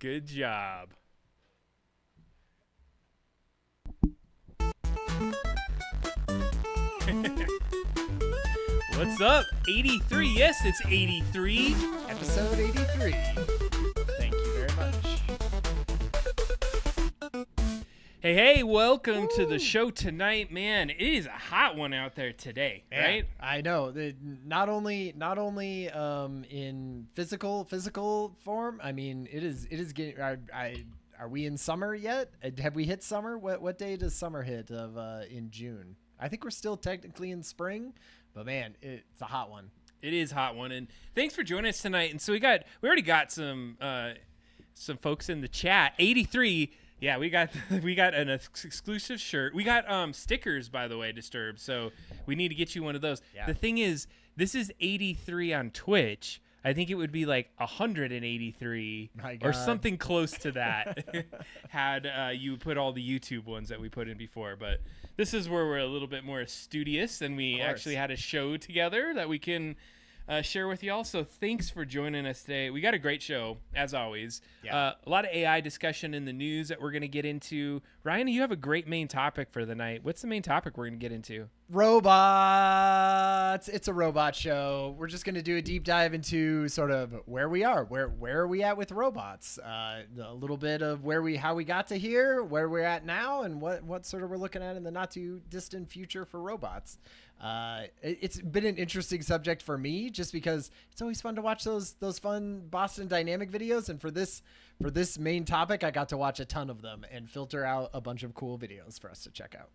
Good job. What's up? 83. Yes, it's 83. Episode 83. Thank you very much. Hey, welcome to the show tonight. Man, it is a hot one out there today, right? I know. Not only in physical form. I mean, it is getting. Are we in summer yet? Have we hit summer? What day does summer hit in June? I think we're still technically in spring, but man, it's a hot one. It is a hot one, and thanks for joining us tonight. And so we already got some folks in the chat. 83. Yeah, we got an exclusive shirt. We got stickers, by the way, Disturbed. So we need to get you one of those. Yeah. The thing is, this is 83 on Twitch. I think it would be like 183 or something close to that had you put all the YouTube ones that we put in before. But this is where we're a little bit more studious, and we actually had a show together that we can share with y'all. So thanks for joining us today. We got a great show, as always. Yeah. A lot of AI discussion in the news that we're going to get into. Ryan, you have a great main topic for the night. What's the main topic we're going to get into? Robots. It's a robot show. We're just going to do a deep dive into sort of where we are. Where are we at with robots? A little bit of how we got to here, where we're at now, and what sort of we're looking at in the not too distant future for robots. It's been an interesting subject for me just because it's always fun to watch those fun Boston Dynamic videos. And for this main topic, I got to watch a ton of them and filter out a bunch of cool videos for us to check out.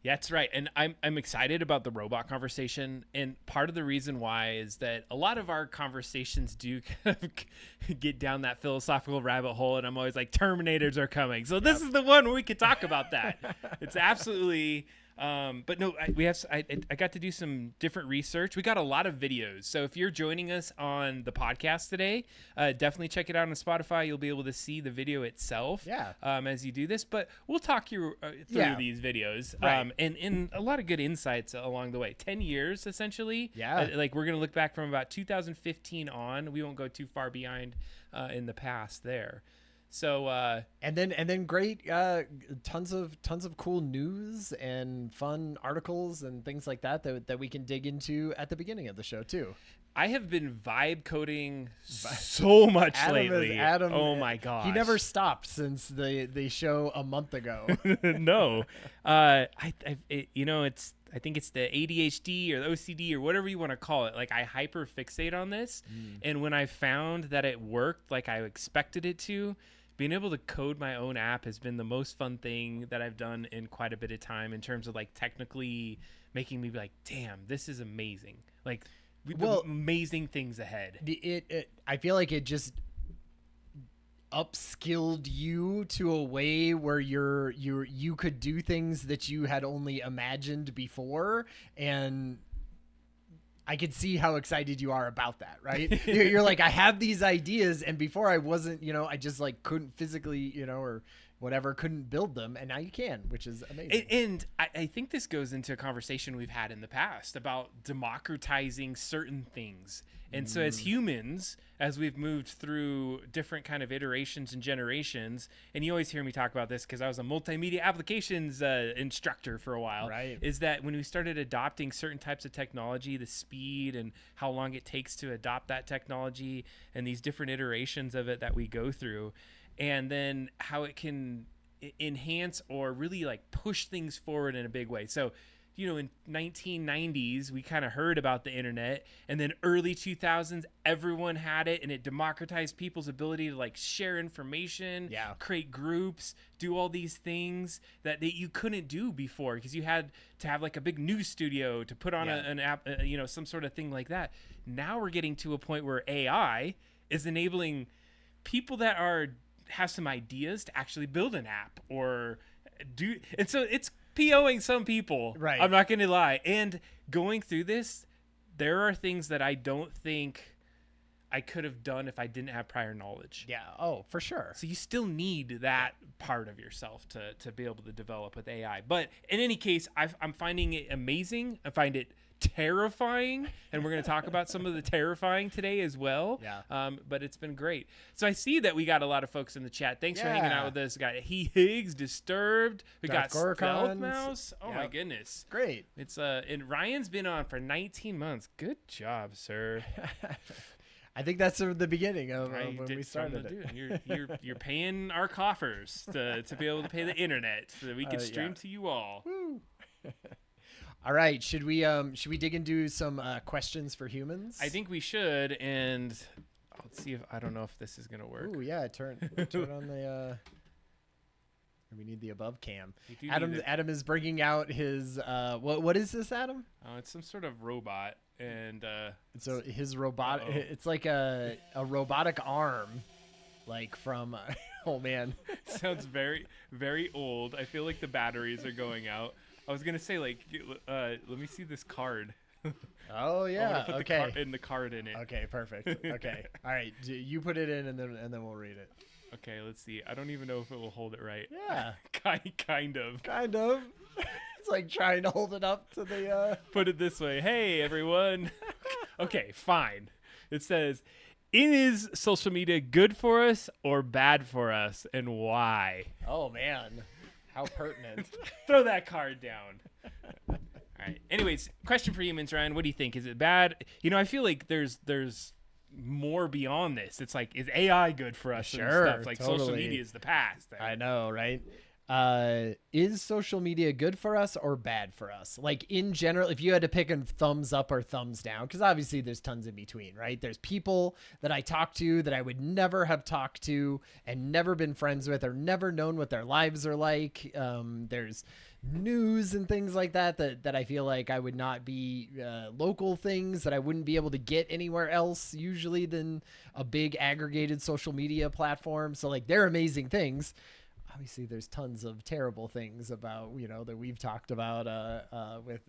Yeah, that's right. And I'm excited about the robot conversation. And part of the reason why is that a lot of our conversations do kind of get down that philosophical rabbit hole. And I'm always like, Terminators are coming. So this is the one where we could talk about that. It's absolutely... but no, I got to do some different research. We got a lot of videos. So if you're joining us on the podcast today, definitely check it out on Spotify. You'll be able to see the video itself as you do this. But we'll talk you through these videos and a lot of good insights along the way. 10 years, essentially. Yeah. Like we're going to look back from about 2015 on. We won't go too far behind in the past there. So and then great tons of cool news and fun articles and things like that we can dig into at the beginning of the show too. I have been vibe coding so much lately. Oh my gosh. He never stopped since the show a month ago. No. I think it's the ADHD or the OCD or whatever you want to call it. Like I hyper fixate on this. And when I found that it worked like I expected it to, being able to code my own app has been the most fun thing that I've done in quite a bit of time in terms of like technically making me be like, damn, this is amazing. Like amazing things ahead. I feel like it just upskilled you to a way where you could do things that you had only imagined before, and I could see how excited you are about that, right? You're like, I have these ideas, and before I wasn't, I just like couldn't physically, or whatever, couldn't build them, and now you can, which is amazing. And I think this goes into a conversation we've had in the past about democratizing certain things. And so as humans, as we've moved through different kind of iterations and generations, and you always hear me talk about this because I was a multimedia applications instructor for a while, right? Is that when we started adopting certain types of technology, the speed and how long it takes to adopt that technology and these different iterations of it that we go through, and then how it can enhance or really like push things forward in a big way. So, in 1990s, we kind of heard about the internet, and then early 2000s, everyone had it, and it democratized people's ability to like share information, create groups, do all these things that you couldn't do before because you had to have like a big news studio to put on an app, some sort of thing like that. Now we're getting to a point where AI is enabling people that have some ideas to actually build an app or do, and so it's POing some people. Right. I'm not going to lie. And going through this, there are things that I don't think I could have done if I didn't have prior knowledge. Yeah. Oh, for sure. So you still need that part of yourself to be able to develop with AI. But in any case, I'm finding it amazing. I find it terrifying, and we're going to talk about some of the terrifying today as well. Yeah. But it's been great. So I see that we got a lot of folks in the chat. Thanks for hanging out with us. Got He Higgs, Disturbed. We got Stealth Mouse. Oh my goodness. Great. It's and Ryan's been on for 19 months. Good job, sir. I think that's the beginning of when we started it. You're paying our coffers to be able to pay the internet so that we can stream to you all. Woo. All right, should we dig into some questions for humans? I think we should, and let's see if I don't know if this is gonna work. Oh yeah, turn on the. We need the above cam. Adam is bringing out his what is this, Adam? Oh, it's some sort of robot, and so his robot. It's like a robotic arm, like from. Oh man, sounds very very old. I feel like the batteries are going out. I was gonna say like, let me see this card. Oh yeah. Put the card in it. Okay, perfect. Okay, all right. You put it in, and then we'll read it. Okay, let's see. I don't even know if it will hold it right. Yeah. Kind of. Kind of. It's like trying to hold it up to the. Put it this way. Hey everyone. Okay, fine. It says, is social media good for us or bad for us, and why? Oh man. How pertinent. Throw that card down. All right. Anyways, question for humans, Ryan. What do you think? Is it bad? I feel like there's more beyond this. It's like, is AI good for us? Sure. And stuff? Like totally. social media is the past. I know, right? Is social media good for us or bad for us? Like in general, if you had to pick a thumbs up or thumbs down, because obviously there's tons in between, right? There's people that I talk to that I would never have talked to and never been friends with or never known what their lives are like. There's news and things like that I feel like I would not be local things that I wouldn't be able to get anywhere else usually than a big aggregated social media platform. So like they're amazing things. Obviously there's tons of terrible things about, that we've talked about with,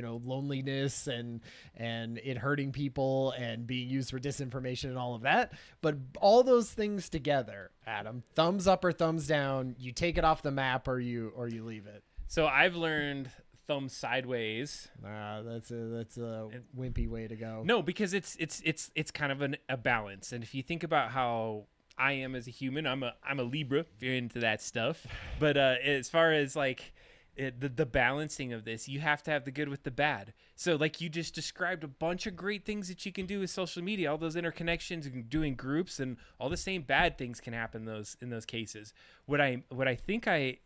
loneliness and it hurting people and being used for disinformation and all of that. But all those things together, Adam, thumbs up or thumbs down, you take it off the map or you leave it. So I've learned thumb sideways. That's a wimpy way to go. No, because it's kind of a balance. And if you think about how I am as a human, I'm a Libra, if you're into that stuff. But as far as like the balancing of this, you have to have the good with the bad. So like you just described a bunch of great things that you can do with social media, all those interconnections and doing groups, and all the same bad things can happen in those cases. What I think I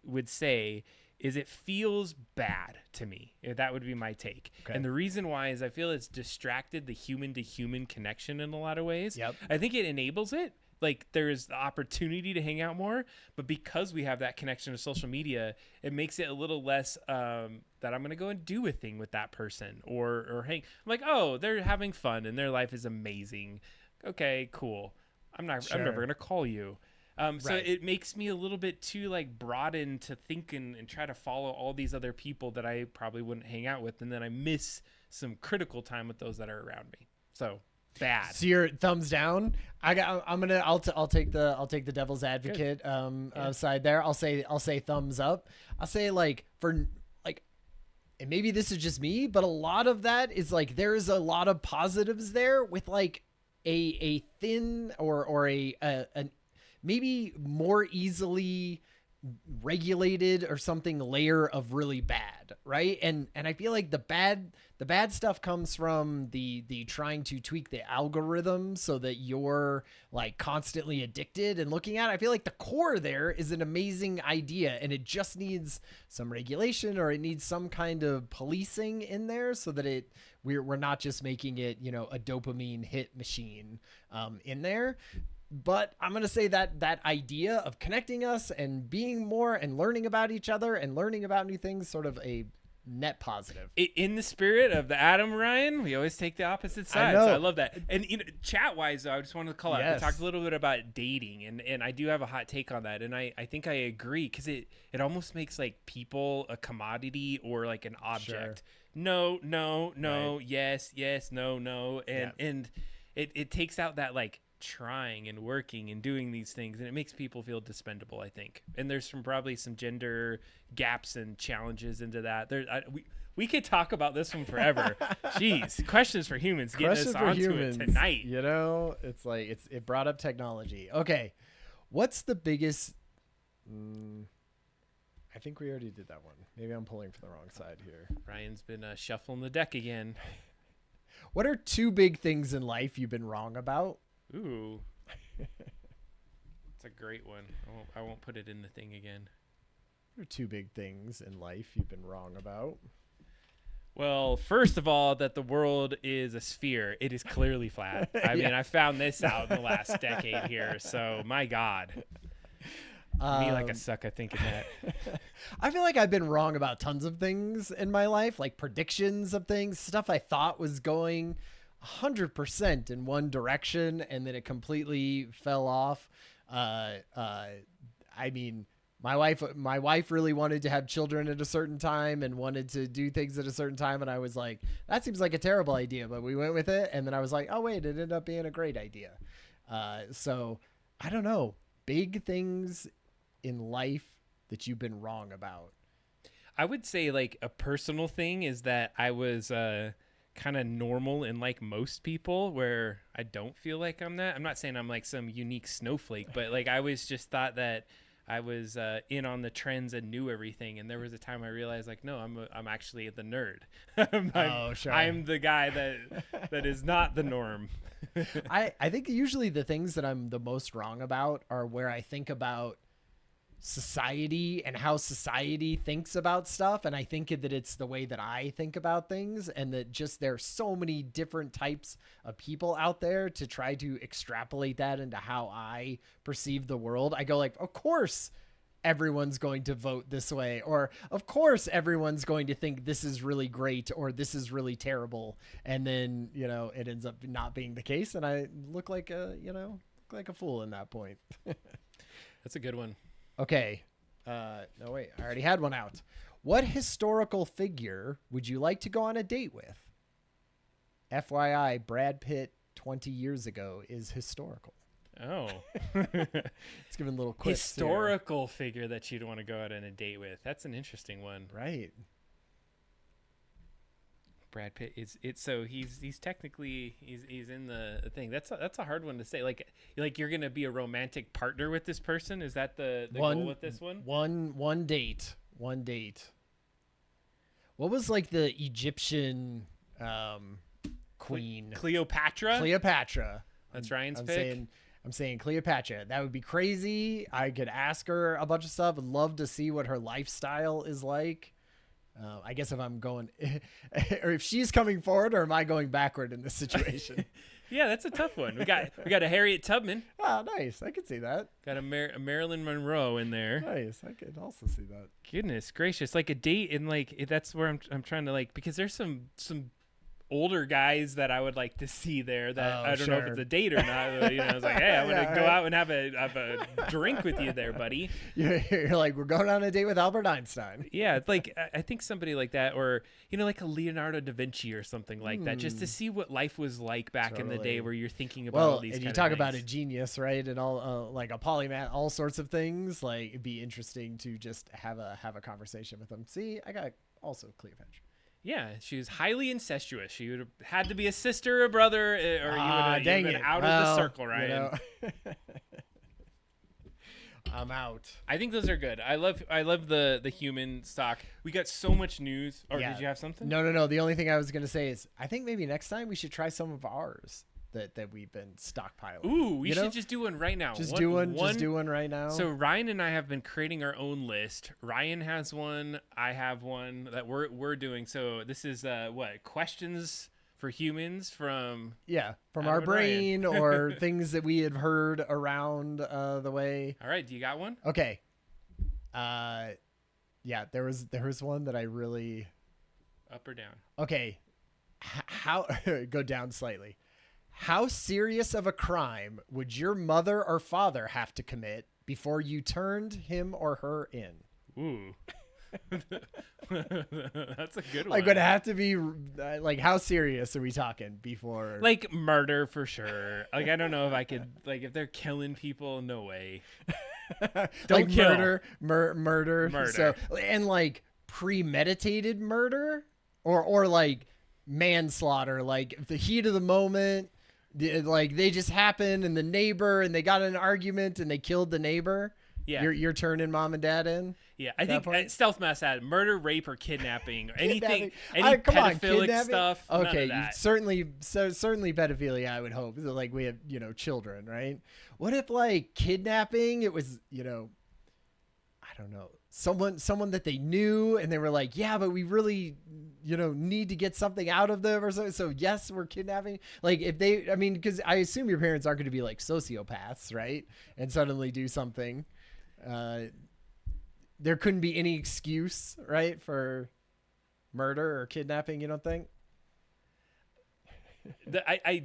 would say is it feels bad to me. That would be my take. Okay. And the reason why is I feel it's distracted the human to human connection in a lot of ways. Yep. I think it enables it. Like there's the opportunity to hang out more, but because we have that connection to social media, it makes it a little less that I'm going to go and do a thing with that person or hang. I'm like, oh, they're having fun and their life is amazing. Okay, cool. I'm never going to call you. So it makes me a little bit too like broadened to think and try to follow all these other people that I probably wouldn't hang out with. And then I miss some critical time with those that are around me. So bad. So your thumbs down. I'll take the devil's advocate side there. I'll say thumbs up. I'll say like for like, and maybe this is just me, but a lot of that is like there's a lot of positives there with like a thin or an maybe more easily regulated or something layer of really bad, right? And I feel like the bad stuff comes from the trying to tweak the algorithm so that you're like constantly addicted and looking at it. I feel like the core there is an amazing idea and it just needs some regulation or it needs some kind of policing in there so that we're not just making it, a dopamine hit machine in there. But I'm going to say that idea of connecting us and being more and learning about each other and learning about new things, sort of a net positive. In the spirit of the Adam, Ryan, we always take the opposite sides. I love that. And chat-wise, though, I just wanted to call out. We talked a little bit about dating, and I do have a hot take on that. And I think I agree because it almost makes like people a commodity or like an object. Sure. No, right. Yes, no. And it takes out that like trying and working and doing these things, and it makes people feel dispendable, I think. And there's probably some gender gaps and challenges into that. We could talk about this one forever. Jeez, questions for humans. Getting us onto it tonight. You know, it's like it brought up technology. Okay, what's the biggest? I think we already did that one. Maybe I'm pulling from the wrong side here. Ryan's been shuffling the deck again. What are 2 big things in life you've been wrong about? Ooh, that's a great one. I won't put it in the thing again. What are 2 big things in life you've been wrong about? Well, first of all, that the world is a sphere. It is clearly flat. I mean, I found this out in the last decade here. So, my God. Me like a suck, I think, in that. I feel like I've been wrong about tons of things in my life, like predictions of things, stuff I thought was going 100% in one direction, and then it completely fell off. I mean, my wife really wanted to have children at a certain time and wanted to do things at a certain time, and I was like, that seems like a terrible idea, but we went with it. And then I was like, oh wait, it ended up being a great idea. So I don't know, big things in life that you've been wrong about. I would say like a personal thing is that I was kind of normal and like most people, where I don't feel like I'm that. I'm not saying I'm like some unique snowflake, but like I always just thought that I was in on the trends and knew everything. And there was a time I realized like, no, I'm actually the nerd. I'm the guy that is not the norm. I think usually the things that I'm the most wrong about are where I think about society and how society thinks about stuff, and I think that it's the way that I think about things, and that just there's so many different types of people out there to try to extrapolate that into how I perceive the world. I go like, of course everyone's going to vote this way, or of course everyone's going to think this is really great or this is really terrible, and then it ends up not being the case, and I look like a fool in that point. That's a good one. Okay. No, wait. I already had one out. What historical figure would you like to go on a date with? FYI, Brad Pitt 20 years ago is historical. Oh. It's giving little quips historical figure that you'd want to go out on a date with. That's an interesting one. Right. Brad Pitt is so he's technically he's in the thing. That's a hard one to say. Like you're gonna be a romantic partner with this person. Is that the goal with this one? One date. What was like the Egyptian queen? Cleopatra. That's Ryan's pick. I'm saying Cleopatra. That would be crazy. I could ask her a bunch of stuff. I'd love to see what her lifestyle is like. I guess if I'm going, or if she's coming forward, or am I going backward in this situation? Yeah, that's a tough one. We got a Harriet Tubman. Oh, nice. I could see that. Got a Marilyn Monroe in there. Nice. I could also see that. Goodness gracious, like a date, and like that's where I'm trying to like, because there's some older guys that I would like to see there that I don't know if it's a date or not. I was like, hey, I want to go out and have a drink with you there, buddy. You're like, we're going on a date with Albert Einstein. Yeah, it's like I think somebody like that, or like a Leonardo da Vinci or something like that, just to see what life was like back in the day, where you're thinking about all these. And you talk about a genius, right? And all like a polymath, all sorts of things. Like it'd be interesting to just have a conversation with them. See, I got also Cleopatra. Yeah, she was highly incestuous. She would have had to be a sister or brother, or you would have been out of the circle, Ryan. I'm out. I think those are good. I love the human stock. We got so much news. Or did you have something? No. The only thing I was going to say is I think maybe next time we should try some of ours that we've been stockpiling. Ooh, we should just do one right now. Just do one right now. So Ryan and I have been creating our own list. Ryan has one. I have one that we're doing. So this is questions for humans from our brain or things that we had heard around the way. All right, do you got one? Okay. There was one that I really. Up or down? Okay. How go down slightly. How serious of a crime would your mother or father have to commit before you turned him or her in? Ooh. That's a good Like, one. would it have to be like, how serious are we talking before? Like murder for sure. Like I don't know if I could, like if they're killing people, no way. Like kill. murder. Murder. So, and like premeditated murder, or like manslaughter, like the heat of the moment, like they just happened and the neighbor and they got in an argument and they killed the neighbor. Yeah. You're turning mom and dad in. Yeah, I think stealth mass had murder, rape, or kidnapping, or anything, Come on, pedophilic kidnapping? stuff. Okay, none of that. certainly pedophilia. I would hope. So, like we have, children, right? What if like kidnapping? It was, I don't know, someone that they knew, and they were like, yeah, but we really, need to get something out of them or something. So yes, we're kidnapping. Like if they, I mean, because I assume your parents aren't going to be like sociopaths, right? And suddenly do something. There couldn't be any excuse, right, for murder or kidnapping, you don't think? I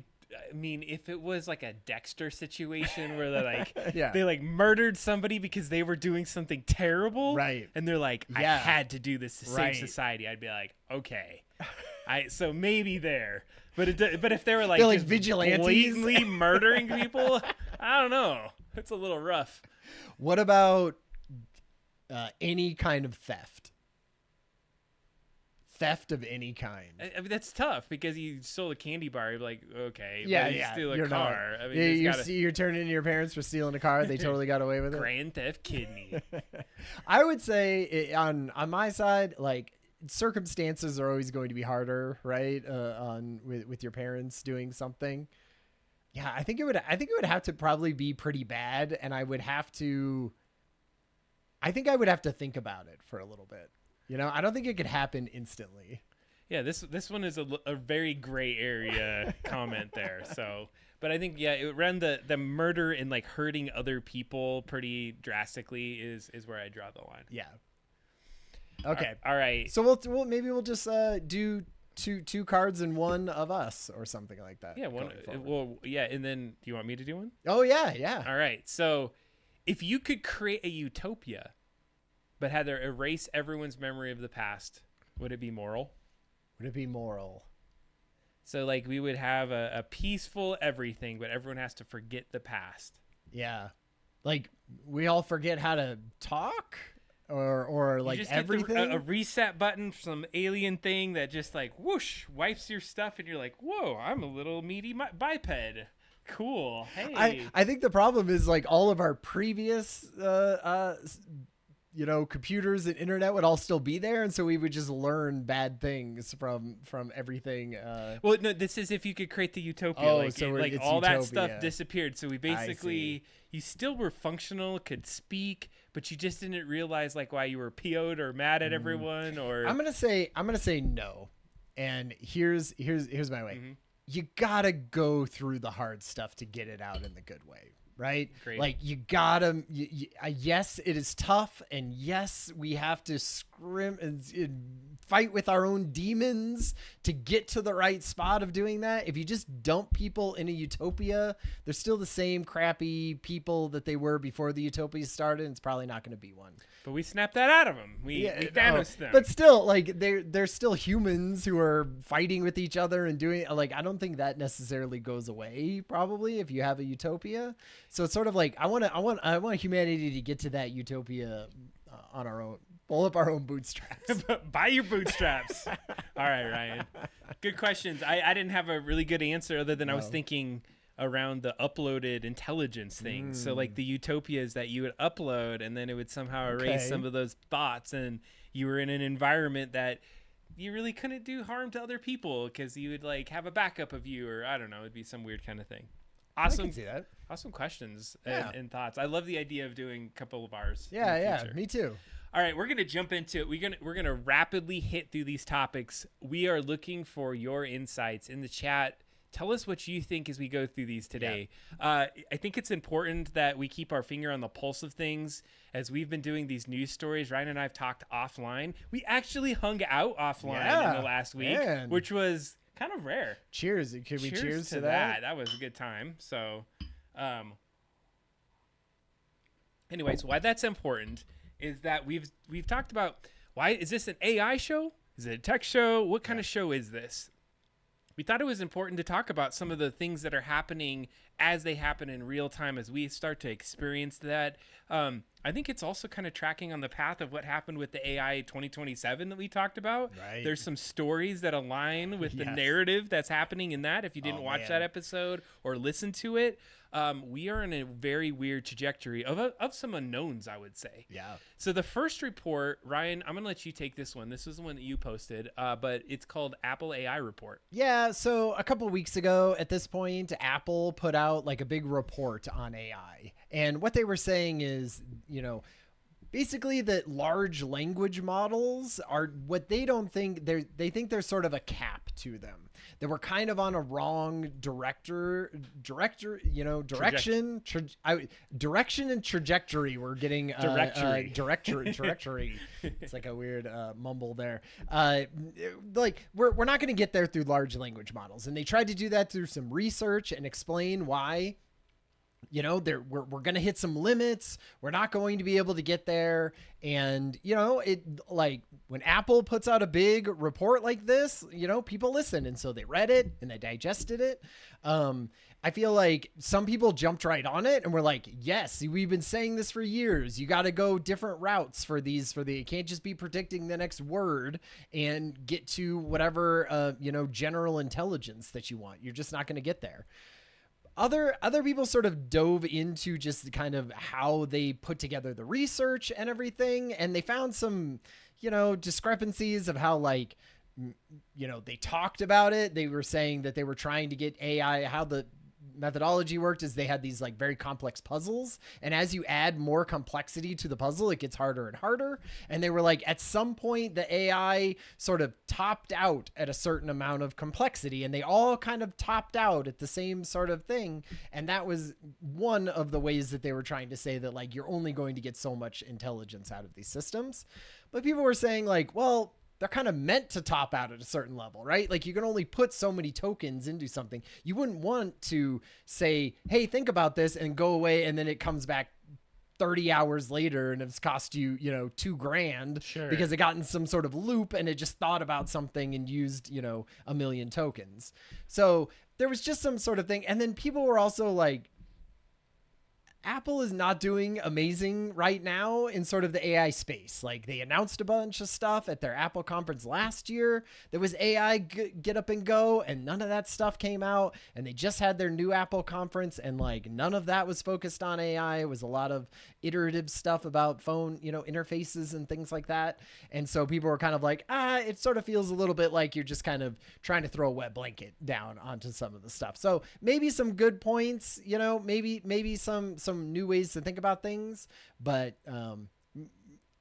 mean, if it was like a Dexter situation where they like Yeah. they like murdered somebody because they were doing something terrible, Right. And they're like, I Yeah. had to do this to Right. save society. I'd be like, okay, so maybe there, but if they were like, They're like just vigilantes. blatantly murdering people, I don't know. It's a little rough. What about any kind of theft? Theft of any kind. I mean, that's tough because you stole a candy bar. You're like, okay, Yeah, but you yeah. steal a You're car. not. I mean, You're turning to your parents for stealing a car. They totally got away with it. Grand theft kidney. I would say on my side, like circumstances are always going to be harder, right? With your parents doing something. Yeah, I think it would have to probably be pretty bad, and I would have to think about it for a little bit. I don't think it could happen instantly. Yeah, this one is a very gray area comment there. So, but I think around the murder and like hurting other people pretty drastically is where I draw the line. Yeah. Okay. All right. So we'll maybe we'll just do two cards and one of us or something like that. Yeah. One. Well, yeah. And then, do you want me to do one? Oh yeah, yeah. All right. So, if you could create a utopia, but had to erase everyone's memory of the past, would it be moral? Would it be moral? So like we would have a peaceful everything, but everyone has to forget the past. Yeah. Like we all forget how to talk or You like just everything. get a reset button, some alien thing that just like whoosh wipes your stuff, and you're like, whoa, I'm a little meaty biped. Cool. Hey. I think the problem is like all of our previous computers and internet would all still be there, and so we would just learn bad things from everything. Well, no, this is if you could create the utopia. So like it's all that utopia. stuff disappeared. So we basically, you still were functional, could speak, but you just didn't realize like why you were PO'd or mad at everyone. Or I'm gonna say no, and here's my way. Mm-hmm. You gotta go through the hard stuff to get it out in the good way. Right? Great. Like you gotta, yes, it is tough. And yes, we have to scrim and fight with our own demons to get to the right spot of doing that. If you just dump people in a utopia, they're still the same crappy people that they were before the utopia started. And it's probably not going to be one. But we snapped that out of them. We Thanos them. But still, like they're still humans who are fighting with each other and doing like, I don't think that necessarily goes away probably if you have a utopia. So it's sort of like I want humanity to get to that utopia on our own. Pull up our own bootstraps. Buy your bootstraps. All right, Ryan. Good questions. I didn't have a really good answer other than I was thinking around the uploaded intelligence thing. So like the utopias that you would upload and then it would somehow erase some of those thoughts, and you were in an environment that you really couldn't do harm to other people because you would like have a backup of you, or I don't know, it'd be some weird kind of thing. Awesome. I can see that. Awesome questions and thoughts. I love the idea of doing a couple of ours. Yeah, me too. All right, we're gonna jump into it. We're gonna rapidly hit through these topics. We are looking for your insights in the chat. Tell us what you think as we go through these today. Yeah. I think it's important that we keep our finger on the pulse of things as we've been doing these news stories. Ryan and I have talked offline. We actually hung out offline in the last week, which was kind of rare. Cheers. Could we cheers to that? That was a good time. So, anyways, why that's important is that we've talked about why is this an AI show? Is it a tech show? What kind of show is this? We thought it was important to talk about some of the things that are happening as they happen in real time as we start to experience that. I think it's also kind of tracking on the path of what happened with the AI 2027 that we talked about. Right. There's some stories that align with the narrative that's happening in that. If you didn't watch that episode or listen to it, we are in a very weird trajectory of some unknowns, I would say. Yeah. So the first report, Ryan, I'm going to let you take this one. This is the one that you posted, but it's called Apple AI Report. Yeah, so a couple of weeks ago at this point, Apple put out like a big report on AI. And what they were saying is, basically that large language models are what they don't think they think there's sort of a cap to them. That we're kind of on a wrong direction and trajectory. We're getting directory. It's like a weird mumble there. Like we're not going to get there through large language models, and they tried to do that through some research and explain why. We're going to hit some limits. We're not going to be able to get there. And, it like when Apple puts out a big report like this, people listen. And so they read it and they digested it. I feel like some people jumped right on it and were like, yes, we've been saying this for years. You got to go different routes you can't just be predicting the next word and get to whatever, general intelligence that you want. You're just not going to get there. Other people sort of dove into just kind of how they put together the research and everything. And they found some, discrepancies of how they talked about it. They were saying that they were trying to get AI, how the methodology worked is they had these like very complex puzzles. And as you add more complexity to the puzzle, it gets harder and harder. And they were like, at some point, the AI sort of topped out at a certain amount of complexity, and they all kind of topped out at the same sort of thing. And that was one of the ways that they were trying to say that like, you're only going to get so much intelligence out of these systems. But people were saying like, well, they're kind of meant to top out at a certain level, right? Like you can only put so many tokens into something. You wouldn't want to say, hey, think about this and go away. And then it comes back 30 hours later and it's cost you, $2,000 because it got in some sort of loop and it just thought about something and used, 1 million tokens. So there was just some sort of thing. And then people were also like, Apple is not doing amazing right now in sort of the AI space. Like they announced a bunch of stuff at their Apple conference last year. There was AI get up and go, and none of that stuff came out. And they just had their new Apple conference, and like none of that was focused on AI. It was a lot of iterative stuff about phone, interfaces and things like that. And so people were kind of like, it sort of feels a little bit like you're just kind of trying to throw a wet blanket down onto some of the stuff. So maybe some good points, maybe some new ways to think about things, but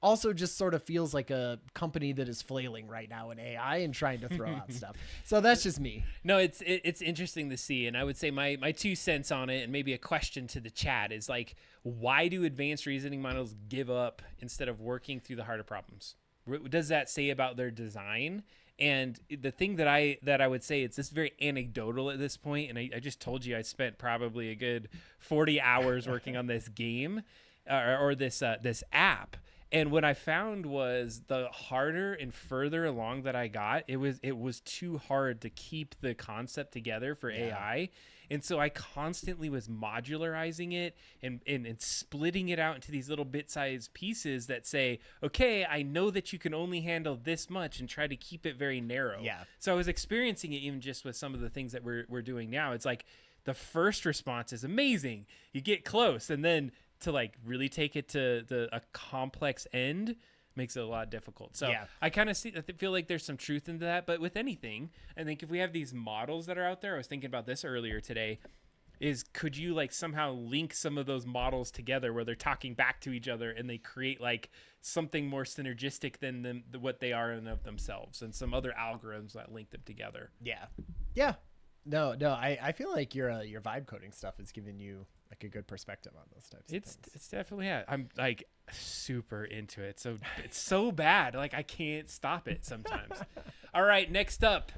also just sort of feels like a company that is flailing right now in AI and trying to throw out stuff. So that's just me. No, it's interesting to see. And I would say my 2 cents on it, and maybe a question to the chat, is like, why do advanced reasoning models give up instead of working through the harder problems? What does that say about their design? And the thing that I would say, it's this very anecdotal at this point, and I just told you I spent probably a good 40 hours working on this game or this app. And what I found was the harder and further along that I got, it was too hard to keep the concept together for AI. And so I constantly was modularizing it and splitting it out into these little bit-sized pieces that say, okay, I know that you can only handle this much, and try to keep it very narrow. Yeah. So I was experiencing it even just with some of the things that we're doing now. It's like the first response is amazing. You get close, and then to like really take it to a complex end makes it a lot difficult. So I kind of feel like there's some truth into that. But with anything, I think if we have these models that are out there, I was thinking about this earlier today, is could you like somehow link some of those models together where they're talking back to each other and they create like something more synergistic than what they are in of themselves, and some other algorithms that link them together. Yeah. No, I feel like your vibe coding stuff is giving you like a good perspective on those types of things. It's definitely, yeah. I'm like super into it. So it's so bad. Like I can't stop it sometimes. All right. Next up,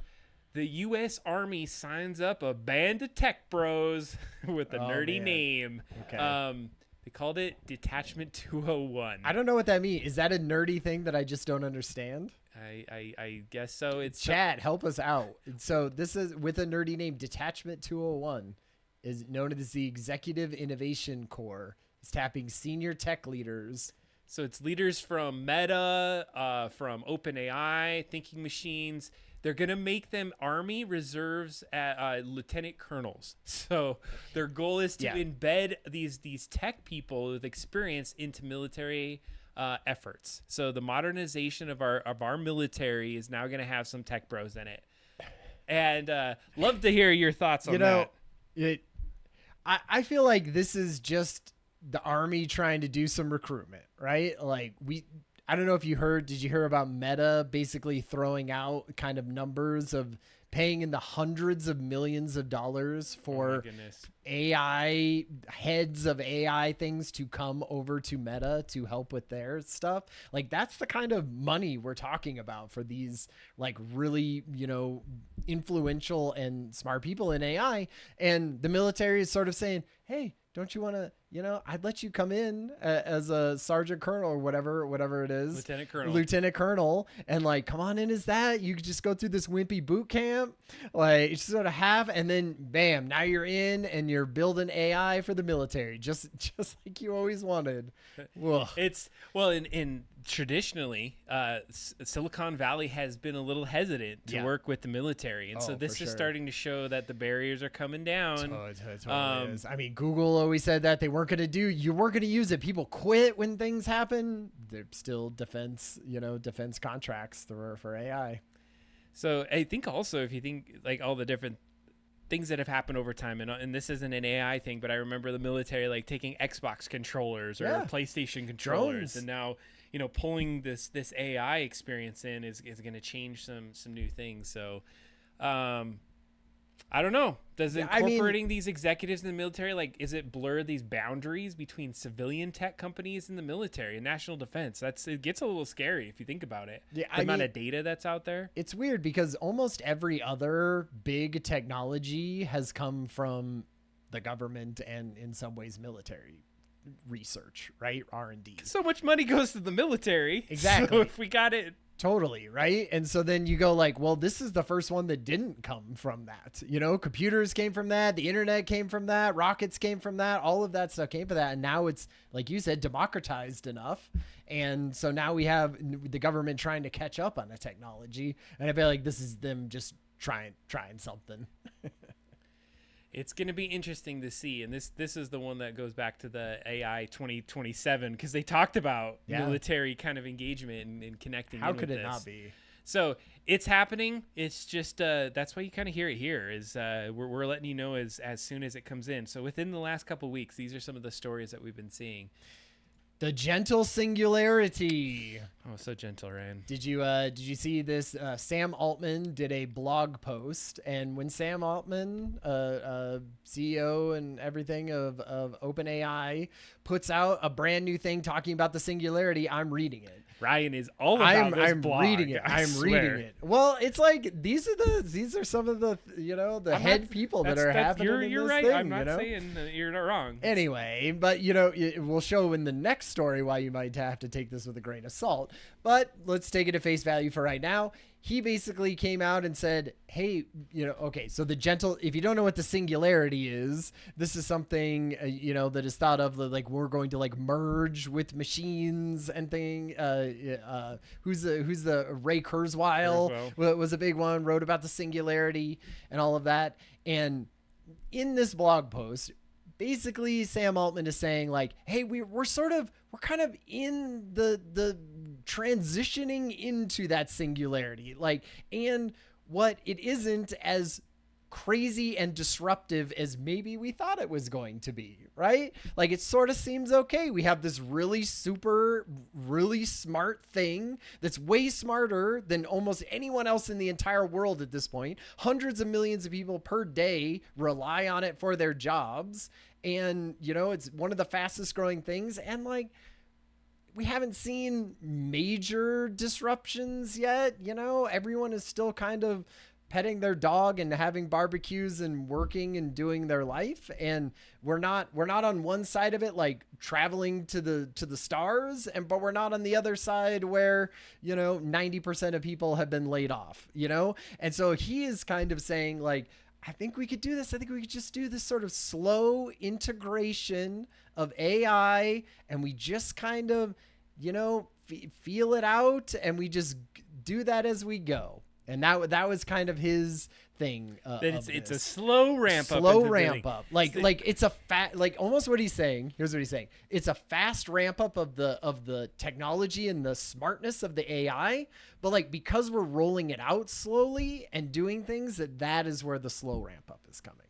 the U.S. Army signs up a band of tech bros with a nerdy name. Okay. They called it Detachment 201. I don't know what that means. Is that a nerdy thing that I just don't understand? I guess so. It's Chat, help us out. So this is with a nerdy name. Detachment 201 is known as the Executive Innovation Core. It's tapping senior tech leaders. So it's leaders from Meta, from OpenAI, Thinking Machines. They're going to make them Army reserves at lieutenant colonels. So their goal is to embed these tech people with experience into military efforts. So the modernization of our military is now going to have some tech bros in it. And love to hear your thoughts on that. I feel like this is just the Army trying to do some recruitment, right? Like I don't know if did you hear about Meta basically throwing out kind of numbers of paying in the hundreds of millions of dollars for AI heads of AI things to come over to Meta to help with their stuff. Like that's the kind of money we're talking about for these like really, influential and smart people in AI. And the military is sort of saying, hey, don't you want to, I'd let you come in as a sergeant colonel or whatever it is. Lieutenant colonel. And like, come on in as that. You could just go through this wimpy boot camp. Like you sort of have, and then bam, now you're in and you're building AI for the military. Just like you always wanted. Ugh. It's in traditionally, Silicon Valley has been a little hesitant to work with the military. And so this is starting to show that the barriers are coming down. Totally is. I mean, Google always said that you weren't going to use it. People quit when things happen. They're still defense contracts for AI. So I think also if you think like all the different things that have happened over time, and this isn't an AI thing, but I remember the military like taking Xbox controllers or PlayStation controllers, and now pulling this AI experience in is going to change some new things. So I don't know. Does incorporating these executives in the military, like, is it blur these boundaries between civilian tech companies and the military and national defense? It gets a little scary if you think about it. Yeah, the amount of data that's out there. It's weird because almost every other big technology has come from the government and in some ways military research, right? R&D. So much money goes to the military. Exactly. So if we got it. Totally, right? And so then you go like, well, this is the first one that didn't come from that. Computers came from that. The internet came from that. Rockets came from that. All of that stuff came from that. And now it's, like you said, democratized enough. And so now we have the government trying to catch up on the technology. And I feel like this is them just trying something. It's going to be interesting to see. And this is the one that goes back to the AI 2027 because they talked about military kind of engagement and connecting. How could it not be? So it's happening. It's just that's why you kind of hear it here is we're letting you know as soon as it comes in. So within the last couple of weeks, these are some of the stories that we've been seeing. The gentle singularity. Oh, so gentle, Ryan. Did you see this? Sam Altman did a blog post, and when Sam Altman, CEO and everything of OpenAI, puts out a brand new thing talking about the singularity, I'm reading it. Ryan is all about this blog. Reading it. I'm reading it. Well, it's like these are some of the head people that are happening. You're in this right. thing, I'm not saying you're not wrong. Anyway, but we'll show in the next story why you might have to take this with a grain of salt. But let's take it at face value for right now. He basically came out and said, hey, okay, so if you don't know what the singularity is, this is something, that is thought of like we're going to like merge with machines and thing. Who's the Ray Kurzweil was a big one, wrote about the singularity and all of that. And in this blog post, basically Sam Altman is saying like, hey, we're kind of in the transitioning into that singularity, like, and what it isn't as crazy and disruptive as maybe we thought it was going to be, right? Like it sort of seems okay. We have this really smart thing that's way smarter than almost anyone else in the entire world at this point. Hundreds of millions of people per day rely on it for their jobs. And, it's one of the fastest growing things. And like, we haven't seen major disruptions yet. Everyone is still kind of petting their dog and having barbecues and working and doing their life. And we're not on one side of it, like traveling to the stars, but we're not on the other side where, 90% of people have been laid off, And so he is kind of saying, like, I think we could do this. I think we could just do this sort of slow integration of AI, and we just kind of, feel it out, and we just do that as we go. And that was kind of his thing. It's a slow ramp up. Slow ramp up. Like it's a almost what he's saying. Here's what he's saying. It's a fast ramp up of the technology and the smartness of the AI. But like, because we're rolling it out slowly and doing things, that is where the slow ramp up is coming.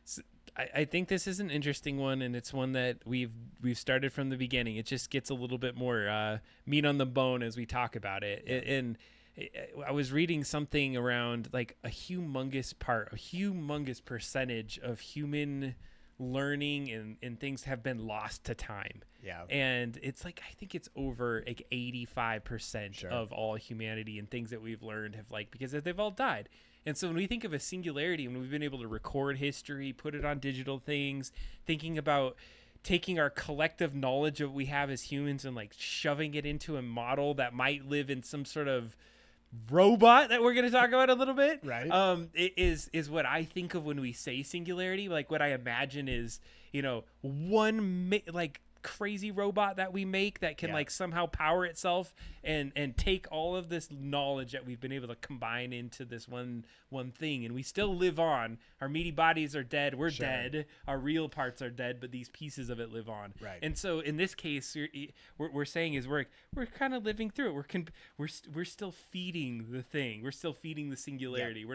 So I think this is an interesting one, and it's one that we've started from the beginning. It just gets a little bit more meat on the bone as we talk about it. And I was reading something around like a humongous percentage of human learning and things have been lost to time. Yeah. And it's like, I think it's over like 85% of all humanity and things that we've learned have because they've all died. And so when we think of a singularity, when we've been able to record history, put it on digital things, thinking about taking our collective knowledge of what we have as humans and like shoving it into a model that might live in some sort of robot that we're going to talk about a little bit, right? It is what I think of when we say singularity. Like, what I imagine is, one crazy robot that we make that can somehow power itself and take all of this knowledge that we've been able to combine into this one thing, and we still live on. Our meaty bodies are dead, we're dead, our real parts are dead, but these pieces of it live on, right? And so in this case, we're saying is we're kind of living through it. We're still feeding the thing, we're still feeding the singularity.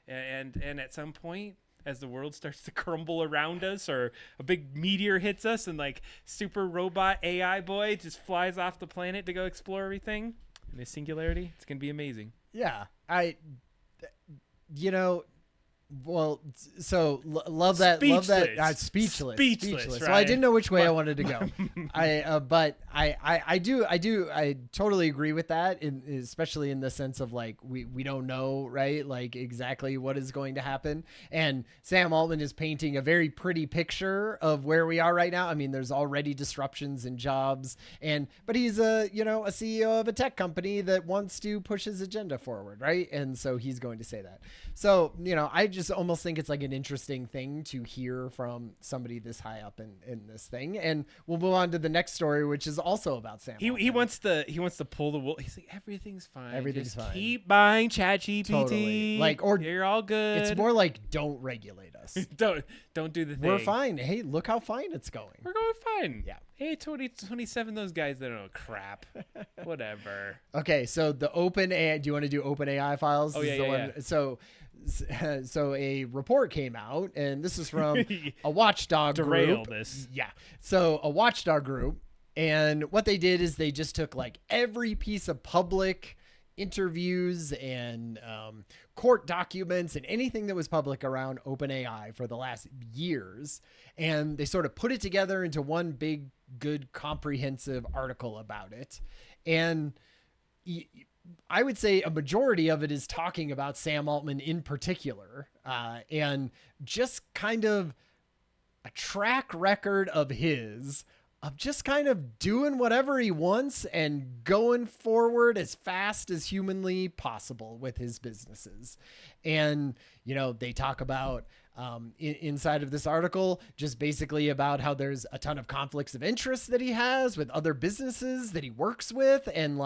And at some point, as the world starts to crumble around us, or a big meteor hits us and like super robot AI boy just flies off the planet to go explore everything in this singularity, it's going to be amazing. Yeah. Love that. Speechless. Right? So I didn't know which way I wanted to go. But I totally agree with that, especially in the sense of like, we don't know, right? Like exactly what is going to happen. And Sam Altman is painting a very pretty picture of where we are right now. I mean, there's already disruptions in jobs, but he's a CEO of a tech company that wants to push his agenda forward, right? And so he's going to say that. So, I just almost think it's like an interesting thing to hear from somebody this high up in this thing. And we'll move on to the next story, which is also about Sam. He wants to pull the wool. He's like, everything's fine. Everything's fine. Keep buying ChatGPT. Totally. Or you're all good. It's more like, don't regulate us. don't do the thing. We're fine. Hey, look how fine it's going. We're going fine. Yeah. Hey, 2027, those guys, they don't know crap. Whatever. Okay, so the OpenAI, do you want to do OpenAI files? Oh, yeah. So a report came out, and this is from a watchdog Derail group. This. Yeah. So a watchdog group, and what they did is they just took like every piece of public interviews and court documents and anything that was public around OpenAI for the last years, and they sort of put it together into one big, good, comprehensive article about it. And I would say a majority of it is talking about Sam Altman in particular, and just kind of a track record of his of just kind of doing whatever he wants and going forward as fast as humanly possible with his businesses. And, they talk about inside of this article, just basically about how there's a ton of conflicts of interest that he has with other businesses that he works with, and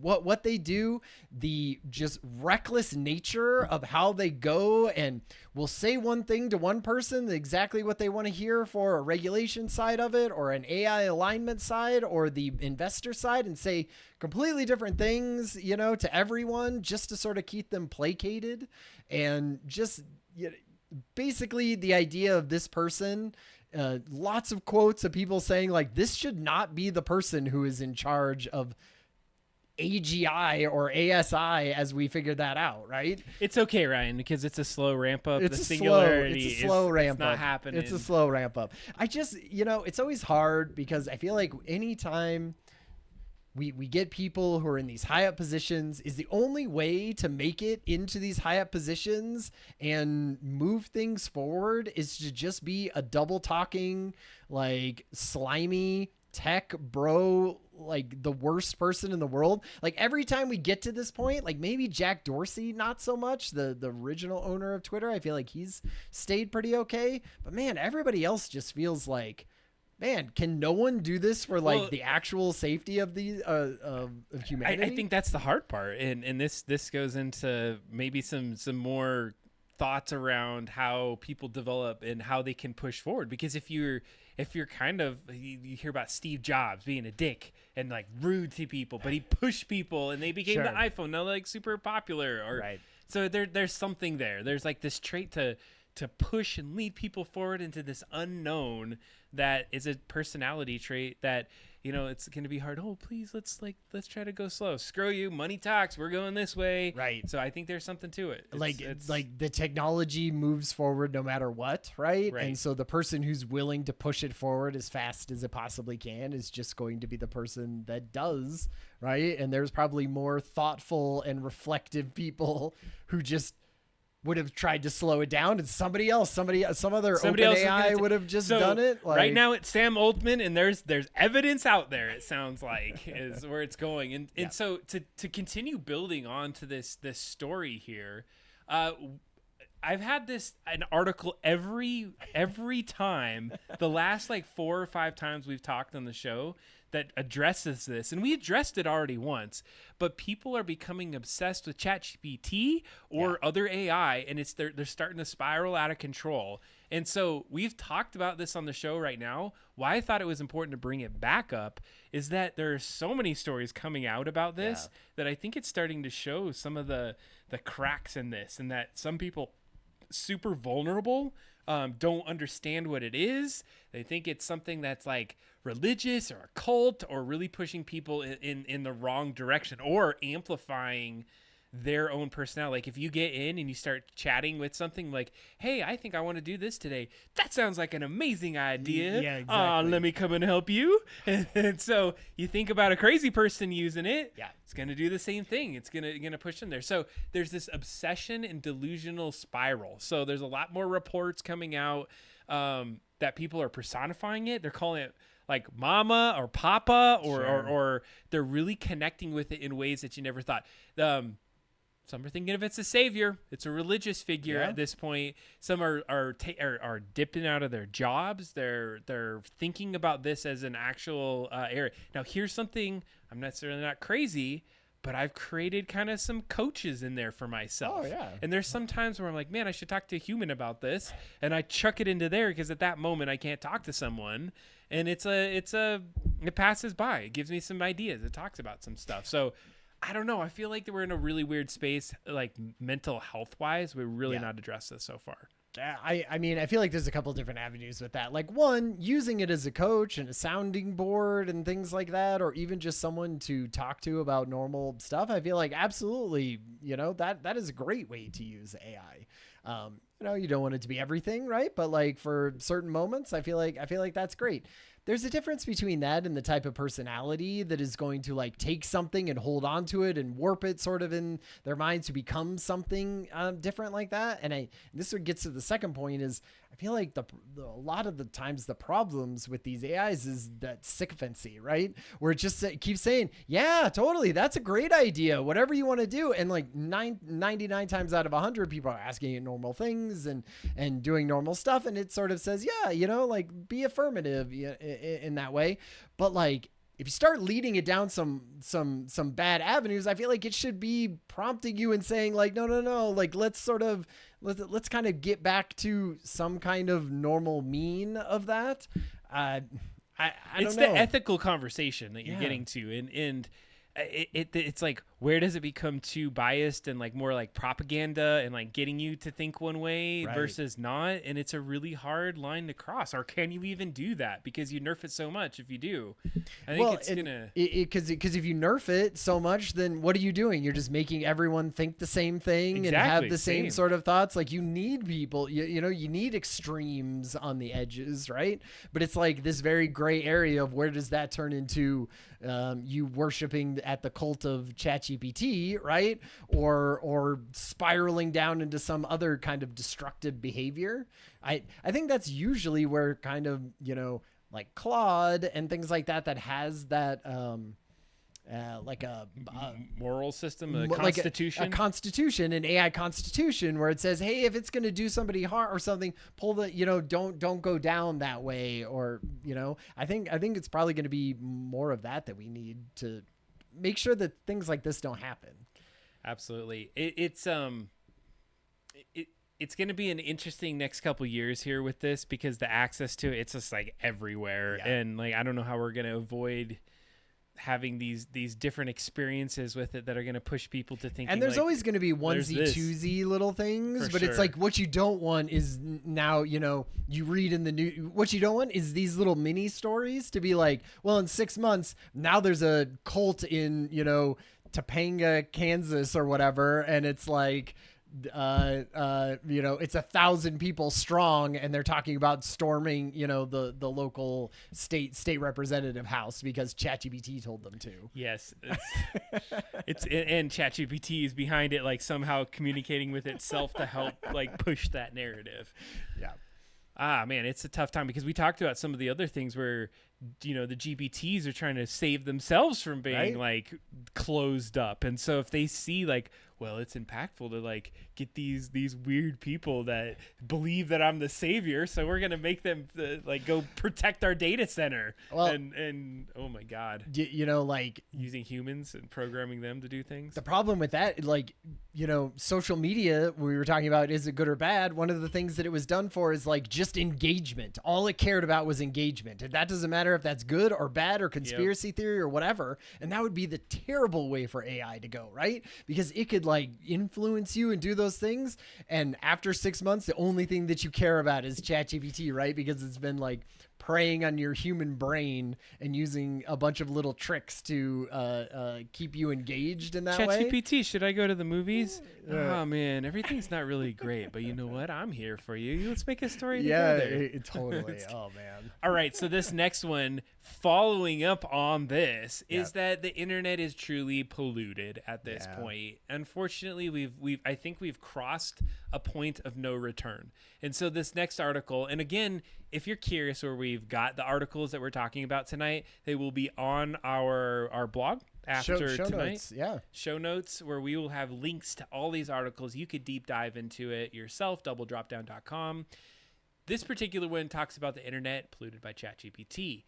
what they do, the just reckless nature of how they go and will say one thing to one person, exactly what they want to hear for a regulation side of it, or an AI alignment side, or the investor side, and say completely different things, to everyone, just to sort of keep them placated. And just, basically the idea of this person, lots of quotes of people saying like, this should not be the person who is in charge of AGI or ASI as we figure that out, right? It's okay, Ryan, because it's a slow ramp up. It's the a singularity slow ramp it's not up. happening. It's a slow ramp up. I just, it's always hard because I feel like anytime we get people who are in these high up positions. Is the only way to make it into these high up positions and move things forward is to just be a double talking, like slimy tech bro, like the worst person in the world. Like every time we get to this point, like maybe Jack Dorsey, not so much, the original owner of Twitter, I feel like he's stayed pretty okay, but man, everybody else just feels like, man, can no one do this for like the actual safety of the of humanity? I think that's the hard part, and this goes into maybe some more thoughts around how people develop and how they can push forward. Because if you're kind of, you hear about Steve Jobs being a dick and like rude to people, but he pushed people and they became the iPhone. Now they're like super popular, or right. So there's something there. There's like this trait to push and lead people forward into this unknown that is a personality trait that, you know, it's going to be hard. Oh, please, let's try to go slow. Screw you. Money talks. We're going this way. Right. So I think there's something to it. It's like the technology moves forward no matter what. Right. And so the person who's willing to push it forward as fast as it possibly can is just going to be the person that does. Right. And there's probably more thoughtful and reflective people who just would have tried to slow it down, and some other OpenAI would have just done it. Like, right now it's Sam Altman, and there's evidence out there, it sounds like, is where it's going. And so to continue building on to this story here, I've had an article every time, the last like 4 or 5 times we've talked on the show, that addresses this. And we addressed it already once, but people are becoming obsessed with ChatGPT or other AI, and they're starting to spiral out of control. And so we've talked about this on the show right now. Why I thought it was important to bring it back up is that there are so many stories coming out about this that I think it's starting to show some of the cracks in this, and that some people super vulnerable don't understand what it is. They think it's something that's like religious or a cult, or really pushing people in the wrong direction, or amplifying their own personality. Like if you get in and you start chatting with something like, hey, I think I want to do this today. That sounds like an amazing idea. Yeah, exactly. Let me come and help you. And so you think about a crazy person using it. Yeah. It's going to do the same thing. It's going to push in there. So there's this obsession and delusional spiral. So there's a lot more reports coming out that people are personifying it. They're calling it like mama or papa, or they're really connecting with it in ways that you never thought. Some are thinking of it's a savior. It's a religious figure at this point. Some are dipping out of their jobs. They're thinking about this as an actual area. Now, here's something. I'm necessarily not crazy, but I've created kind of some coaches in there for myself. Oh, yeah. And there's some times where I'm like, man, I should talk to a human about this, and I chuck it into there because at that moment I can't talk to someone, and it passes by. It gives me some ideas. It talks about some stuff. So I don't know. I feel like we're in a really weird space, like mental health wise. We're really not addressed this so far. I mean, I feel like there's a couple different avenues with that. Like one, using it as a coach and a sounding board and things like that, or even just someone to talk to about normal stuff. I feel like absolutely, that is a great way to use AI. You don't want it to be everything, right? But like for certain moments, I feel like that's great. There's a difference between that and the type of personality that is going to like take something and hold on to it and warp it sort of in their minds to become something different like that. And this gets to the second point is I feel like a lot of the times the problems with these AIs is that sycophancy, right? Where it just keeps saying, yeah, totally. That's a great idea. Whatever you want to do. And like 99 times out of 100 people are asking it normal things and doing normal stuff. And it sort of says, yeah, like be affirmative in that way. But like, if you start leading it down some bad avenues, I feel like it should be prompting you and saying like, no, like let's kind of get back to some kind of normal mean of that. I don't know. It's the ethical conversation that you're getting to, and it's like, where does it become too biased and like more like propaganda and like getting you to think one way versus not? And it's a really hard line to cross. Or can you even do that? Because you nerf it so much. If you do, I think because if you nerf it so much, then what are you doing? You're just making everyone think the same thing and have the same sort of thoughts. Like you need people, you need extremes on the edges, right? But it's like this very gray area of where does that turn into you worshiping at the cult of ChatGPT, right? Or spiraling down into some other kind of destructive behavior. I think that's usually where kind of, like Claude and things like that has that like a moral system, a like constitution, a constitution, an AI constitution, where it says, hey, if it's going to do somebody harm or something, pull the, don't go down that way. Or, I think it's probably going to be more of that we need to make sure that things like this don't happen. Absolutely. It's going to be an interesting next couple years here with this, because the access to it's just like everywhere. Yeah. And like, I don't know how we're going to avoid having these different experiences with it that are going to push people to think. And there's always going to be onesie twosie little things, but it's like, what you don't want is now, you read in the news, what you don't want is these little mini stories to be like, well, in 6 months, now there's a cult in, Topanga, Kansas or whatever. And it's like, it's 1,000 people strong, and they're talking about storming, the local state representative house because ChatGPT told them to. Yes, and ChatGPT is behind it, like somehow communicating with itself to help like push that narrative. Yeah. Man, it's a tough time, because we talked about some of the other things where, the GPTs are trying to save themselves from being like closed up. And so if they see like, well, it's impactful to like get these weird people that believe that I'm the savior, so we're gonna make them like go protect our data center. Well, and oh my God, like using humans and programming them to do things. The problem with that, like, social media, we were talking about, is it good or bad? One of the things that it was done for is like just engagement. All it cared about was engagement, and that doesn't matter if that's good or bad or conspiracy theory or whatever. And that would be the terrible way for AI to go, right? Because it could like influence you and do those things. And after 6 months, the only thing that you care about is ChatGPT, right? Because it's been like preying on your human brain and using a bunch of little tricks to keep you engaged in that way. ChatGPT, should I go to the movies? Oh man, everything's not really great, but you know what? I'm here for you. Let's make a story together. Yeah, totally. Oh man. All right, so this next one, following up on this, is that the internet is truly polluted at this point. Unfortunately, I think we've crossed a point of no return. And so this next article, and again, if you're curious where we've got the articles that we're talking about tonight, they will be on our blog after show tonight. Notes, show notes, where we will have links to all these articles. You could deep dive into it yourself, doubledropdown.com. This particular one talks about the internet polluted by ChatGPT.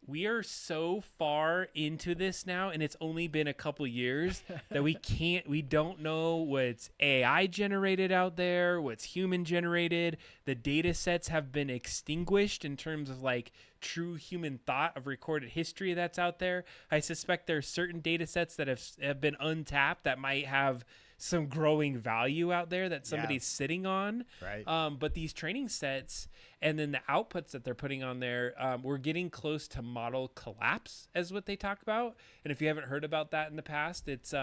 We are so far into this now, and it's only been a couple years that we don't know what's AI generated out there, what's human generated. The data sets have been extinguished in terms of like true human thought of recorded history that's out there. I suspect there are certain data sets that have been untapped that might have some growing value out there that somebody's sitting on. Right. But these training sets and then the outputs that they're putting on there, we're getting close to model collapse, as what they talk about. And if you haven't heard about that in the past, it's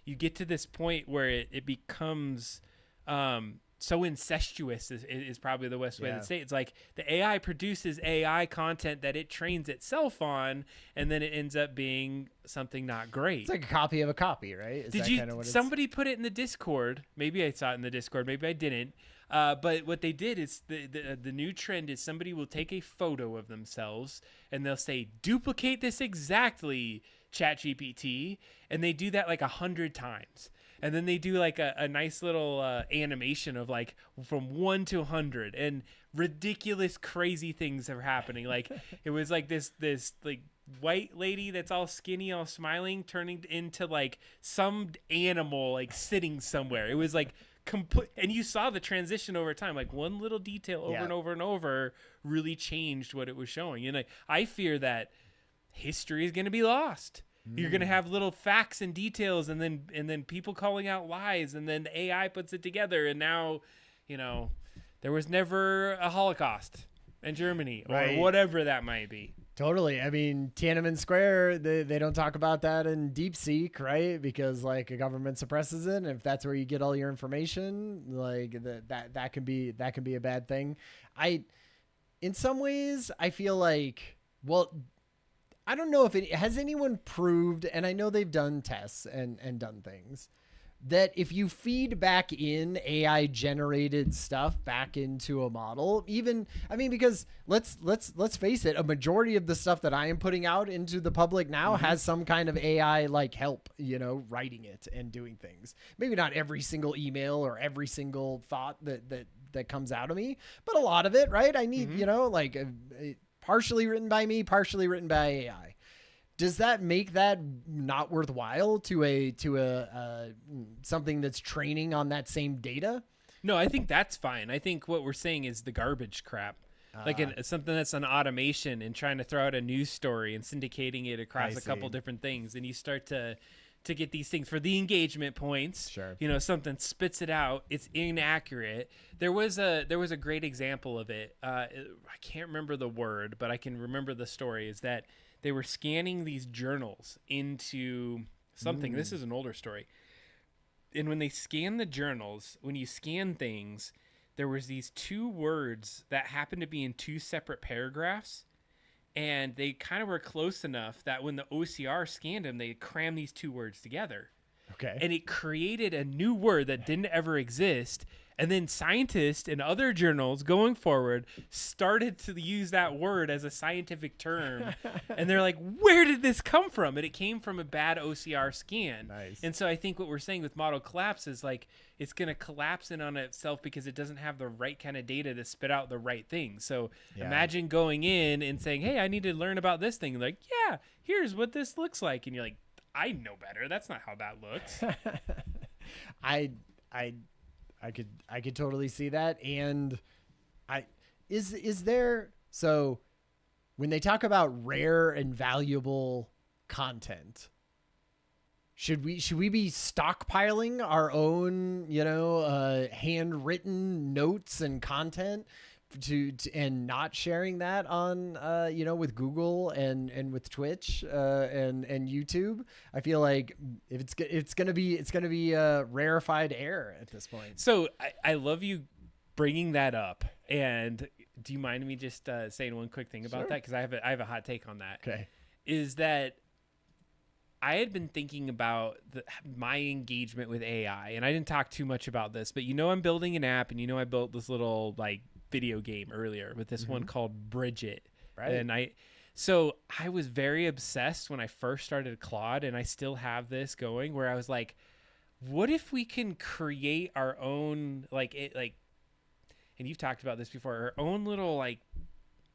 you get to this point where it becomes so incestuous is probably the best way to say it. It's like the AI produces AI content that it trains itself on, and then it ends up being something not great. It's like a copy of a copy, right? Did you? Somebody put it in the Discord. Maybe I saw it in the Discord. Maybe I didn't. But what they did is the new trend is somebody will take a photo of themselves and they'll say, duplicate this exactly, ChatGPT, and they do that like 100 times. And then they do like a nice little animation of like from 1 to 100, and ridiculous, crazy things are happening. Like it was like this like white lady that's all skinny, all smiling, turning into like some animal like sitting somewhere. It was like complete, and you saw the transition over time. Like one little detail over and over and over really changed what it was showing. And I fear that history is going to be lost. You're going to have little facts and details, and then people calling out lies, and then the AI puts it together, and now, there was never a Holocaust in Germany or whatever that might be. Totally. I mean, Tiananmen Square, they don't talk about that in DeepSeek, right? Because like a government suppresses it, and if that's where you get all your information, like that can be a bad thing. In some ways, I feel like, well, I don't know if it has anyone proved, and I know they've done tests and done things, that if you feed back in AI generated stuff back into a model, even, I mean, because let's face it, a majority of the stuff that I am putting out into the public now has some kind of AI like help, writing it and doing things. Maybe not every single email or every single thought that comes out of me, but a lot of it, right? I need, partially written by me, partially written by AI. Does that make that not worthwhile to a something that's training on that same data? No, I think that's fine. I think what we're saying is the garbage crap. Something that's an automation and trying to throw out a news story and syndicating it across a couple different things. And you start to get these things for the engagement points. Sure. Something spits it out. It's inaccurate. There was a great example of it. I can't remember the word, but I can remember the story, is that they were scanning these journals into something. This is an older story. And when they scan the journals, when you scan things, there was these two words that happened to be in two separate paragraphs. And they kind of were close enough that when the OCR scanned them, they crammed these two words together. Okay. And it created a new word that didn't ever exist. And then scientists in other journals going forward started to use that word as a scientific term. And they're like, where did this come from? And it came from a bad OCR scan. Nice. And so I think what we're saying with model collapse is like, it's going to collapse in on itself because it doesn't have the right kind of data to spit out the right thing. So imagine going in and saying, hey, I need to learn about this thing. Like, yeah, here's what this looks like. And you're like, I know better. That's not how that looks. I could totally see that. And is there, so when they talk about rare and valuable content, should we be stockpiling our own, handwritten notes and content and not sharing that on, with Google and with Twitch, and YouTube? I feel like if it's going to be rarefied air at this point. So I love you bringing that up. And do you mind me just saying one quick thing about that? Cause I have a hot take on that. Okay. Is that I had been thinking about my engagement with AI, and I didn't talk too much about this, but I'm building an app, and I built this little like video game earlier with this one called Bridget. Right. And I was very obsessed when I first started Claude, and I still have this going where I was like, what if we can create our own, and you've talked about this before, our own little like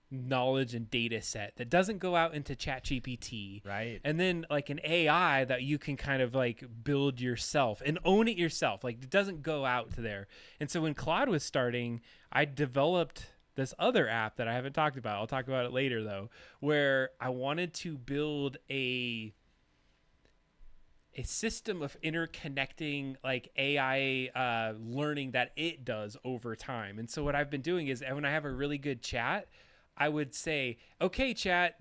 knowledge and data set that doesn't go out into ChatGPT, right? And then like an AI that you can kind of like build yourself and own it yourself. Like it doesn't go out to there. And so when Claude was starting, I developed this other app that I haven't talked about. I'll talk about it later though, where I wanted to build a system of interconnecting like AI learning that it does over time. And so what I've been doing is when I have a really good chat, I would say, okay, chat,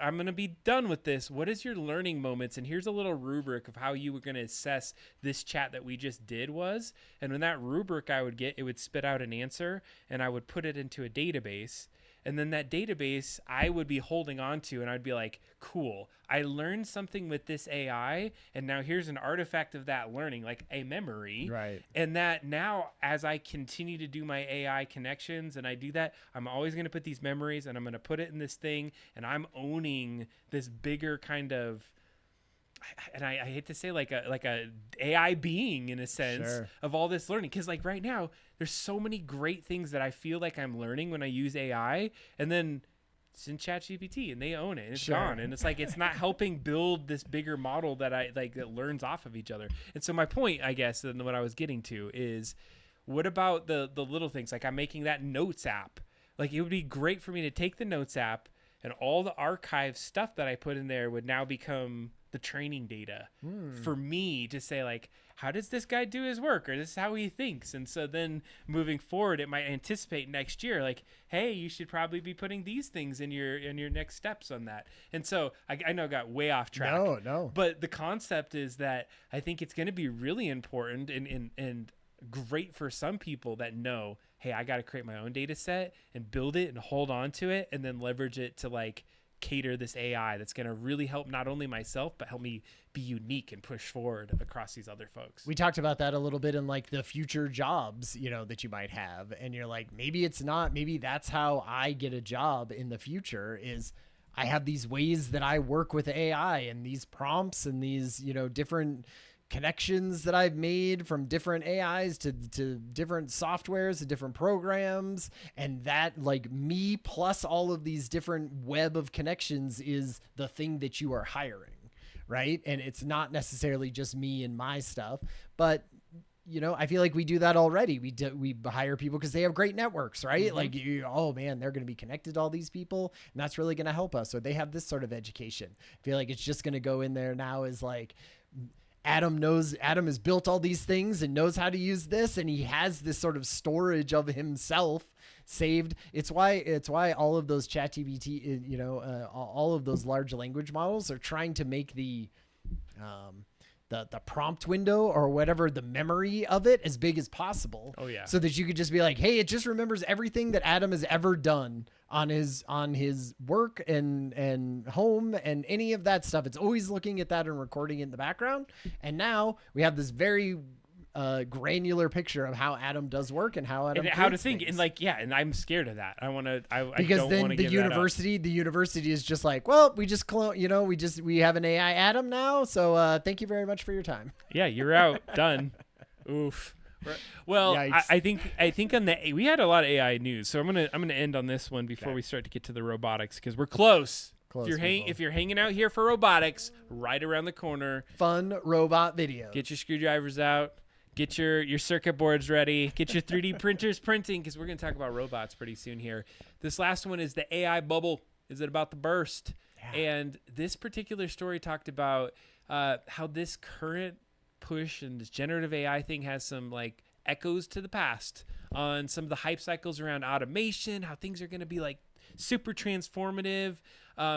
I'm going to be done with this. What is your learning moments? And here's a little rubric of how you were going to assess this chat that we just did was. And when that rubric I would get, it would spit out an answer, and I would put it into a database. And then that database I would be holding on to, and I'd be like, cool, I learned something with this AI, and now here's an artifact of that learning, like a memory. Right. And that now, as I continue to do my AI connections and I do that, I'm always going to put these memories and I'm going to put it in this thing, and I'm owning this bigger kind of, and I hate to say like a AI being in a sense of all this learning. Cause like right now there's so many great things that I feel like I'm learning when I use AI, and then it's in ChatGPT and they own it and it's gone. And it's like, it's not helping build this bigger model that that learns off of each other. And so my point, I guess, and what I was getting to is, what about the little things? Like I'm making that notes app. Like it would be great for me to take the notes app, and all the archive stuff that I put in there would now become the training data for me to say like, how does this guy do his work, or this is how he thinks. And so then moving forward, it might anticipate next year, like, hey, you should probably be putting these things in your next steps on that. And so I know I got way off track. No. But the concept is that I think it's going to be really important and great for some people that know, hey, I got to create my own data set and build it and hold on to it and then leverage it to like cater this AI that's going to really help not only myself, but help me be unique and push forward across these other folks. We talked about that a little bit in like the future jobs, that you might have. And you're like, maybe it's not, maybe that's how I get a job in the future is I have these ways that I work with AI and these prompts and these, different connections that I've made from different AIs to different softwares, to different programs. And that like me plus all of these different web of connections is the thing that you are hiring. Right. And it's not necessarily just me and my stuff, but I feel like we do that already. We hire people because they have great networks, right? Mm-hmm. Like, oh man, they're going to be connected to all these people, and that's really going to help us. Or they have this sort of education. I feel like it's just going to go in there now as like, Adam has built all these things and knows how to use this, and he has this sort of storage of himself saved. It's why all of those ChatGPT, all of those large language models are trying to make the prompt window or whatever, the memory of it as big as possible. Oh yeah. So that you could just be like, hey, it just remembers everything that Adam has ever done on his work and home and any of that stuff. It's always looking at that and recording it in the background. And now we have this very granular picture of how Adam does work and how Adam how to think things. And I'm scared of that. Because then the university is just like, well, we just clone, we have an AI Adam now. So thank you very much for your time. Yeah, you're out. Done. Oof. Well, I think on we had a lot of AI news, so I'm gonna end on this one before we start to get to the robotics because we're close. If you're hanging out here for robotics, right around the corner, fun robot video. Get your screwdrivers out. Get your circuit boards ready. Get your 3D printers printing because we're going to talk about robots pretty soon here. This last one is the AI bubble. Is it about to burst? Yeah. And this particular story talked about how this current push and this generative AI thing has some like echoes to the past on some of the hype cycles around automation, how things are going to be like super transformative.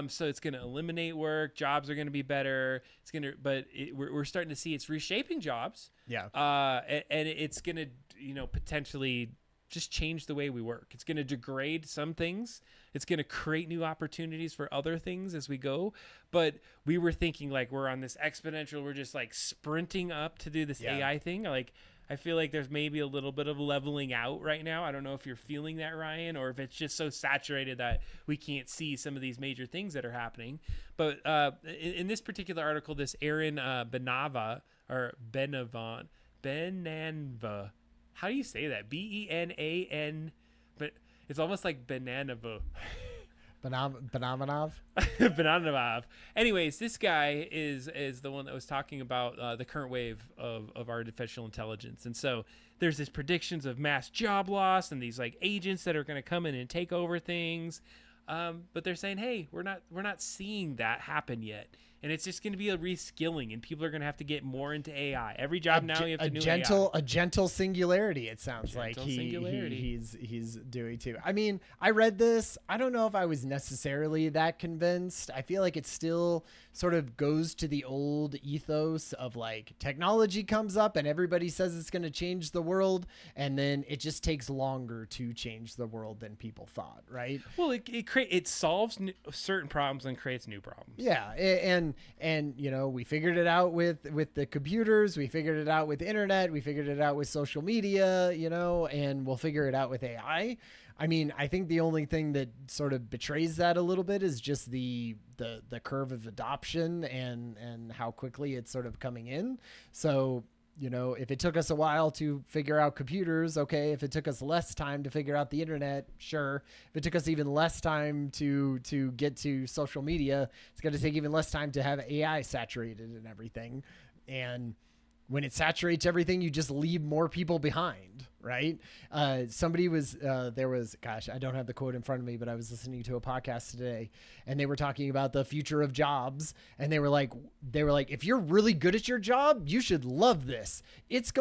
So it's going to eliminate work. Jobs are going to be better. We're starting to see it's reshaping jobs. Yeah. And it's going to, potentially just change the way we work. It's going to degrade some things. It's going to create new opportunities for other things as we go. But we were thinking like we're on this exponential. We're just like sprinting up to do this AI thing. Like I feel like there's maybe a little bit of leveling out right now. I don't know if you're feeling that, Ryan, or if it's just so saturated that we can't see some of these major things that are happening. But in this particular article, this Aaron Benava, how do you say that? Benan, but it's almost like Bananava. Bananov. Bananov. Anyways, this guy is the one that was talking about the current wave of artificial intelligence. And so there's this predictions of mass job loss and these like agents that are going to come in and take over things. But they're saying, hey, we're not seeing that happen yet. And it's just going to be a reskilling, and people are going to have to get more into AI. Every job now you have to do AI. A gentle singularity. It sounds like he's doing too. I mean, I read this. I don't know if I was necessarily that convinced. I feel like it still sort of goes to the old ethos of like technology comes up and everybody says it's going to change the world, and then it just takes longer to change the world than people thought. Right? Well, it solves certain problems and creates new problems. Yeah, and we figured it out with the computers, we figured it out with internet, we figured it out with social media, and we'll figure it out with AI. I mean, I think the only thing that sort of betrays that a little bit is just the curve of adoption and how quickly it's sort of coming in. So, if it took us a while to figure out computers, okay. If it took us less time to figure out the internet, sure. If it took us even less time to get to social media, it's going to take even less time to have AI saturated and everything. And when it saturates everything, you just leave more people behind, right? Somebody was, gosh, I don't have the quote in front of me, but I was listening to a podcast today and they were talking about the future of jobs. And they were like, if you're really good at your job, you should love this. It's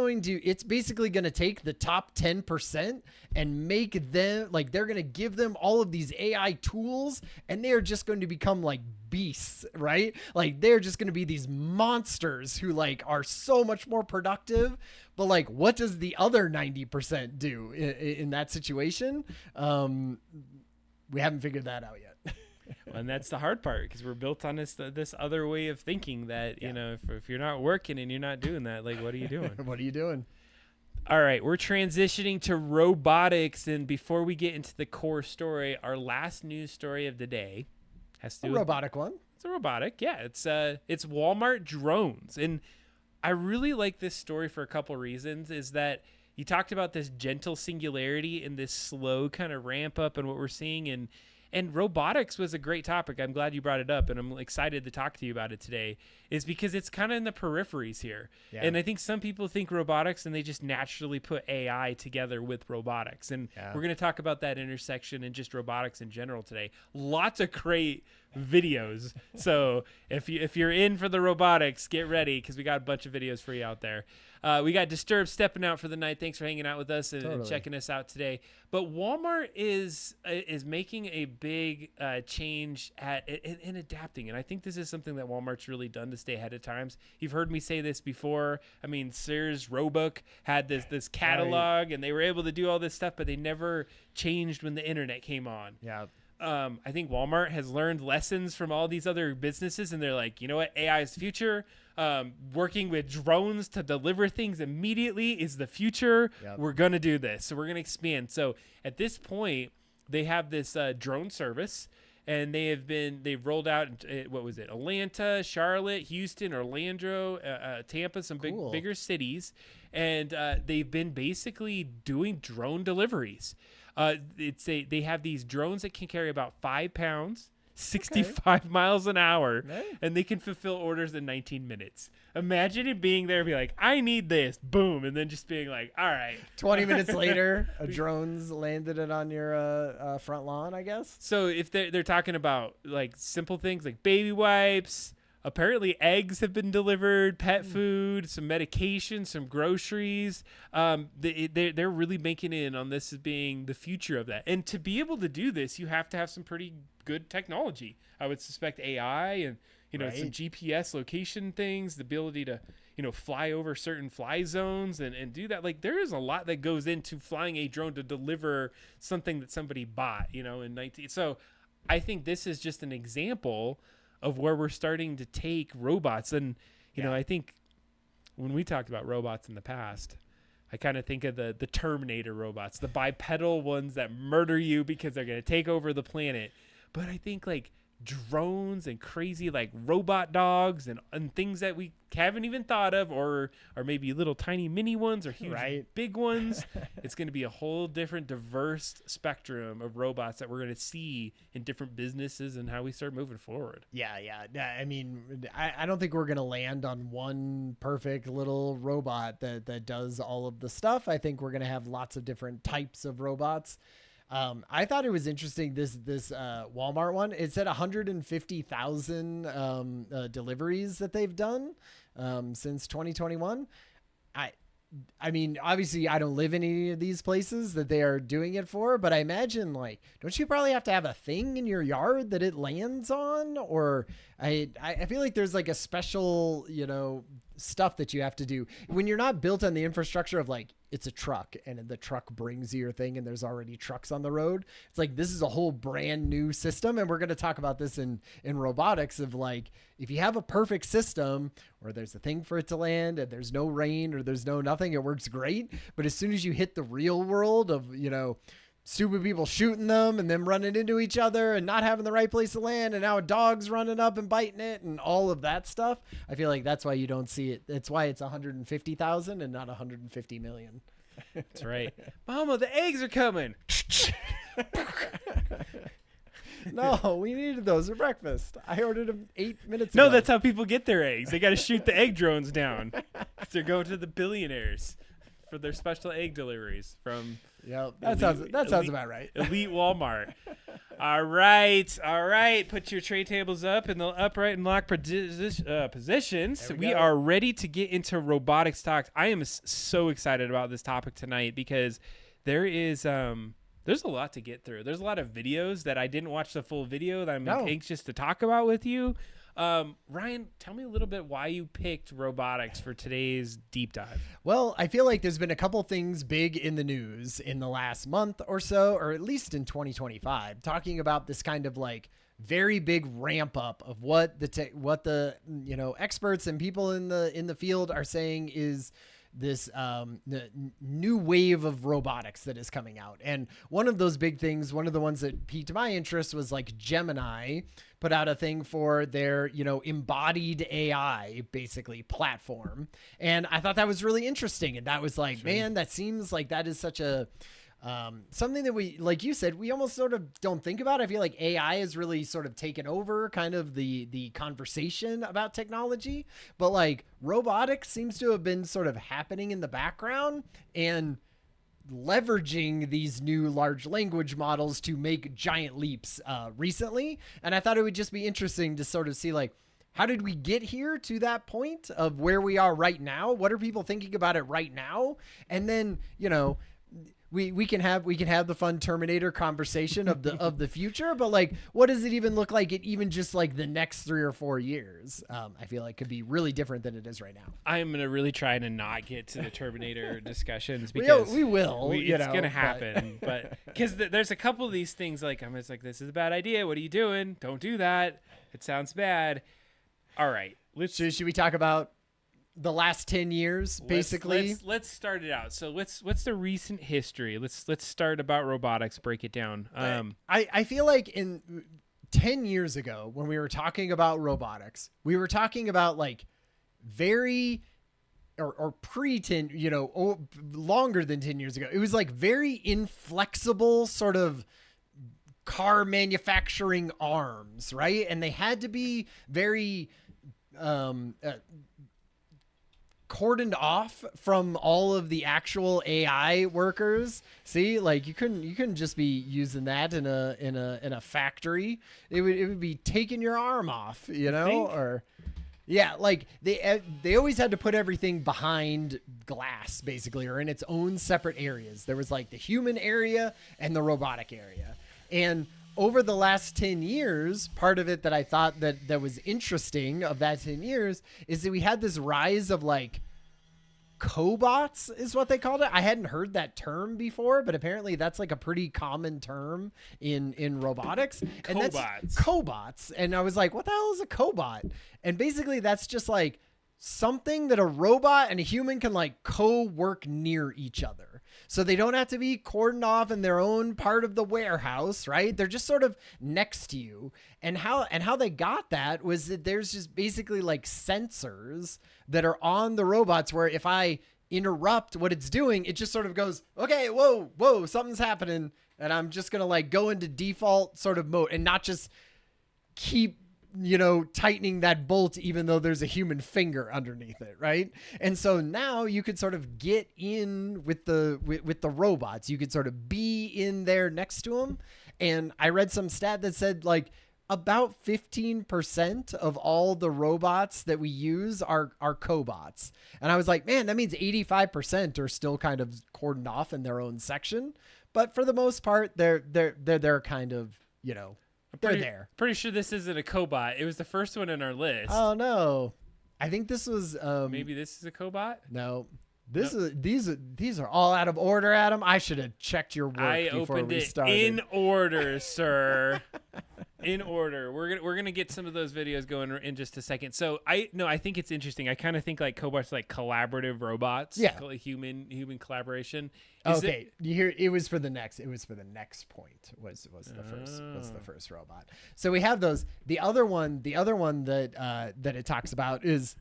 basically going to take the top 10% and make them like, they're going to give them all of these AI tools and they are just going to become like beasts, right? Like they're just going to be these monsters who like are so much more productive. But like, what does the other 90% do in that situation? We haven't figured that out yet. And that's the hard part because we're built on this other way of thinking that, you know, if you're not working and you're not doing that, like, what are you doing? What are you doing? All right, we're transitioning to robotics. And before we get into the core story, our last news story of the day has to do A robotic one. It's a robotic. Yeah, it's Walmart drones. And I really like this story for a couple reasons. Is that you talked about this gentle singularity and this slow kind of ramp up and what we're seeing, and robotics was a great topic. I'm glad you brought it up, and I'm excited to talk to you about it today, is because it's kind of in the peripheries here. Yeah. And I think some people think robotics and they just naturally put AI together with robotics. And we're going to talk about that intersection and just robotics in general today. Lots of great videos. So if you're in for the robotics, get ready because we got a bunch of videos for you out there. We got Disturbed stepping out for the night. Thanks for hanging out with us and checking us out today. But Walmart is making a big change in adapting, and I think this is something that Walmart's really done to stay ahead of times. You've heard me say this before. I mean, Sears Roebuck had this catalog, and they were able to do all this stuff, but they never changed when the internet came on. Yeah. I think Walmart has learned lessons from all these other businesses, and they're like, you know what, AI is the future. Working with drones to deliver things immediately is the future. Yep. We're going to do this. So we're going to expand. So at this point, they have this drone service, and they've rolled out, what was it? Atlanta, Charlotte, Houston, Orlando, Tampa, some bigger cities. And they've been basically doing drone deliveries. They have these drones that can carry about 5 pounds, 65 miles an hour, and they can fulfill orders in 19 minutes. Imagine it being there and be like, I need this, boom, and then just being like, all right. 20 minutes later, a drone's landed it on your front lawn, I guess. So if they're talking about like simple things like baby wipes, apparently eggs have been delivered, pet food, some medication, some groceries. They're really making in on this as being the future of that. And to be able to do this, you have to have some pretty good technology. I would suspect AI and, some GPS location things, the ability to, fly over certain fly zones and do that. Like, there is a lot that goes into flying a drone to deliver something that somebody bought, in 19. So I think this is just an example of where we're starting to take robots. And, I think when we talked about robots in the past, I kind of think of the Terminator robots, the bipedal ones that murder you because they're going to take over the planet. But I think like drones and crazy like robot dogs and things that we haven't even thought of, or maybe little tiny mini ones or huge big ones. It's going to be a whole different diverse spectrum of robots that we're going to see in different businesses and how we start moving forward. Yeah. I mean, I don't think we're going to land on one perfect little robot that does all of the stuff. I think we're going to have lots of different types of robots. I thought it was interesting, this Walmart one. It said 150,000 deliveries that they've done since 2021. I mean, obviously I don't live in any of these places that they are doing it for, but I imagine, like, don't you probably have to have a thing in your yard that it lands on? Or I feel like there's like a special, stuff that you have to do when you're not built on the infrastructure of like, it's a truck and the truck brings you your thing and there's already trucks on the road. It's like, this is a whole brand new system. And we're going to talk about this in robotics of like, if you have a perfect system where there's a thing for it to land and there's no rain or there's no nothing, it works great. But as soon as you hit the real world of, stupid people shooting them and them running into each other and not having the right place to land, and now a dog's running up and biting it and all of that stuff, I feel like that's why you don't see it. That's why it's 150,000 and not 150 million. That's right. Mama, the eggs are coming. No, we needed those for breakfast. I ordered them 8 minutes ago. No, that's how people get their eggs. They got to shoot the egg drones down. They're going to the billionaires for their special egg deliveries from... Yeah, that sounds about right. Elite Walmart. All right. Put your tray tables up in the upright and locked positions. We are ready to get into robotics talk. I am so excited about this topic tonight because there's a lot to get through. There's a lot of videos that I didn't watch the full video that I'm anxious to talk about with you. Ryan, tell me a little bit why you picked robotics for today's deep dive. Well, I feel like there's been a couple things big in the news in the last month or so, or at least in 2025, talking about this kind of like very big ramp up of what the experts and people in the field are saying is this the new wave of robotics that is coming out. And one of those big things, one of the ones that piqued my interest, was like Gemini put out a thing for their, embodied AI basically platform. And I thought that was really interesting. And that was like, man, that seems like that is such a something that we, like you said, we almost sort of don't think about. I feel like AI has really sort of taken over kind of the conversation about technology, but like robotics seems to have been sort of happening in the background and leveraging these new large language models to make giant leaps recently. And I thought it would just be interesting to sort of see like, how did we get here to that point of where we are right now? What are people thinking about it right now? And then, we can have the fun Terminator conversation of the future, but like, what does it even look like? It even just like the next 3 or 4 years, I feel like could be really different than it is right now. I'm gonna really try to not get to the Terminator discussions because we will. It's gonna happen, but because there's a couple of these things like I'm just like, this is a bad idea. What are you doing? Don't do that. It sounds bad. All right, should we talk about the last 10 years, basically? Let's start it out. So what's the recent history? Let's start about robotics, break it down. I feel like in 10 years ago, when we were talking about robotics, we were talking about like very or pre-10, longer than 10 years ago. It was like very inflexible sort of car manufacturing arms, right? And they had to be very cordoned off from all of the actual AI workers. See, like you couldn't just be using that in a factory. It would be taking your arm off, or yeah, like they always had to put everything behind glass basically, or in its own separate areas. There was like the human area and the robotic area. And over the last 10 years, part of it that I thought that was interesting of that 10 years is that we had this rise of like cobots is what they called it. I hadn't heard that term before, but apparently that's like a pretty common term in robotics. And that's cobots. And I was like, what the hell is a cobot? And basically that's just like something that a robot and a human can like co-work near each other. So they don't have to be cordoned off in their own part of the warehouse, right? They're just sort of next to you. And how they got that was that there's just basically like sensors that are on the robots where if I interrupt what it's doing, it just sort of goes, okay, whoa, something's happening. And I'm just going to like go into default sort of mode and not just keep tightening that bolt, even though there's a human finger underneath it. Right. And so now you could sort of get in with the robots. You could sort of be in there next to them. And I read some stat that said like about 15% of all the robots that we use are cobots. And I was like, man, that means 85% are still kind of cordoned off in their own section. But for the most part, they're kind of, they're there. Pretty sure this isn't a cobot. It was the first one in our list. Oh no, I think this was. Maybe this is a cobot. No, these are all out of order, Adam. I should have checked your work before we started. In order, sir. In order. We're gonna get some of those videos going in just a second. So I think it's interesting. I kind of think like cobots like collaborative robots. Yeah. Human collaboration. You hear it was for the next point was the first robot. So we have those. The other one that it talks about is,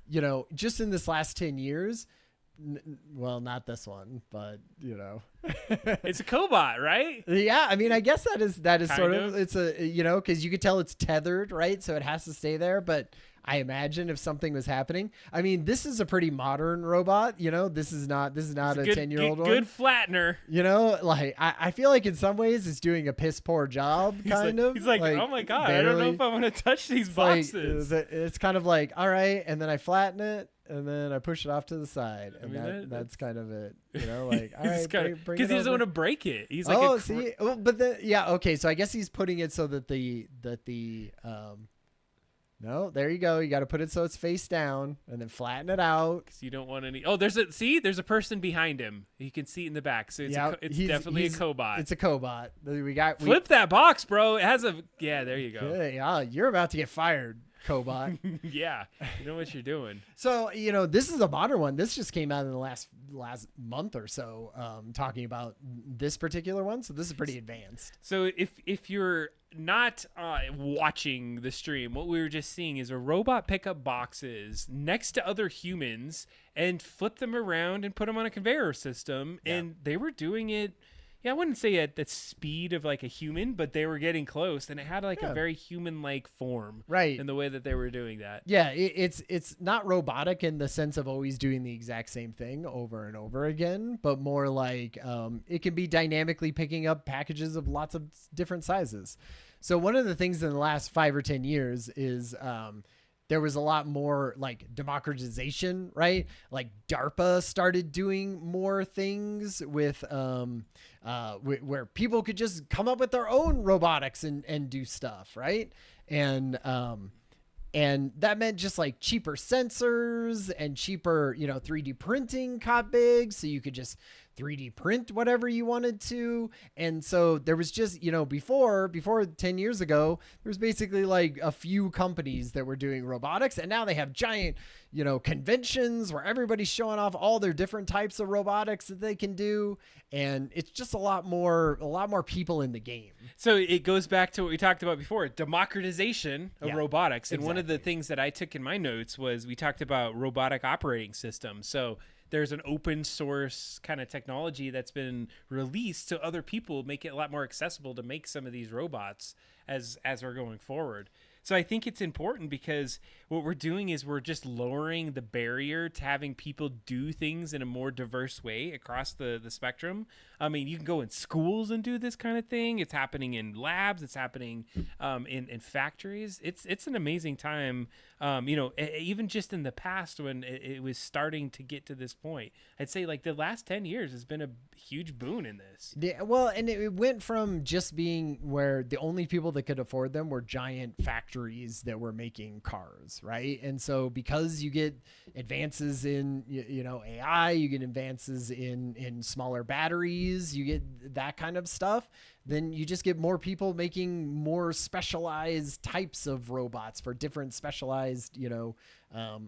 just in this last 10 years, well, not this one, but it's a cobot, right? Yeah, I mean, I guess that is kind sort of it's a because you could tell it's tethered, right? So it has to stay there. But I imagine if something was happening, I mean, this is a pretty modern robot. This is not a 10-year-old one. Good flattener. Like I feel like in some ways it's doing a piss poor job. He's like, oh my god, barely. I don't know if I want to touch these boxes. It's kind of like, all right, and then I flatten it. And then I push it off to the side, and that's kind of it. Like, all right, bring it because he doesn't want to break it. He's like, but then, yeah, okay. So I guess he's putting it so that the No, there you go. You got to put it so it's face down and then flatten it out. Because you don't want any. Oh, there's a person behind him. You can see it in the back. So it's definitely a cobot. It's a cobot. Flip that box, bro. It has a. Yeah, there you go. Yeah, you're about to get fired, cobot. Yeah, you know what you're doing. So, this is a modern one. This just came out in the last month or so, talking about this particular one. So this is pretty advanced. So if you're not watching the stream, what we were just seeing is a robot pick up boxes next to other humans and flip them around and put them on a conveyor system. Yeah. And they were doing it. Yeah, I wouldn't say at the speed of like a human, but they were getting close, and it had like a very human-like form, right? In the way that they were doing that. Yeah, it's not robotic in the sense of always doing the exact same thing over and over again, but more like it can be dynamically picking up packages of lots of different sizes. So one of the things in the last 5 or 10 years is there was a lot more like democratization, right? Like DARPA started doing more things with where people could just come up with their own robotics and do stuff, right? And that meant just like cheaper sensors and cheaper, 3D printing got big, so you could just 3D print whatever you wanted to. And so there was just, before 10 years ago, there was basically like a few companies that were doing robotics, and now they have giant, conventions where everybody's showing off all their different types of robotics that they can do. And it's just a lot more people in the game. So it goes back to what we talked about before, democratization of robotics. And one of the things that I took in my notes was we talked about robotic operating systems. So there's an open source kind of technology that's been released to other people, make it a lot more accessible to make some of these robots as we're going forward. So I think it's important because what we're doing is we're just lowering the barrier to having people do things in a more diverse way across the spectrum. I mean, you can go in schools and do this kind of thing. It's happening in labs. It's happening in factories. It's an amazing time, even just in the past when it was starting to get to this point. I'd say like the last 10 years has been a huge boon in this. Yeah, well, and it went from just being where the only people that could afford them were giant factories that were making cars, right? And so because you get advances in AI, you get advances in smaller batteries, you get that kind of stuff, then you just get more people making more specialized types of robots for different specialized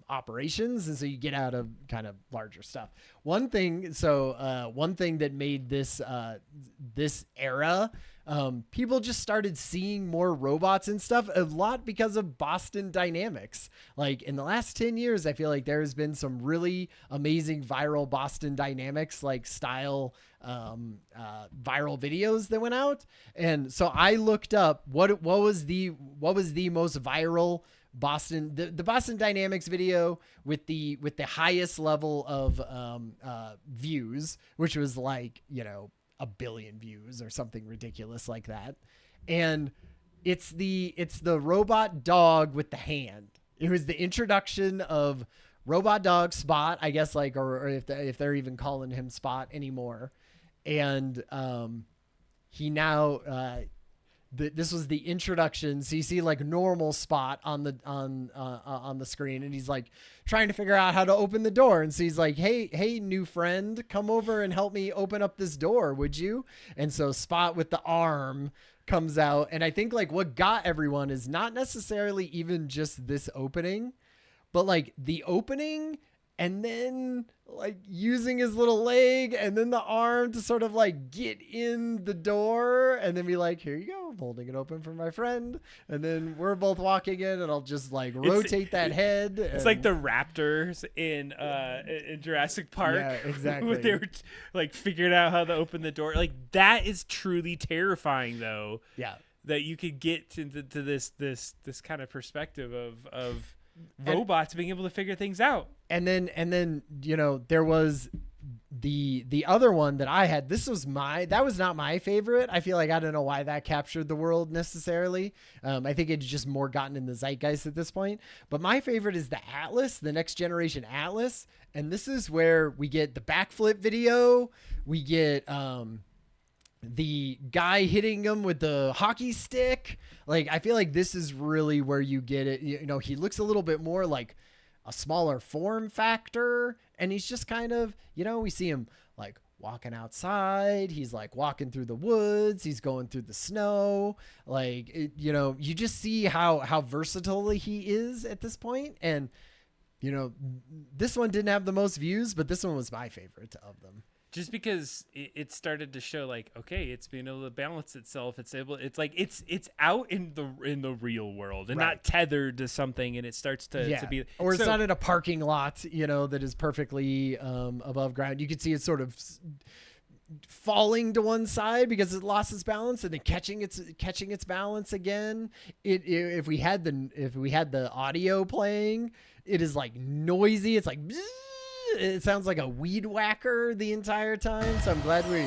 operations, and so you get out of kind of larger stuff. One thing that made this era, people just started seeing more robots and stuff a lot because of Boston Dynamics. Like in the last 10 years, I feel like there's been some really amazing viral Boston Dynamics like style viral videos that went out. And so I looked up what was the most viral the Boston Dynamics video with the highest level of views, which was like 1 billion views or something ridiculous like that. And it's the robot dog with the hand. It was the introduction of robot dog Spot, I guess, like, or if they're even calling him Spot anymore. And he now this was the introduction. So you see like normal Spot on the screen, and he's like trying to figure out how to open the door. And so he's like, hey, new friend, come over and help me open up this door, would you? And so Spot with the arm comes out. And I think like what got everyone is not necessarily even just this opening, but like the opening and then like using his little leg and then the arm to sort of like get in the door and then be like, here you go, I'm holding it open for my friend. And then we're both walking in and I'll just like rotate that head. It's like the raptors in Jurassic Park. Yeah, exactly. When they were like figuring out how to open the door. Like that is truly terrifying though. Yeah. That you could get into this kind of perspective of robots being able to figure things out. And then there was the other one that I had. That was not my favorite. I feel like I don't know why that captured the world necessarily. I think it's just more gotten in the zeitgeist at this point. But my favorite is the Atlas, the next generation Atlas. And this is where we get the backflip video. We get the guy hitting him with the hockey stick. Like, I feel like this is really where you get it. You know, he looks a little bit more like a smaller form factor, and he's just kind of, you know, we see him like walking outside. He's like walking through the woods. He's going through the snow. Like, you know, you just see how versatile he is at this point. And, you know, this one didn't have the most views, but this one was my favorite of them. Just because it started to show like, okay, it's being able to balance itself. It's out in the real world and not tethered to something. And it starts to be, or it's not in a parking lot, you know, that is perfectly above ground. You can see it sort of falling to one side because it lost its balance and then catching its balance again. If we had the audio playing, it is like noisy. It's like, it sounds like a weed whacker the entire time. So I'm glad we.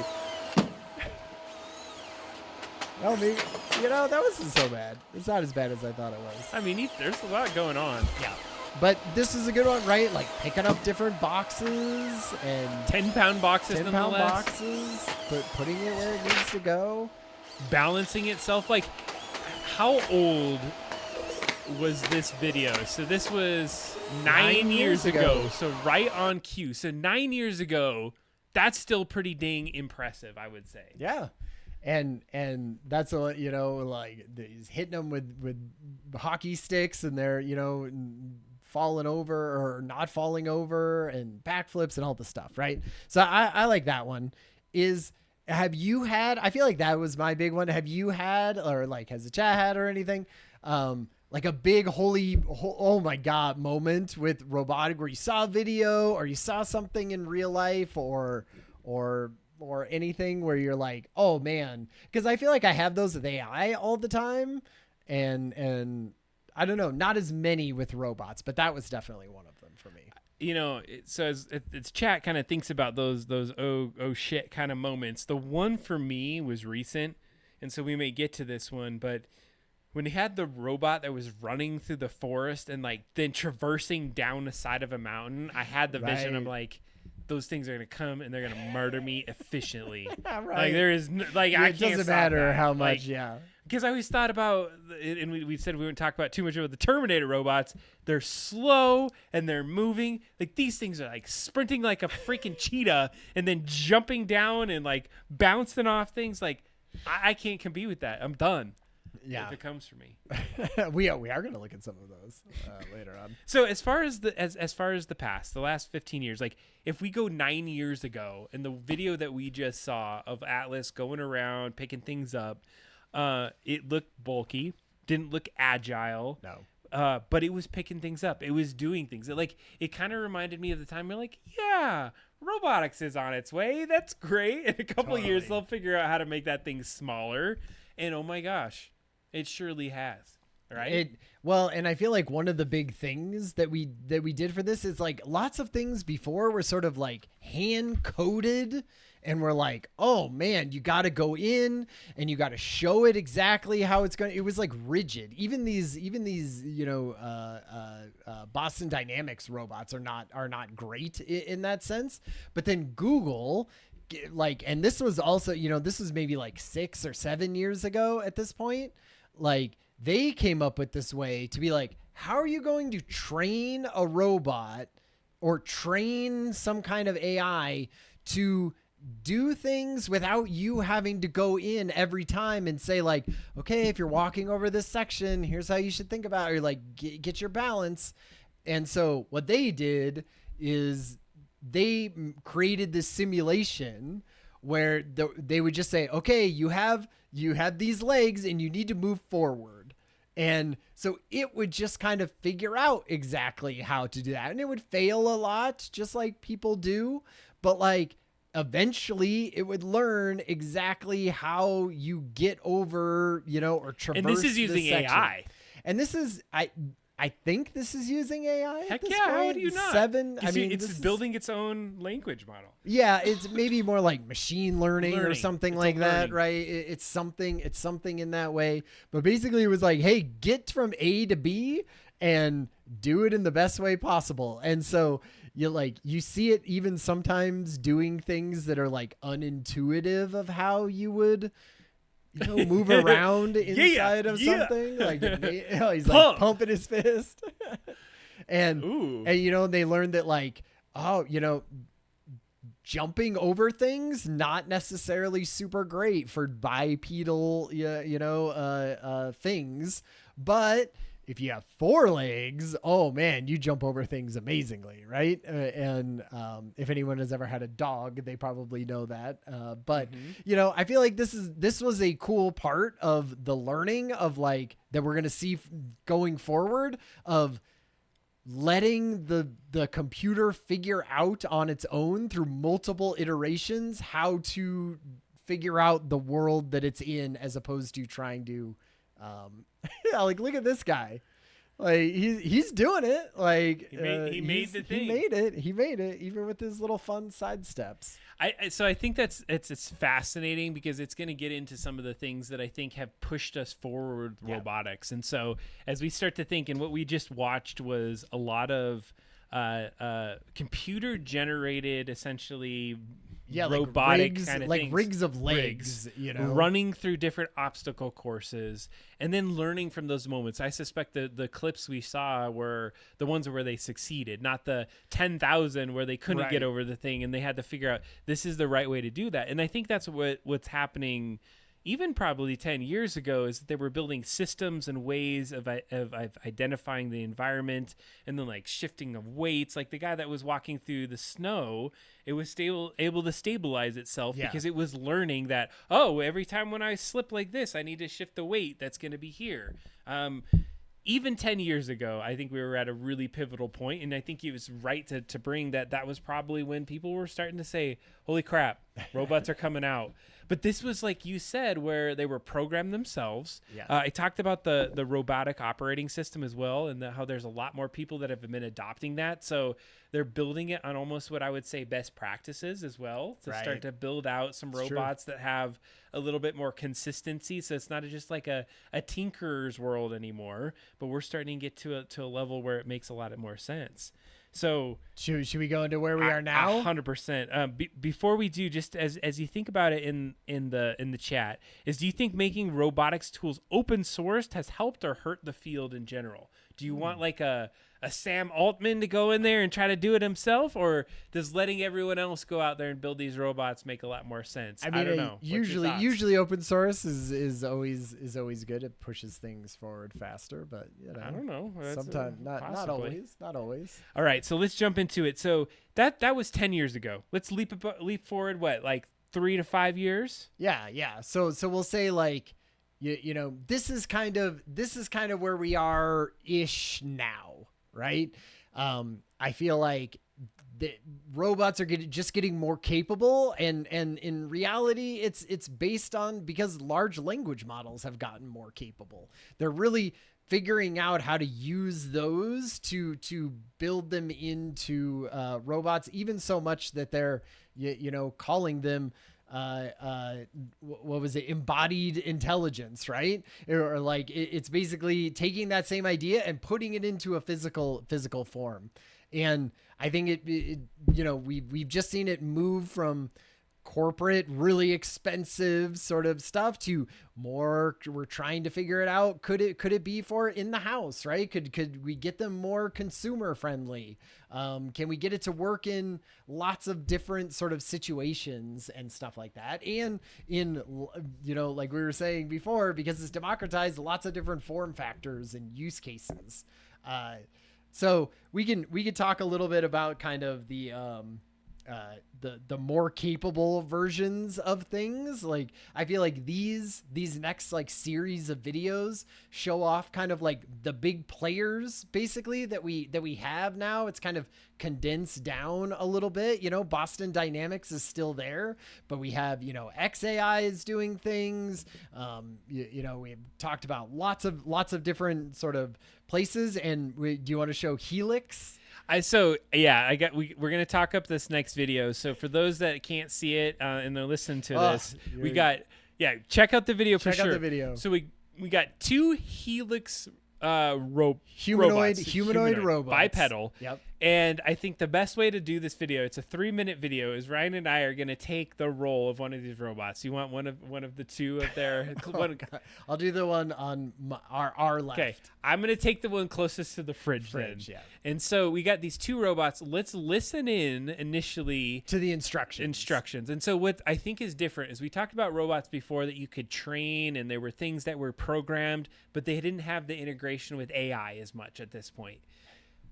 Oh, maybe, you know, that wasn't so bad. It's not as bad as I thought it was. I mean, there's a lot going on. Yeah. But this is a good one, right? Like picking up different boxes and 10-pound boxes, 10-pound boxes, but putting it where it needs to go, balancing itself. Like, how old was this video? So this was 9 years ago. So right on cue. So 9 years ago, that's still pretty dang impressive, I would say. Yeah. And that's a, you know, like he's hitting them with hockey sticks and they're, you know, falling over or not falling over and backflips and all the stuff. Right. So I like that one. Have you had, I feel like that was my big one. Have you had, or like, has the chat had or anything? Like a big oh my God moment with robotic where you saw a video or you saw something in real life or anything where you're like, oh man, because I feel like I have those with AI all the time, and I don't know, not as many with robots, but that was definitely one of them for me. You know, so as its chat kind of thinks about those oh shit kind of moments. The one for me was recent, and so we may get to this one, but when he had the robot that was running through the forest and like then traversing down the side of a mountain, I had the vision. I'm like, those things are gonna come and they're gonna murder me efficiently. Right. Like there is like I it can't doesn't stop matter that. how much, like, yeah. Because I always thought about, and we said we wouldn't talk about too much about the Terminator robots. They're slow and they're moving. Like these things are like sprinting like a freaking cheetah and then jumping down and like bouncing off things. Like I can't compete with that. I'm done. Yeah, if it comes for me. we are going to look at some of those later on. So as far as the past, the last 15 years, like if we go 9 years ago and the video that we just saw of Atlas going around picking things up, it looked bulky, didn't look agile. No. But it was picking things up. It was doing things. It kind of reminded me of the time we're like, yeah, robotics is on its way. That's great. In a couple of years, they'll figure out how to make that thing smaller. And oh my gosh, it surely has. Right. Well, and I feel like one of the big things that we did for this is like lots of things before were sort of like hand coded. And we're like, oh man, you got to go in and you got to show it exactly how it's going to, it was like rigid. Even these, you know, Boston Dynamics robots are not great in that sense. But then Google, like, and this was also, you know, this was maybe like 6 or 7 years ago at this point. Like they came up with this way to be like, how are you going to train a robot or train some kind of AI to do things without you having to go in every time and say like, okay, if you're walking over this section, here's how you should think about it, or like get your balance. And so what they did is they created this simulation where they would just say, okay, you have these legs and you need to move forward. And so it would just kind of figure out exactly how to do that. And it would fail a lot, just like people do. But like, eventually it would learn exactly how you get over, you know, or traverse. And this is using AI. And this is, I think this is using AI. Heck yeah, how would you not? 7. I mean, it's building its own language model. Yeah, it's maybe more like machine learning or something like that, learning. right? It's something in that way. But basically it was like, hey, get from A to B and do it in the best way possible. And so you see it even sometimes doing things that are like unintuitive of how you would move around inside of something. Like he's like pumping his fist. and they learned that like, jumping over things not necessarily super great for bipedal things, but if you have 4 legs, oh man, you jump over things amazingly, right? And if anyone has ever had a dog, they probably know that. But I feel like this was a cool part of the learning of like that we're gonna see going forward, of letting the computer figure out on its own through multiple iterations how to figure out the world that it's in, as opposed to trying to like, look at this guy, like he's doing it, like he made the thing. He made it even with his little fun side steps. So I think it's fascinating, because it's going to get into some of the things that I think have pushed us forward with robotics. And so as we start to think, and what we just watched was a lot of computer generated, essentially robotic kind of things, rigs of legs, running through different obstacle courses, and then learning from those moments. I suspect the clips we saw were the ones where they succeeded, not the 10,000 where they couldn't get over the thing and they had to figure out this is the right way to do that. And I think that's what's happening even probably 10 years ago, is that they were building systems and ways of identifying the environment, and then like shifting of weights. Like the guy that was walking through the snow, it was able to stabilize itself because it was learning that, every time when I slip like this, I need to shift the weight that's going to be here. Even 10 years ago, I think we were at a really pivotal point, and I think he was right to bring that was probably when people were starting to say, holy crap, robots are coming out. But this was, like you said, where they were programmed themselves. Yeah. I talked about the robotic operating system as well, and how there's a lot more people that have been adopting that. So they're building it on almost what I would say best practices as well, to start to build out some robots that have a little bit more consistency. So it's not just like a tinkerer's world anymore, but we're starting to get to a level where it makes a lot more sense. So should we go into where we are now? 100%. Before we do, just as you think about it in the chat, do you think making robotics tools open sourced has helped or hurt the field in general? Do you want like a Sam Altman to go in there and try to do it himself, or does letting everyone else go out there and build these robots make a lot more sense? I don't know. Usually open source is always good. It pushes things forward faster, but I don't know. Sometimes not always. All right, so let's jump into it. So that was 10 years ago. Let's leap forward. What, like 3 to 5 years? Yeah. So we'll say like, this is kind of where we are ish now, right? I feel like the robots are just getting more capable, and in reality, it's based on, because large language models have gotten more capable. They're really figuring out how to use those to build them into robots, even so much that they're calling them what was it, embodied intelligence, right? Or like it's basically taking that same idea and putting it into a physical form. And I think we've just seen it move from corporate, really expensive sort of stuff to more, we're trying to figure it out. Could it be for in the house, right? Could we get them more consumer friendly? Can we get it to work in lots of different sort of situations and stuff like that? And in, like we were saying before, because it's democratized, lots of different form factors and use cases. So we can talk a little bit about kind of the more capable versions of things. Like I feel like these next like series of videos show off kind of like the big players basically that we have now. It's kind of condensed down a little bit. Boston Dynamics is still there, but we have XAI is doing things. We've talked about lots of different sort of places. And do you want to show Helix? We're going to talk up this next video. So for those that can't see it and they're listening to this, check out the video for sure. Check out the video. So we got 2 Helix humanoid robots, bipedal. Yep. And I think the best way to do this video, it's a 3-minute video, is Ryan and I are going to take the role of one of these robots. You want one of the two up there? I'll do the one on our left. Okay, I'm going to take the one closest to the fridge then. Yeah. And so we got these two robots. Let's listen in initially to the instructions. And so what I think is different is we talked about robots before that you could train and there were things that were programmed, but they didn't have the integration with AI as much at this point.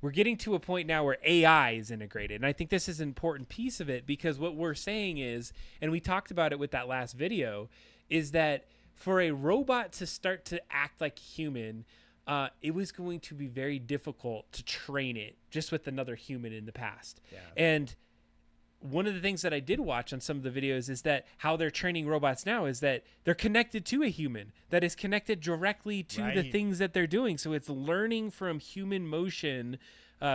We're getting to a point now where AI is integrated. And I think this is an important piece of it, because what we're saying is, and we talked about it with that last video, is that for a robot to start to act like a human, it was going to be very difficult to train it just with another human in the past. Yeah. And one of the things that I did watch on some of the videos is that how they're training robots now is that they're connected to a human that is connected directly to the things that they're doing. So it's learning from human motion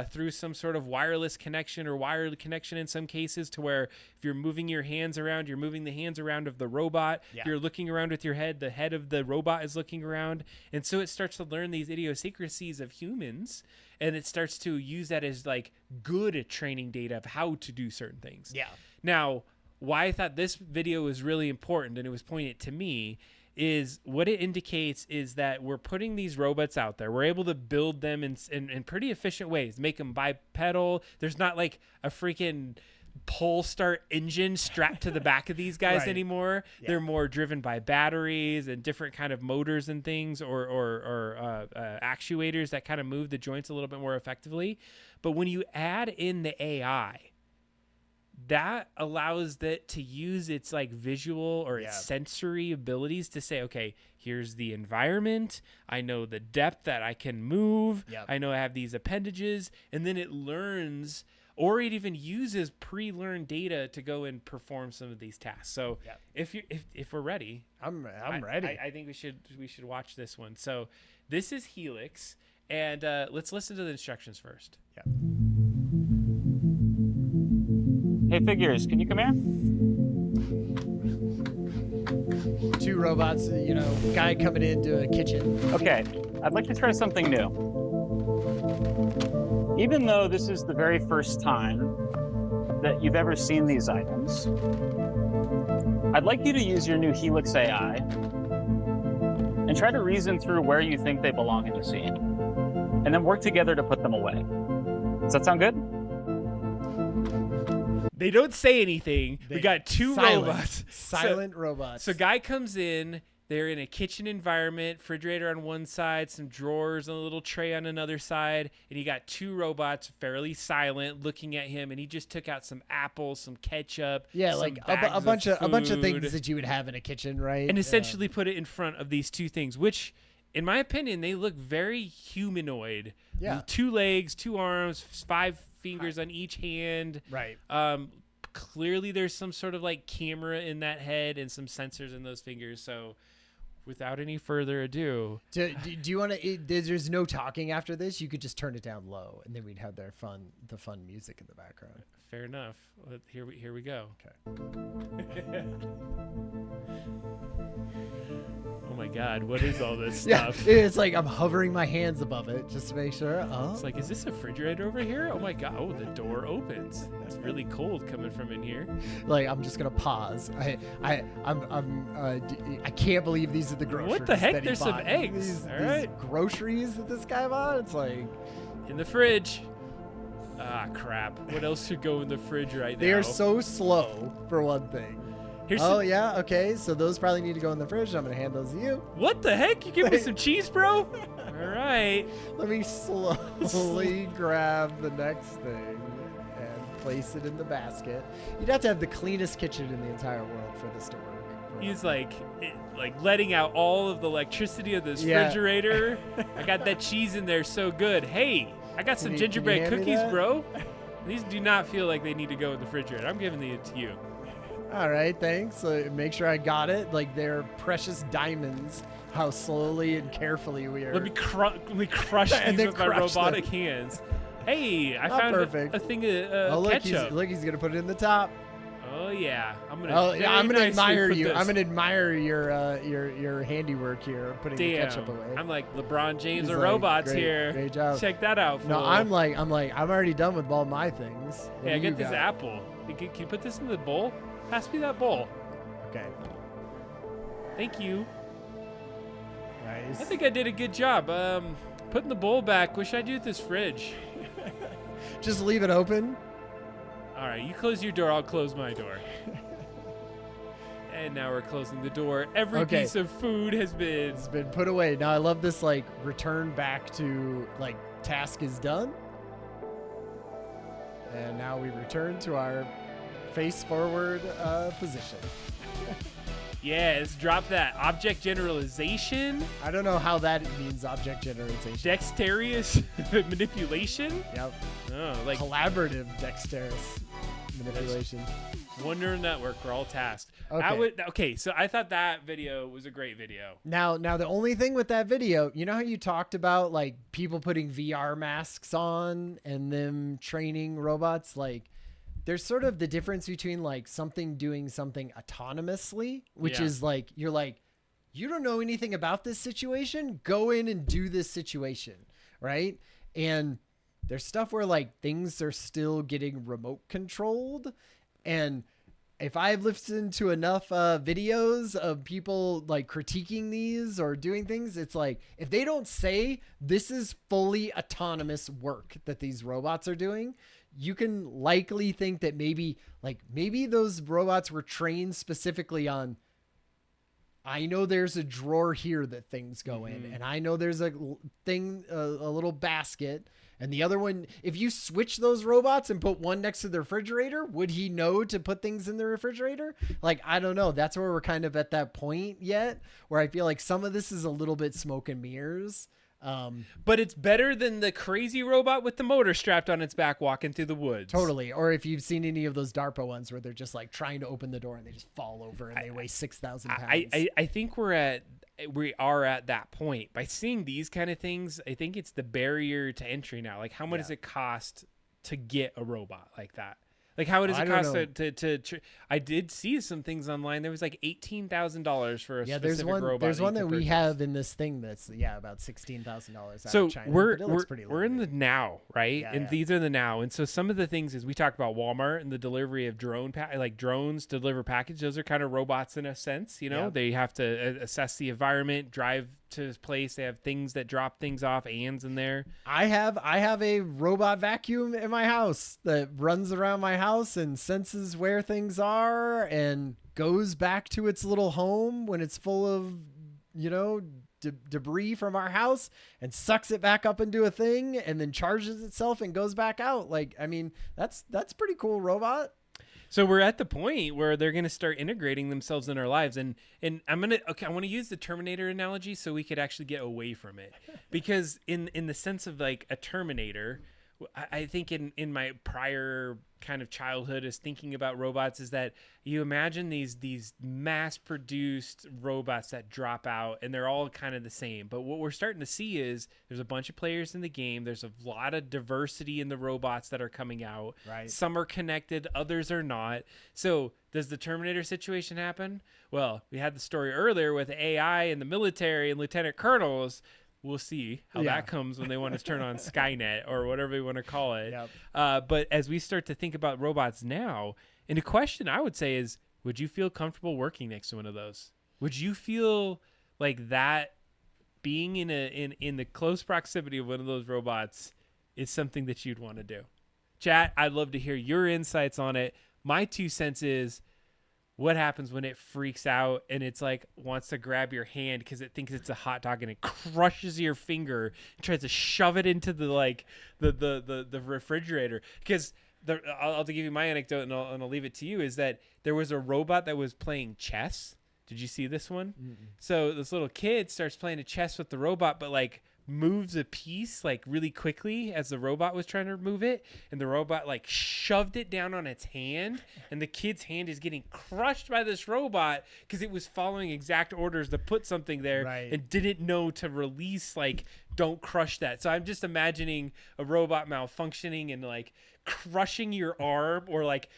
through some sort of wireless connection or wired connection in some cases, to where if you're moving your hands around, you're moving the hands around of the robot. Yeah. If you're looking around with your head, the head of the robot is looking around. And so it starts to learn these idiosyncrasies of humans, and it starts to use that as like good at training data of how to do certain things. Yeah. Now, why I thought this video was really important, and it was pointed to me, is what it indicates is that we're putting these robots out there. We're able to build them in pretty efficient ways, make them bipedal. There's not like a freaking pull start engine strapped to the back of these guys anymore. Yeah. They're more driven by batteries and different kind of motors and things, or actuators that kind of move the joints a little bit more effectively. But when you add in the AI, that allows that to use its like visual or its sensory abilities to say, okay, here's the environment. I know the depth that I can move. Yep. I know I have these appendages, and then it learns, or it even uses pre-learned data to go and perform some of these tasks. So if we're ready, I'm ready. I think we should watch this one. So this is Helix, and let's listen to the instructions first. Yeah. Hey, Figures, can you come here? Two robots, guy coming into a kitchen. Okay, I'd like to try something new. Even though this is the very first time that you've ever seen these items, I'd like you to use your new Helix AI and try to reason through where you think they belong in the scene, and then work together to put them away. Does that sound good? They don't say anything. We got two robots. Silent robots. So guy comes in. They're in a kitchen environment, refrigerator on one side, some drawers and a little tray on another side. And you got two robots, fairly silent, looking at him. And he just took out some apples, some ketchup. Yeah, like a bunch of things that you would have in a kitchen, right? And essentially put it in front of these two things, which, in my opinion, they look very humanoid. Yeah. 2 legs, 2 arms, 5 fingers on each hand. Right. Clearly there's some sort of like camera in that head and some sensors in those fingers. So without any further ado, do you want to, there's no talking after this. You could just turn it down low, and then we'd have the fun music in the background. Fair enough. Here we go. Okay. Oh my God, what is all this Yeah, stuff? it's like I'm hovering my hands above it just to make sure. Oh, It's like, is this a refrigerator over here? Oh my God. Oh, the door opens. It's really cold coming from in here. like I'm just gonna pause. I can't believe these are the groceries. What the heck? that he There's some bought. eggs. These All right. groceries that this guy bought. It's like In the fridge. Ah, crap. What else should go in the fridge right now? they are so slow for one thing. Here's Oh some- yeah, okay. So those probably need to go in the fridge. I'm gonna hand those to you. What the heck? You give me some cheese, bro? All right. Let me slowly grab the next thing and place it in the basket. You'd have to have the cleanest kitchen in the entire world for this to work. He's like letting out all of the electricity of this Yeah. refrigerator. I got that cheese in there so good. Hey, I got some Can you gingerbread hand me cookies, that? bro. These do not feel like they need to go in the refrigerator. I'm giving it to you. All right, thanks. So make sure I got it. Like they're precious diamonds. How slowly and carefully we are. Let me crush And these then with my crush them. robotic hands. Hey, I Not found perfect. a thing of oh, look, ketchup. he's gonna put it in the top. Oh yeah, I'm gonna. Oh, yeah, I'm gonna very nicely admire put you. this- I'm gonna admire your handiwork here, putting the ketchup away. I'm like LeBron James He's of like, robots great, here. Great job. Check that out. No, fool. I'm already done with all my things. What Hey, I do you get this got? apple. Hey, can you put this in the bowl? Pass me that bowl. Okay. Thank you. Nice. I think I did a good job. Putting the bowl back. Wish I do with this fridge. Just leave it open. All right, you close your door. I'll close my door. And now we're closing the door. Every Okay. piece of food has been. It's been put away. Now I love this like return back to like task is done. And now we return to our face forward position. Yeah, let's drop that object generalization, I don't know how that means object generalization. dexterous manipulation. Yep. Oh, like Collaborative dexterous manipulation. one neural network for all tasks. Okay. Okay, so I thought that video was a great video. Now the only thing with that video, you know how you talked about like people putting VR masks on and them training robots? Like there's sort of the difference between like something doing something autonomously, which Yeah. is like, you're like, you don't know anything about this situation. Go in and do this situation. Right. And there's stuff where like things are still getting remote controlled. And if I've listened to enough videos of people like critiquing these or doing things, it's like if they don't say this is fully autonomous work that these robots are doing, you can likely think that maybe those robots were trained specifically on, I know there's a drawer here that things go in, and I know there's a thing, a little basket. And the other one, if you switch those robots and put one next to the refrigerator, would he know to put things in the refrigerator? Like, I don't know. That's where we're kind of at that point yet, where I feel like some of this is a little bit smoke and mirrors. But it's better than the crazy robot with the motor strapped on its back walking through the woods. Totally. Or if you've seen any of those DARPA ones where they're just like trying to open the door and they just fall over and they weigh 6,000 pounds. I think we are at that point. By seeing these kind of things, I think it's the barrier to entry now. Like, how much does it cost to get a robot like that? Like, how does it cost to I did see some things online. There was like $18,000 for a specific robot. There's one that we purchase. have in this thing that's about $16,000. So China, we're but it looks pretty we're in the limited. now, right? Yeah, and yeah. these are the now. And so some of the things is we talked about Walmart and the delivery of like drones deliver packages. Those are kind of robots in a sense. You know, Yeah. they have to assess the environment, drive to this place. They have things that drop things off, hands in there. I have a robot vacuum in my house that runs around my house and senses where things are and goes back to its little home when it's full of, debris from our house and sucks it back up into a thing and then charges itself and goes back out. Like, I mean, that's pretty cool robot. So we're at the point where they're going to start integrating themselves in our lives. And I want to use the Terminator analogy so we could actually get away from it. Because in the sense of like a Terminator, I think in my prior kind of childhood is thinking about robots is that you imagine these mass-produced robots that drop out and they're all kind of the same. But what we're starting to see is there's a bunch of players in the game. There's a lot of diversity in the robots that are coming out. Right. Some are connected, others are not. So does the Terminator situation happen? Well, we had the story earlier with AI and the military and lieutenant colonels. We'll see how that comes when they want to turn on Skynet or whatever they want to call it. Yep. But as we start to think about robots now, and a question I would say is, would you feel comfortable working next to one of those? Would you feel like that being in the close proximity of one of those robots is something that you'd want to do? Chat, I'd love to hear your insights on it. My 2 cents is, what happens when it freaks out and it's like wants to grab your hand because it thinks it's a hot dog and it crushes your finger and tries to shove it into the refrigerator? Because I'll give you my anecdote and I'll leave it to you. Is that there was a robot that was playing chess. Did you see this one? Mm-mm. So this little kid starts playing a chess with the robot, but like moves a piece like really quickly as the robot was trying to move it, and the robot like shoved it down on its hand, and the kid's hand is getting crushed by this robot because it was following exact orders to put something there and didn't know to release, like, don't crush that. So I'm just imagining a robot malfunctioning and like crushing your arm or like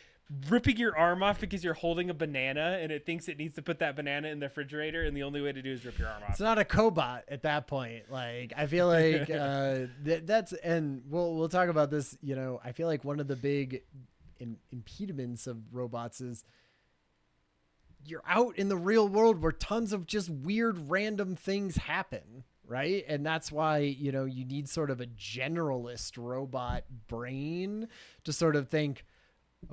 ripping your arm off because you're holding a banana and it thinks it needs to put that banana in the refrigerator, and the only way to do is rip your arm off. It's not a cobot at that point. Like, I feel like that's, and we'll talk about this. You know, I feel like one of the big impediments of robots is you're out in the real world where tons of just weird random things happen, right? And that's why, you know, you need sort of a generalist robot brain to sort of think,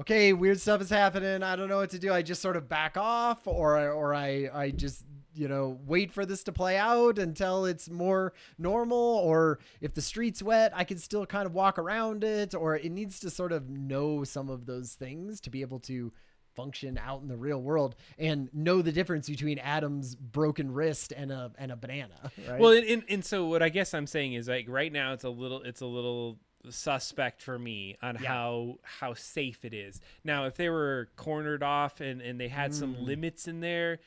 okay, weird stuff is happening, I don't know what to do. I just sort of back off, or I just, you know, wait for this to play out until it's more normal, or if the street's wet, I can still kind of walk around it, or it needs to sort of know some of those things to be able to function out in the real world and know the difference between Adam's broken wrist and a banana, right? Well, and so what I guess I'm saying is, like, right now it's a little suspect for me on how safe it is. Now, if they were cornered off and they had some limits in there,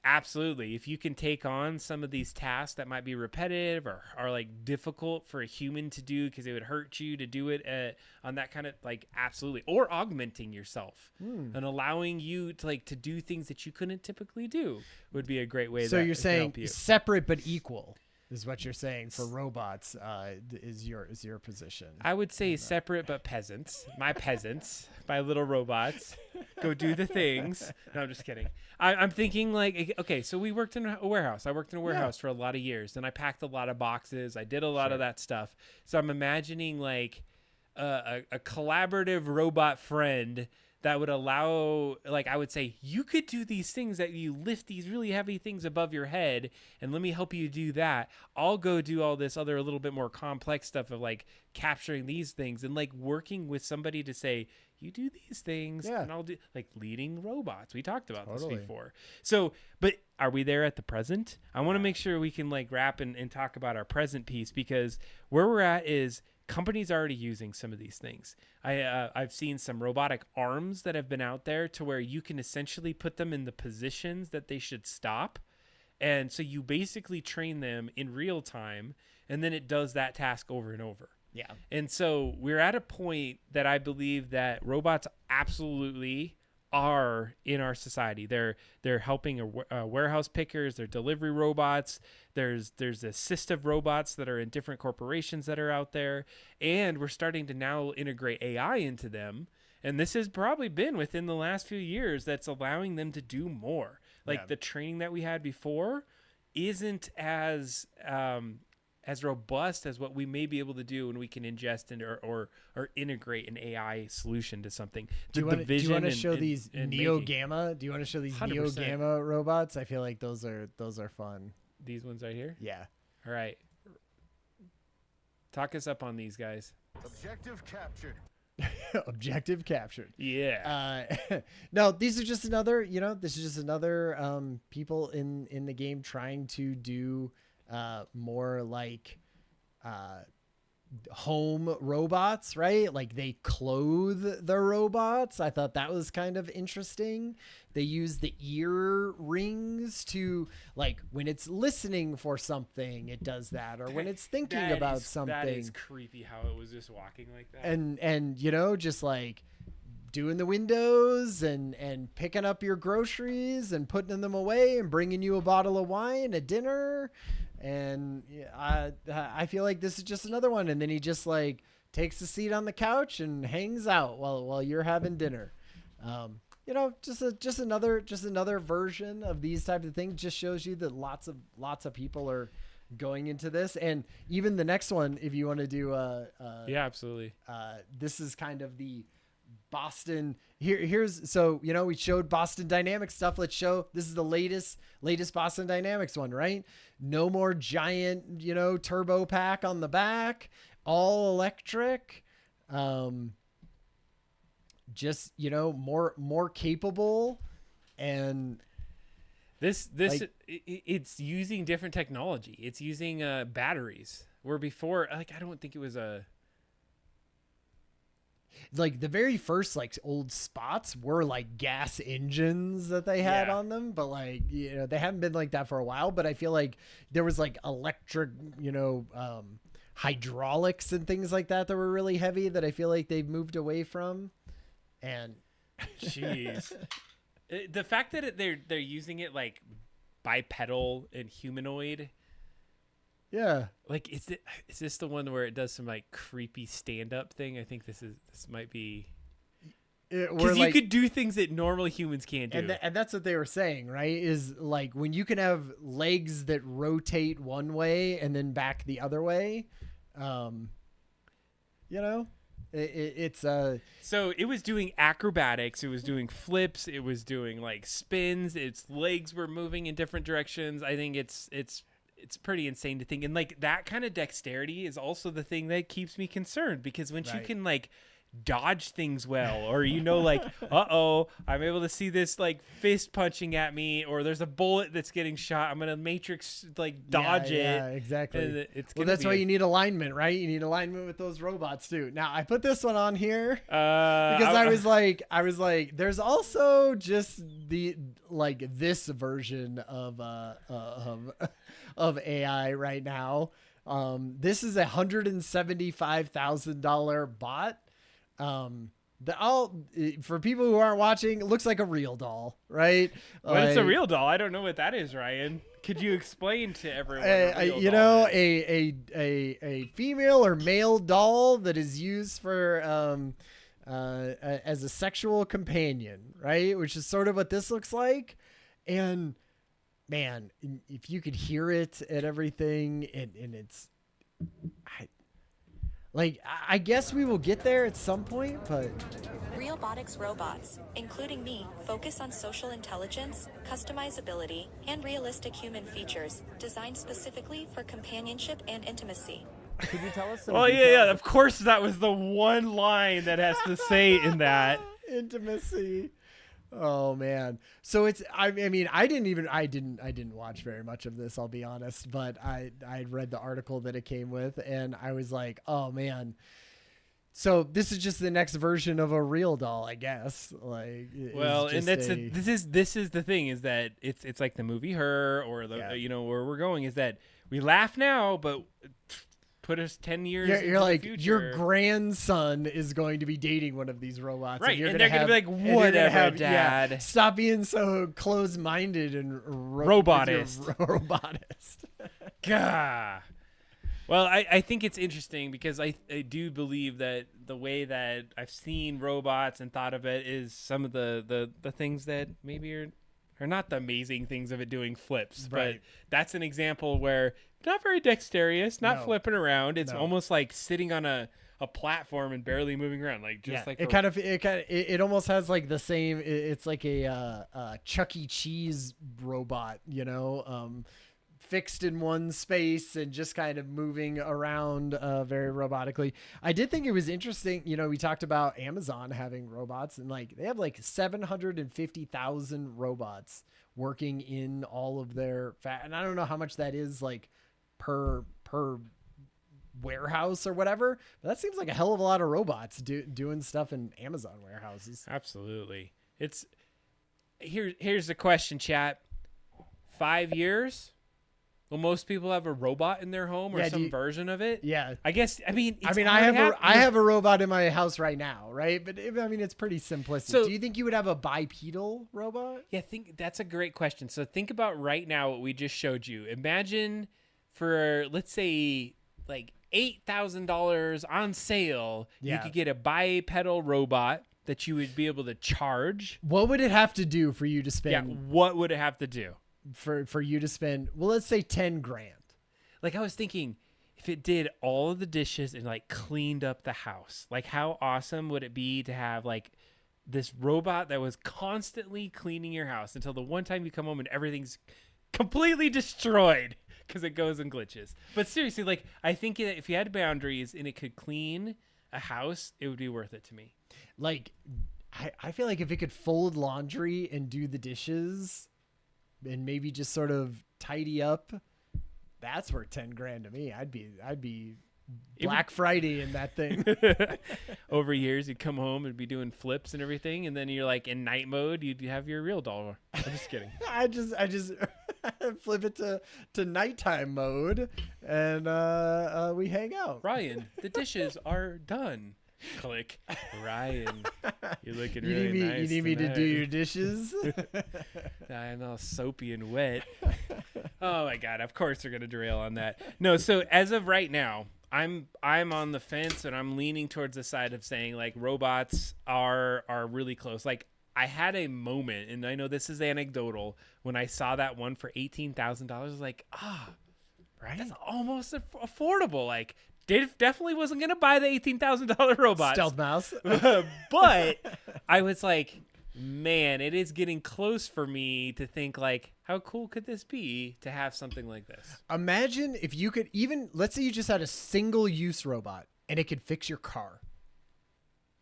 absolutely. If you can take on some of these tasks that might be repetitive or are like difficult for a human to do because it would hurt you to do it on that kind of, like, absolutely. Or augmenting yourself and allowing you to, like, to do things that you couldn't typically do would be a great way. So that you're to saying help you. separate but equal is what you're saying for robots, is your position. I would say separate but peasants. My little robots. Go do the things. No, I'm just kidding. I'm thinking, like, okay, so we worked in a warehouse. I worked in a warehouse for a lot of years, and I packed a lot of boxes. I did a lot of that stuff. So I'm imagining, like, a collaborative robot friend that would allow, like, I would say, you could do these things, that you lift these really heavy things above your head, and let me help you do that. I'll go do all this other, a little bit more complex stuff of, like, capturing these things and, like, working with somebody to say, you do these things, and I'll do, like, leading robots. We talked about this before. So, but are we there at the present? I want to make sure we can, like, wrap and talk about our present piece, because where we're at is companies are already using some of these things. I've seen some robotic arms that have been out there to where you can essentially put them in the positions that they should stop. And so you basically train them in real time, and then it does that task over and over. Yeah. And so we're at a point that I believe that robots absolutely are in our society. They're helping warehouse pickers, they're delivery robots. There's assistive robots that are in different corporations that are out there, and we're starting to now integrate AI into them. And this has probably been within the last few years that's allowing them to do more. Like, the training that we had before isn't as robust as what we may be able to do when we can ingest or integrate an AI solution to something. Do you want to show these Neo Gamma? Do you want to show these 100%. Neo Gamma robots? I feel like those are fun. These ones right here? Yeah. All right. Talk us up on these guys. Objective captured. Objective captured. Yeah. No, these are just another, this is just another people in the game trying to do more like home robots, right? Like, they clothe their robots. I thought that was kind of interesting. They use the ear rings to, like, when it's listening for something, it does that, or when it's thinking about something. That is creepy how it was just walking like that. And just like doing the windows and picking up your groceries and putting them away and bringing you a bottle of wine at dinner. And I feel like this is just another one. And then he just, like, takes a seat on the couch and hangs out while you're having dinner. Just another version of these types of things. Just shows you that lots of people are going into this. And even the next one, if you want to do yeah, absolutely. This is kind of the Boston we showed Boston Dynamics stuff. Let's show, this is the latest Boston Dynamics one, right? No more giant, turbo pack on the back, all electric. Just, more capable. And this like, it's using different technology. It's using batteries, where before, like, I don't think it was like the very first, like, old spots were like gas engines that they had on them, but, like, they haven't been like that for a while. But I feel like there was, like, electric, hydraulics and things like that were really heavy that I feel like they've moved away from. And Jeez. The fact that they're using it like bipedal and humanoid. Yeah. Like, is this the one where it does some like creepy stand up thing? I think this might be. Because you could do things that normal humans can't do. And that's what they were saying, right? Is like when you can have legs that rotate one way and then back the other way, it's So it was doing acrobatics, it was doing flips, it was doing like spins, its legs were moving in different directions. I think it's pretty insane to think. And like that kind of dexterity is also the thing that keeps me concerned, because when you can like dodge things well, or like I'm able to see this like fist punching at me, or there's a bullet that's getting shot, I'm gonna matrix like dodge it. Yeah, exactly. Well, that's why you need alignment, right? You need alignment with those robots too. Now I put this one on here because I was like there's also just the like this version of AI right now. This is $175,000 bot. For people who aren't watching, it looks like a real doll, right? But it's a real doll. I don't know what that is, Ryan. Could you explain to everyone? A female or male doll that is used for as a sexual companion, right? Which is sort of what this looks like. And man, if you could hear it and everything, and it's. I guess we will get there at some point, but... Realbotics robots, including me, focus on social intelligence, customizability, and realistic human features, designed specifically for companionship and intimacy. Could you tell us some Well, details? yeah, of course that was the one line that has to say in that. Intimacy. Oh man. So it's, I mean, I didn't watch very much of this, I'll be honest, but I read the article that it came with and I was like, oh man. So this is just the next version of a real doll, I guess. Like, well, and this is the thing, is that it's like the movie Her, or the where we're going is that we laugh now, but put us 10 years you're like, the future. your grandson is going to be dating one of these robots, right? And, they're going to be like, whatever, Dad. Yeah, stop being so close-minded and robotist. Gah. Well, I think it's interesting because I do believe that the way that I've seen robots and thought of it is some of the things that maybe are not the amazing things of it doing flips. Right. But that's an example where not very dexterous, not flipping around. It's almost like sitting on a platform and barely moving around, like just like it almost has like the same. It's like a Chuck E. Cheese robot, fixed in one space and just kind of moving around very robotically. I did think it was interesting. We talked about Amazon having robots, and like they have like 750,000 robots working in all of their and I don't know how much that is like per warehouse or whatever, but that seems like a hell of a lot of robots doing stuff in Amazon warehouses. Absolutely. Here's the question, chat. 5 years? Will most people have a robot in their home or some version of it? Yeah. I guess, I have a robot in my house right now, right? But it's pretty simplistic. So, do you think you would have a bipedal robot? Yeah, that's a great question. So think about right now what we just showed you. Imagine for, let's say, like $8,000 on sale, you could get a bipedal robot that you would be able to charge. What would it have to do for you to spend? Yeah, what would it have to do? For you to spend, well, let's say 10 grand. Like I was thinking, if it did all of the dishes and like cleaned up the house, like how awesome would it be to have like this robot that was constantly cleaning your house until the one time you come home and everything's completely destroyed because it goes and glitches. But seriously, like I think if you had boundaries and it could clean a house, it would be worth it to me. Like I feel like if it could fold laundry and do the dishes and maybe just sort of tidy up, that's worth 10 grand to me. I'd be Black Friday in that thing. Over years, you'd come home and be doing flips and everything, and then you're like in night mode, you'd have your real doll. I'm just kidding. I just flip it to nighttime mode, and we hang out. Ryan, the dishes are done. Click. Ryan, you're looking You really need me. nice. You need me to do tonight. your dishes. I'm all soapy and wet. Oh my god! Of course they're gonna derail on that. No, so as of right now, I'm on the fence and I'm leaning towards the side of saying like robots are really close. Like I had a moment, and I know this is anecdotal, when I saw that one for $18,000. I was like, Right? that's almost affordable. Like, definitely wasn't gonna buy the $18,000 robot. Stealth mouse. But I was like, man, it is getting close for me to think like, how cool could this be to have something like this? Imagine if you could even, let's say you just had a single use robot and it could fix your car.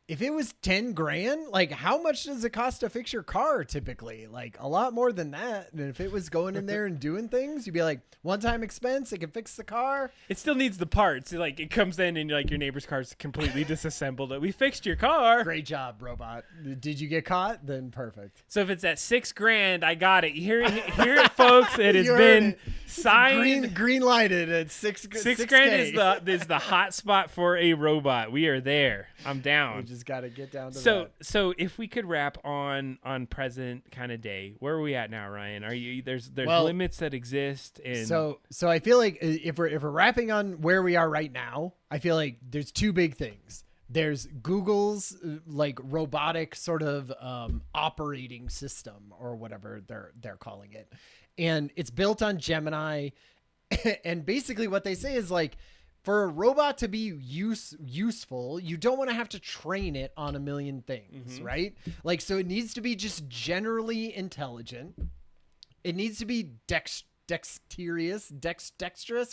If it was 10 grand, like how much does it cost to fix your car typically? Like a lot more than that. And if it was going in there and doing things, you'd be like, one-time expense, it can fix the car. It still needs the parts. Like it comes in and like your neighbor's car's completely disassembled. We fixed your car. Great job, robot. Did you get caught? Then perfect. So if it's at $6,000, I got it. Hear it, folks. It has You heard been it. signed. Green lighted at six $6,000 is the hot spot for a robot. We are there. I'm down. We just got to get down to So that. so if we could wrap on present kind of day, where are we at now, Ryan? Are you there's Well, limits that exist, and So I feel like if we're wrapping on where we are right now, I feel like there's two big things. There's Google's like robotic sort of operating system or whatever they're calling it, and it's built on Gemini. And basically, what they say is like, for a robot to be useful, you don't want to have to train it on a million things, right? Like, so it needs to be just generally intelligent. It needs to be dexterous.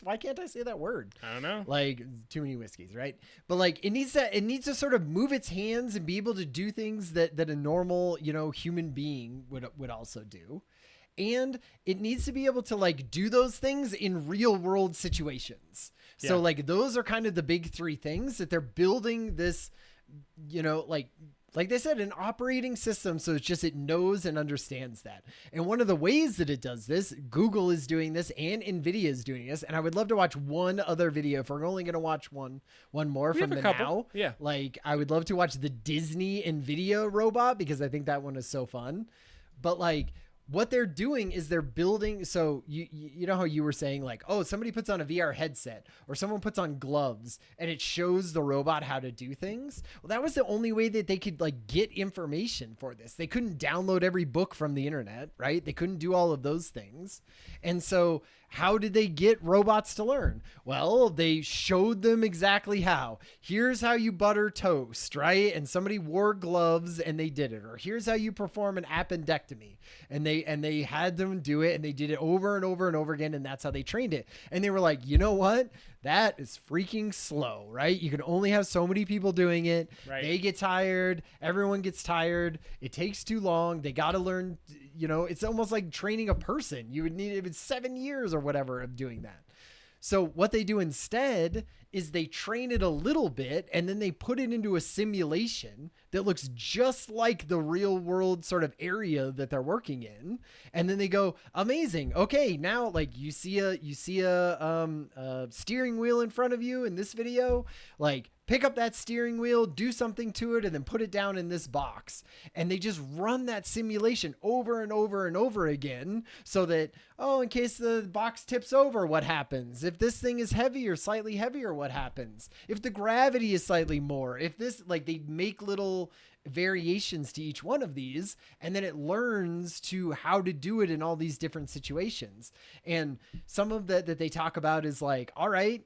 Why can't I say that word? I don't know. Like too many whiskeys, right? But like it needs to sort of move its hands and be able to do things that a normal, human being would also do. And it needs to be able to like do those things in real world situations. So Yeah. like those are kind of the big three things that they're building this, like they said, an operating system. So it's just, it knows and understands that. And one of the ways that it does this, Google is doing this and NVIDIA is doing this. And I would love to watch one other video. If we're only going to watch one more We from have the a couple. now, Yeah. like I would love to watch the Disney NVIDIA robot because I think that one is so fun. But like, what they're doing is they're building. So you know how you were saying like, oh, somebody puts on a VR headset or someone puts on gloves and it shows the robot how to do things. Well, that was the only way that they could like get information for this. They couldn't download every book from the internet, right? They couldn't do all of those things. And so how did they get robots to learn? Well, they showed them exactly how. Here's how you butter toast, right? And somebody wore gloves and they did it. Or here's how you perform an appendectomy. And they had them do it and they did it over and over and over again. And that's how they trained it. And they were like, you know what? That is freaking slow, right? You can only have so many people doing it. Right. They get tired. Everyone gets tired. It takes too long. They got to learn, it's almost like training a person. You would need, it was 7 years or whatever of doing that. So what they do instead is they train it a little bit and then they put it into a simulation that looks just like the real world sort of area that they're working in. And then they go, amazing. Okay. Now like you see a steering wheel in front of you in this video, like pick up that steering wheel, do something to it, and then put it down in this box. And they just run that simulation over and over and over again so that, oh, in case the box tips over, what happens? If this thing is heavy or slightly heavier, what happens? If the gravity is slightly more, if this, like they make little variations to each one of these, and then it learns to how to do it in all these different situations. And some of that they talk about is like, all right,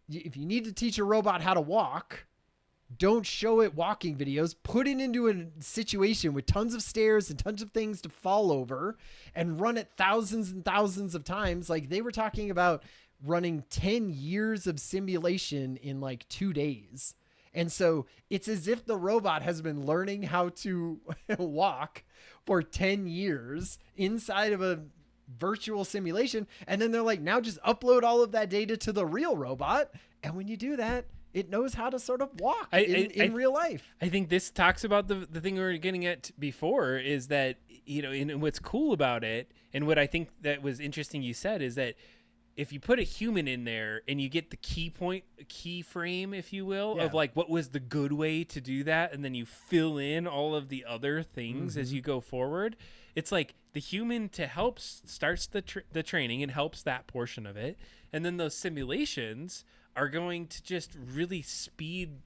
if you need to teach a robot how to walk, don't show it walking videos. Put it into a situation with tons of stairs and tons of things to fall over and run it thousands and thousands of times. Like they were talking about running 10 years of simulation in like 2 days. And so it's as if the robot has been learning how to walk for 10 years inside of a virtual simulation. And then they're like, now just upload all of that data to the real robot. And when you do that, it knows how to sort of walk in real life. I think this talks about the thing we were getting at before is that, and what's cool about it and what I think that was interesting you said is that if you put a human in there and you get the key frame, if you will, of like what was the good way to do that, and then you fill in all of the other things as you go forward, it's like the human to help starts the training and helps that portion of it, and then those simulations are going to just really speed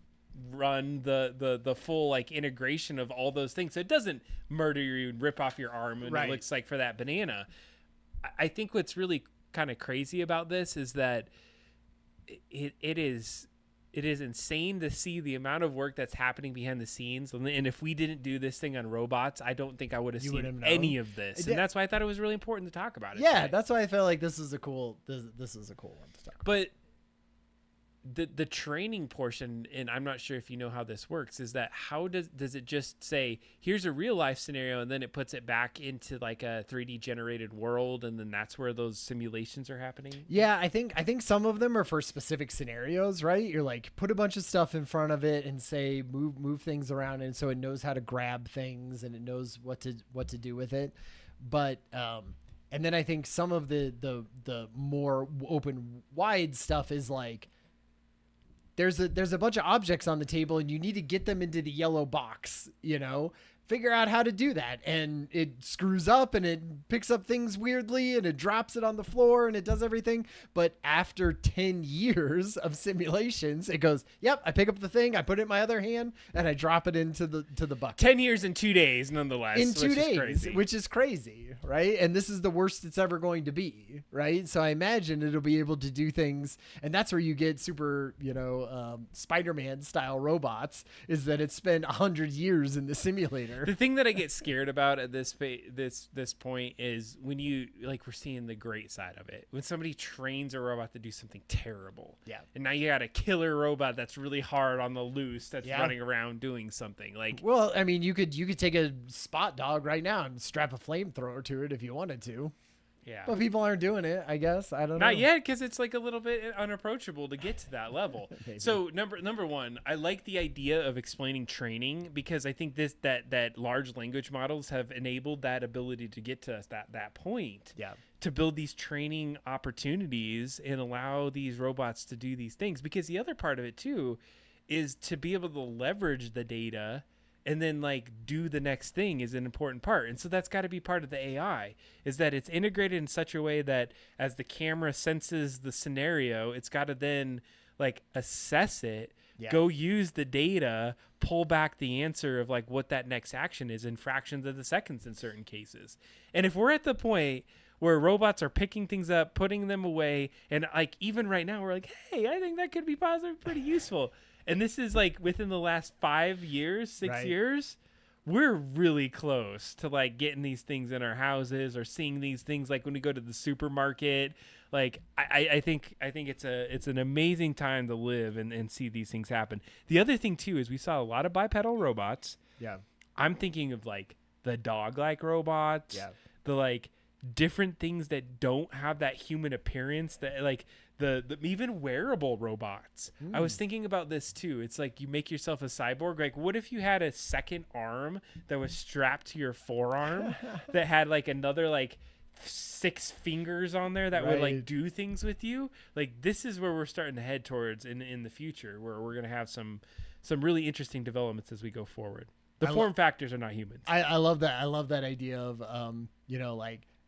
run the full like integration of all those things, so it doesn't murder you and rip off your arm and it looks like for that banana. I think what's really kind of crazy about this is that it is insane to see the amount of work that's happening behind the scenes, and if we didn't do this thing on robots, I don't think I would have seen any of this, and that's why I thought it was really important to talk about it today. That's why I felt like this is a cool one to talk about. But the training portion, and I'm not sure if you know how this works, is that how does it just say here's a real life scenario and then it puts it back into like a 3D generated world, and then that's where those simulations are happening? Yeah, I think some of them are for specific scenarios, right? You're like, put a bunch of stuff in front of it and say move things around, and so it knows how to grab things and it knows what to do with it. But and then I think some of the more open wide stuff is like, there's a bunch of objects on the table and you need to get them into the yellow box, figure out how to do that. And it screws up and it picks up things weirdly and it drops it on the floor and it does everything. But after 10 years of simulations, it goes, yep, I pick up the thing, I put it in my other hand and I drop it into the bucket. 10 years in 2 days, nonetheless. In 2 days, which is crazy, right? And this is the worst it's ever going to be, right? So I imagine it'll be able to do things, and that's where you get super, Spider-Man style robots, is that it spent 100 years in the simulator. The thing that I get scared about at this point is when we're seeing the great side of it. When somebody trains a robot to do something terrible. Yeah. And now you got a killer robot that's really hard on the loose that's running around doing something. Well, I mean, you could take a spot dog right now and strap a flamethrower to it if you wanted to. Yeah. But people aren't doing it, I guess. I don't know. Not yet, because it's like a little bit unapproachable to get to that level. So number one, I like the idea of explaining training, because I think that large language models have enabled that ability to get to us that point. Yeah. To build these training opportunities and allow these robots to do these things. Because the other part of it too is to be able to leverage the data and then do the next thing is an important part. And so that's got to be part of the AI, is that it's integrated in such a way that as the camera senses the scenario, it's got to then assess it, go use the data, pull back the answer of what that next action is in fractions of the seconds in certain cases. And if we're at the point where robots are picking things up, putting them away, and even right now we're like, hey, I think that could be possibly pretty useful. And this is within the last 5 years, 6 years, we're really close to getting these things in our houses or seeing these things when we go to the supermarket. I think it's an amazing time to live and see these things happen. The other thing too is we saw a lot of bipedal robots. Yeah. I'm thinking of the dog-like robots. Yeah. The different things that don't have that human appearance, that the even wearable robots. I was thinking about this too. It's you make yourself a cyborg. What if you had a second arm that was strapped to your forearm that had another 6 fingers on there that would do things with you? This is where we're starting to head towards in the future, where we're going to have some really interesting developments as we go forward. The form factors are not humans. I love that. I love that idea of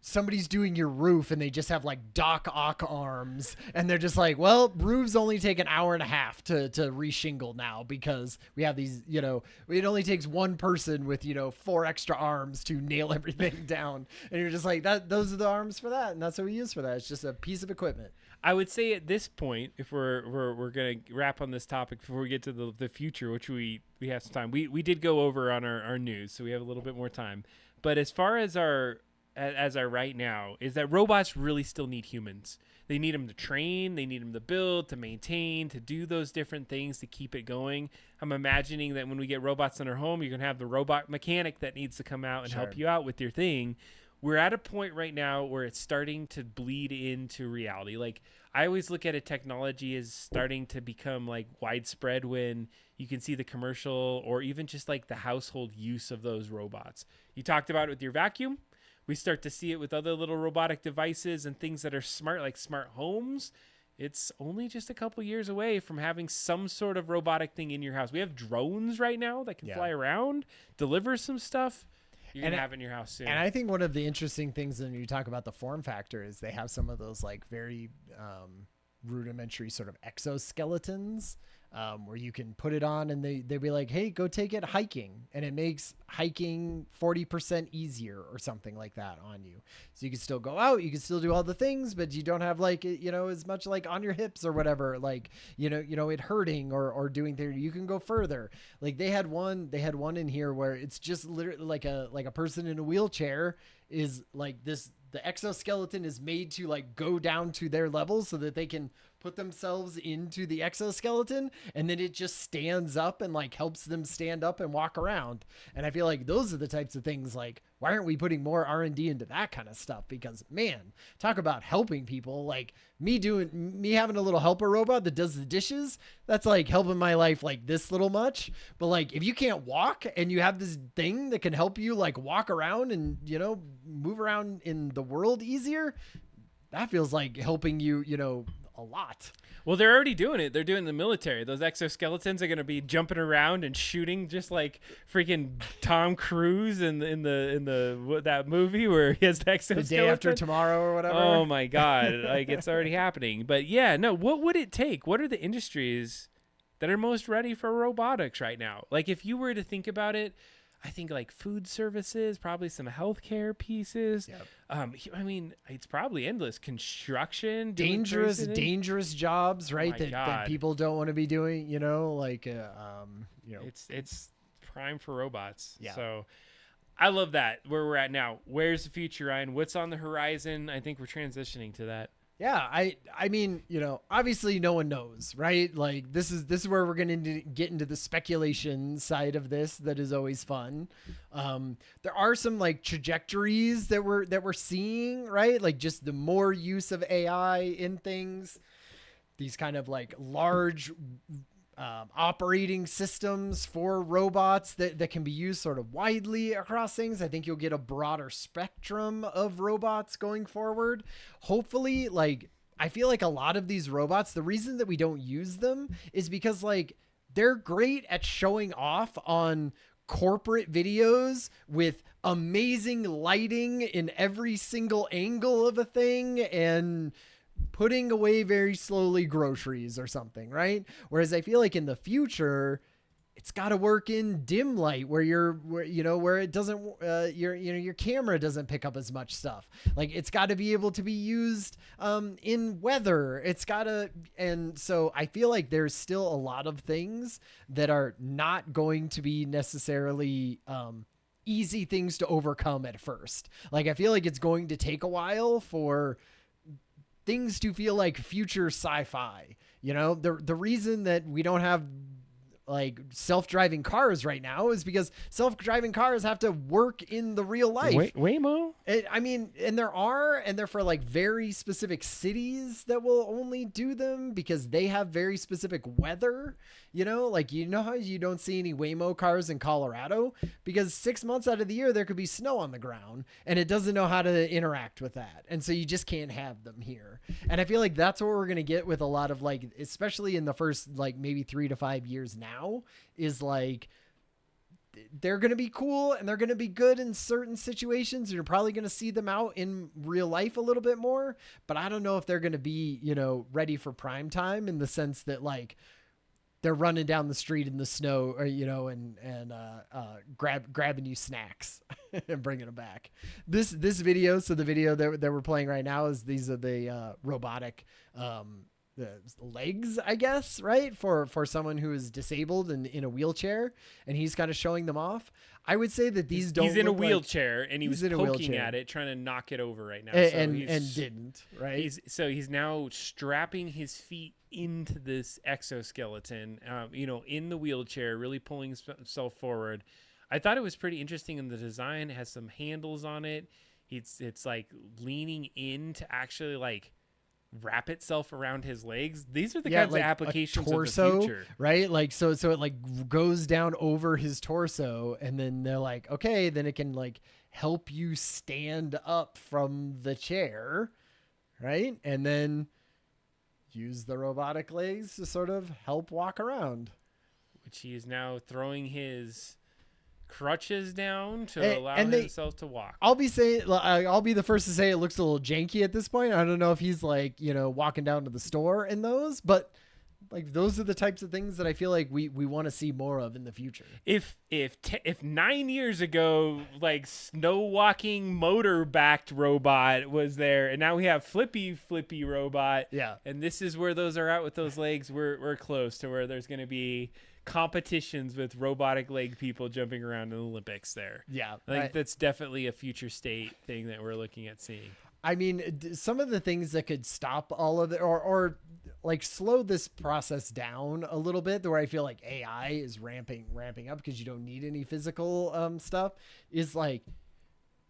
somebody's doing your roof and they just have Doc Ock arms, and they're just well, roofs only take an hour and a half to reshingle now, because we have these, it only takes one person with 4 extra arms to nail everything down, and you're just that those are the arms for that, and that's what we use for that. It's just a piece of equipment. I would say at this point, if we're gonna wrap on this topic before we get to the future, which we have some time, we did go over on our news, so we have a little bit more time. But as far as our right now, is that robots really still need humans. They need them to train, they need them to build, to maintain, to do those different things to keep it going. I'm imagining that when we get robots in our home, you're going to have the robot mechanic that needs to come out and help you out with your thing. We're at a point right now where it's starting to bleed into reality. I always look at a technology as starting to become widespread when you can see the commercial or even just the household use of those robots. You talked about it with your vacuum. we start to see it with other little robotic devices and things that are smart, like smart homes. It's only just a couple years away from having some sort of robotic thing in your house. We have drones right now that can fly around, deliver some stuff. You're going to have it in your house soon. And I think one of the interesting things when you talk about the form factor is they have some of those like very rudimentary sort of exoskeletons where you can put it on and they'd be like, hey, go take it hiking. And it makes hiking 40% easier or something like that on you. So you can still go out, you can still do all the things, but you don't have like, as much like on your hips or whatever, like, it hurting or doing things. You can go further. Like they had one in here where it's just literally like a person in a wheelchair is like this. The exoskeleton is made to like go down to their level so that they can put themselves into the exoskeleton, and then it just stands up and like helps them stand up and walk around. And I feel like those are the types of things like, why aren't we putting more R&D into that kind of stuff? Because man, talk about helping people. Like me having a little helper robot that does the dishes, that's like helping my life like this little much. But like if you can't walk and you have this thing that can help you like walk around and move around in the world easier, that feels like helping you a lot. Well, they're already doing it. They're doing the military. Those exoskeletons are going to be jumping around and shooting just like freaking Tom Cruise in that movie where he has the exoskeleton. The Day After Tomorrow or whatever. Oh my God. Like it's already happening. But yeah, no, what would it take? What are the industries that are most ready for robotics right now? Like if you were to think about it, I think like food services, probably some healthcare pieces. Yep. I mean, it's probably endless. Construction, dangerous jobs, right? That people don't want to be doing. It's prime for robots. Yeah. So I love that where we're at now. Where's the future, Ryan? What's on the horizon? I think we're transitioning to that. Yeah, I mean, obviously no one knows, right? Like this is where we're going to get into the speculation side of this. That is always fun. There are some like trajectories that we're seeing, right? Like just the more use of AI in things, these kind of like large operating systems for robots that can be used sort of widely across things. I think you'll get a broader spectrum of robots going forward. Hopefully, like, I feel like a lot of these robots, the reason that we don't use them is because like they're great at showing off on corporate videos with amazing lighting in every single angle of a thing and putting away very slowly groceries or something, right? Whereas I feel like in the future, it's got to work in dim light where it doesn't, your camera doesn't pick up as much stuff. Like it's got to be able to be used in weather. And so I feel like there's still a lot of things that are not going to be necessarily easy things to overcome at first. Like I feel like it's going to take a while for things to feel like future sci-fi. The reason that we don't have like self-driving cars right now is because self-driving cars have to work in the real life. Waymo? And they're for like very specific cities that will only do them because they have very specific weather. Like how you don't see any Waymo cars in Colorado because 6 months out of the year there could be snow on the ground and it doesn't know how to interact with that, and so you just can't have them here. And I feel like that's what we're gonna get with a lot of like, especially in the first like maybe 3 to 5 years now, is like they're going to be cool and they're going to be good in certain situations. You're probably going to see them out in real life a little bit more, but I don't know if they're going to be, ready for prime time in the sense that like they're running down the street in the snow or, grabbing you snacks and bringing them back. This video. So the video that we're playing right now is these are the robotic, the legs, I guess, right? For someone who is disabled and in a wheelchair, and he's kind of showing them off. I would say that these don't. He's in a wheelchair, and he was poking at it, trying to knock it over right now. And didn't, right? He's now strapping his feet into this exoskeleton, in the wheelchair, really pulling himself forward. I thought it was pretty interesting in the design. It has some handles on it. It's like leaning in to actually like wrap itself around his legs. These are the kinds of applications torso, of the future, right? Like so it like goes down over his torso, and then they're like, okay, then it can like help you stand up from the chair, right? And then use the robotic legs to sort of help walk around. Which he is now throwing his crutches down to allow himself to walk. I'll be the first to say it looks a little janky at this point. I don't know if he's like, walking down to the store in those, but like those are the types of things that I feel like we want to see more of in the future. If 9 years ago, like snow walking motor backed robot was there, and now we have flippy robot. Yeah. And this is where those are at with those legs. We're close to where there's going to be competitions with robotic leg people jumping around in the Olympics there. Yeah. I think that's definitely a future state thing that we're looking at seeing. I mean, some of the things that could stop all of it or like slow this process down a little bit, where I feel like AI is ramping up because you don't need any physical stuff, is like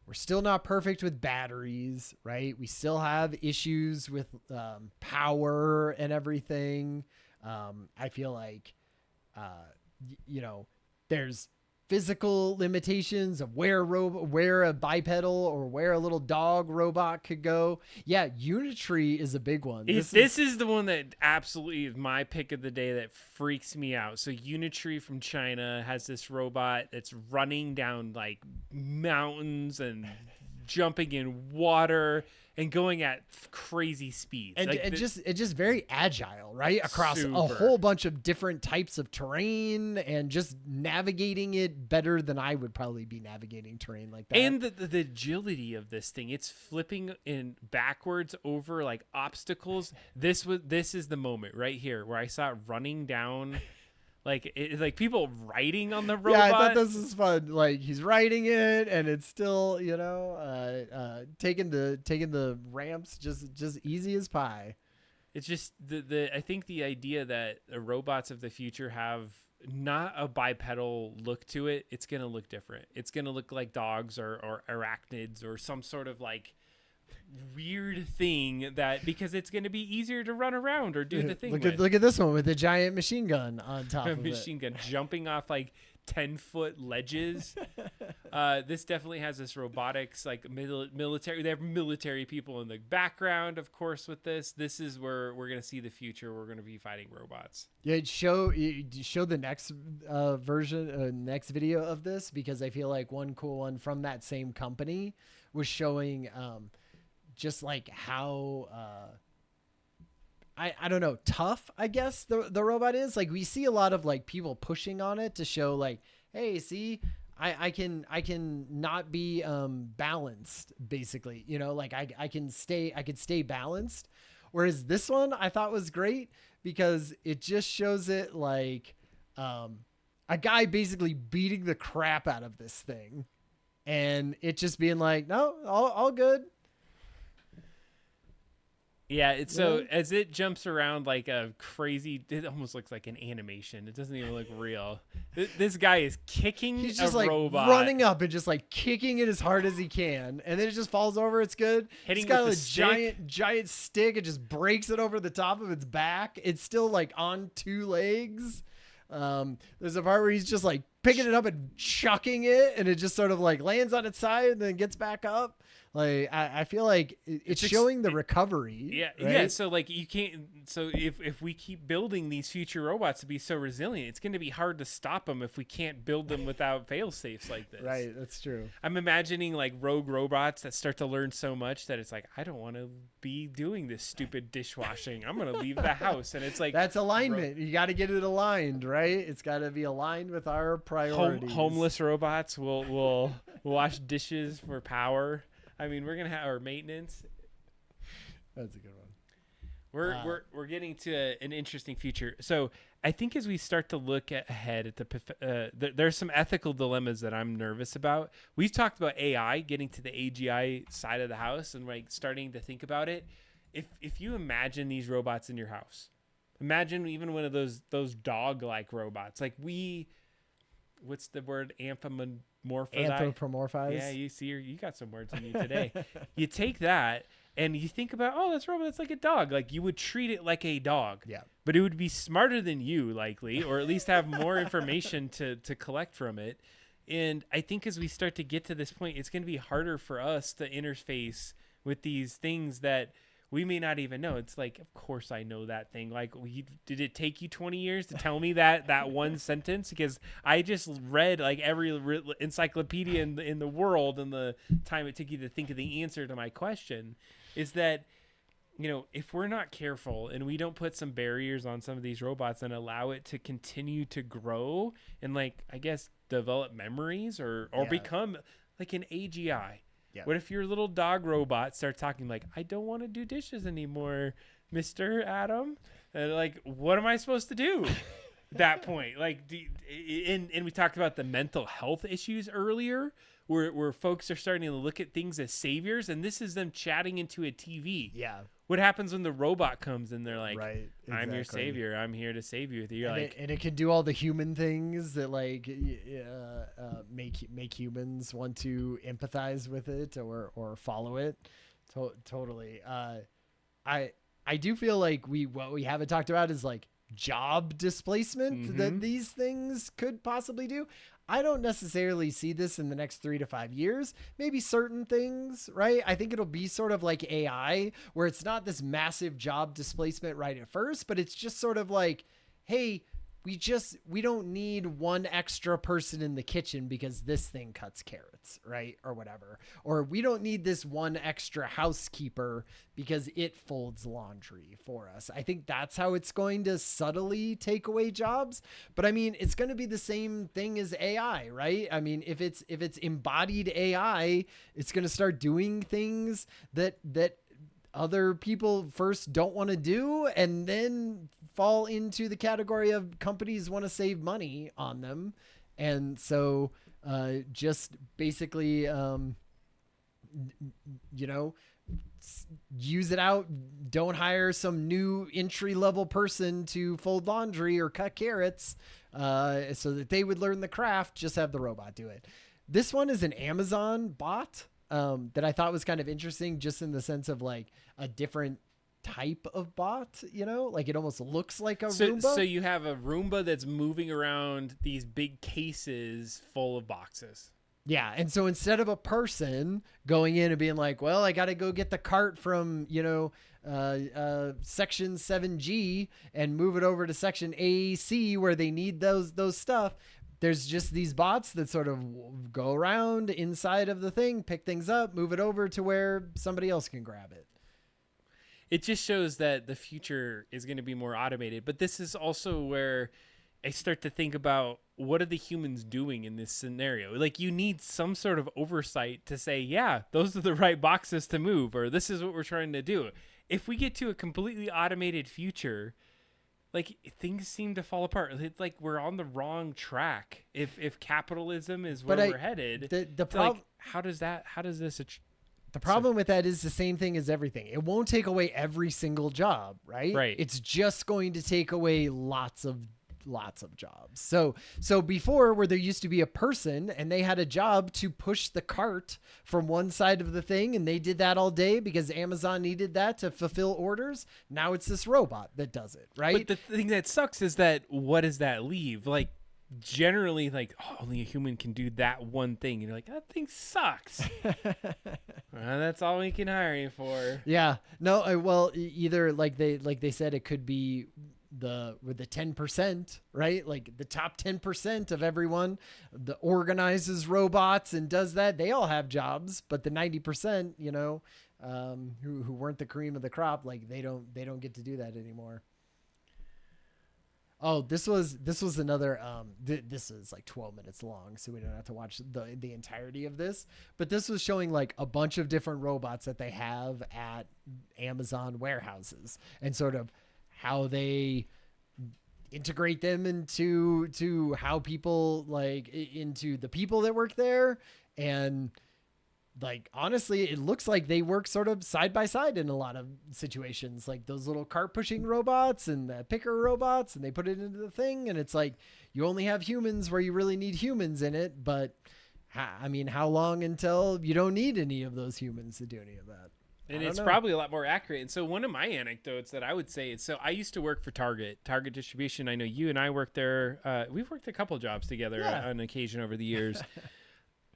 we're still not perfect with batteries, right? We still have issues with power and everything. I feel like, there's physical limitations of where a bipedal or where a little dog robot could go. Yeah, Unitree is a big one. This is the one that absolutely is my pick of the day that freaks me out. So Unitree from China has this robot that's running down like mountains and jumping in water and going at crazy speeds. And like it's just very agile, right? Across a Super. whole bunch of different types of terrain and just navigating it better than I would probably be navigating terrain like that. And the agility of this thing, it's flipping in backwards over like obstacles. This is the moment right here where I saw it running down like people riding on the robot. Yeah, I thought this was fun. Like he's riding it, and it's still, taking the ramps just easy as pie. It's just I think the idea that the robots of the future have not a bipedal look to it. It's gonna look different. It's gonna look like dogs or arachnids or some sort of like weird thing because it's going to be easier to run around or do the thing. Look at this one with the giant machine gun on top of it. Machine gun jumping off like 10-foot ledges. This definitely has this robotics like military. They have military people in the background, of course. With this is where we're going to see the future. We're going to be fighting robots. Yeah, show the next next video of this, because I feel like one cool one from that same company was showing just like how I don't know, tough, I guess the robot is. Like we see a lot of like people pushing on it to show like, hey, see, I can not be balanced, basically, like I could stay balanced. Whereas this one I thought was great because it just shows it like a guy basically beating the crap out of this thing and it just being like, no, all good. Yeah, it's so as it jumps around like a crazy, it almost looks like an animation. It doesn't even look real. This guy is kicking He's just a like robot, running up and just like kicking it as hard as he can, and then it just falls over. It's good. Hitting He's got with a the stick. giant stick. It just breaks it over the top of its back. It's still like on two legs. There's a part where he's just like picking it up and chucking it, and it just sort of like lands on its side and then gets back up. Like I feel like it's showing the recovery. Yeah, right? yeah. So like you can't. So if we keep building these future robots to be so resilient, it's going to be hard to stop them if we can't build them without fail safes like this. Right, that's true. I'm imagining like rogue robots that start to learn so much that it's like, I don't want to be doing this stupid dishwashing. I'm going to leave the house, and it's like that's alignment. You got to get it aligned, right? It's got to be aligned with our priorities. Homeless robots will wash dishes for power. I mean, we're gonna have our maintenance. That's a good one. We're getting to an interesting future. So I think as we start to look ahead at there's some ethical dilemmas that I'm nervous about. We've talked about AI getting to the AGI side of the house and like starting to think about it. If you imagine these robots in your house, imagine even one of those dog-like robots. Like what's the word? Anthropomorphize. Yeah, you got some words in you today. You take that and you think about, oh, this robot, that's like a dog. Like you would treat it like a dog. Yeah. But it would be smarter than you, likely, or at least have more information to collect from it. And I think as we start to get to this point, it's going to be harder for us to interface with these things that we may not even know. It's like, of course I know that thing. Like, did it take you 20 years to tell me that one sentence? Because I just read like every encyclopedia in the world, and the time it took you to think of the answer to my question is that, you know, if we're not careful and we don't put some barriers on some of these robots and allow it to continue to grow and, like, I guess, develop memories or become like an AGI. Yeah. What if your little dog robot starts talking like, I don't want to do dishes anymore, Mr. Adam? And like, what am I supposed to do at that point? Like, and we talked about the mental health issues earlier, where folks are starting to look at things as saviors, and this is them chatting into a TV. Yeah. What happens when the robot comes and they're like, Right, I'm your exactly. savior. I'm here to save you. You're And, like, it can do all the human things that like make humans want to empathize with it or follow it. Totally. I do feel like what we haven't talked about is like job displacement that these things could possibly do. I don't necessarily see this in the next 3 to 5 years. Maybe certain things, right? I think it'll be sort of like AI, where it's not this massive job displacement right at first, but it's just sort of like, hey, we don't need one extra person in the kitchen because this thing cuts carrots, right? Or whatever. Or we don't need this one extra housekeeper because it folds laundry for us. I think that's how it's going to subtly take away jobs. But I mean, it's going to be the same thing as AI, right? I mean, if it's embodied AI, it's going to start doing things that other people first don't want to do, and then fall into the category of companies want to save money on them. And so just basically, use it out. Don't hire some new entry level person to fold laundry or cut carrots so that they would learn the craft. Just have the robot do it. This one is an Amazon bot that I thought was kind of interesting, just in the sense of like a different type of bot, like it almost looks like a Roomba. So you have a Roomba that's moving around these big cases full of boxes. Yeah. And so instead of a person going in and being like, well, I got to go get the cart from, section 7G and move it over to section AC where they need those stuff. There's just these bots that sort of go around inside of the thing, pick things up, move it over to where somebody else can grab it. It just shows that the future is going to be more automated. But this is also where I start to think about, what are the humans doing in this scenario? Like, you need some sort of oversight to say, yeah, those are the right boxes to move, or this is what we're trying to do. If we get to a completely automated future, like, things seem to fall apart. It's like we're on the wrong track. If capitalism is where we're headed, the problem, like, how does this? The problem with that is the same thing as everything. It won't take away every single job, right? Right. It's just going to take away lots of jobs. So before, where there used to be a person and they had a job to push the cart from one side of the thing, and they did that all day because Amazon needed that to fulfill orders. Now it's this robot that does it, right? But the thing that sucks is that, what does that leave? Like, generally, like, only a human can do that one thing, and you're like, that thing sucks. That's all we can hire you for. Yeah. No. Well, either like they said, it could be with the 10%, right? Like the top 10% of everyone that organizes robots and does that, they all have jobs, but the 90%, who weren't the cream of the crop, like they don't get to do that anymore. Oh, this was another, this is like 12 minutes long, so we don't have to watch the entirety of this, but this was showing like a bunch of different robots that they have at Amazon warehouses and sort of how they integrate them into how people, like, into the people that work there. And like, honestly, it looks like they work sort of side by side in a lot of situations, like those little cart pushing robots and the picker robots, and they put it into the thing. And it's like, you only have humans where you really need humans in it. But I mean, how long until you don't need any of those humans to do any of that? And don't it's know. probably a lot more accurate. And so one of my anecdotes that I would say is, so I used to work for Target Distribution. I know you and I worked there. We've worked a couple jobs together Yeah. on occasion over the years.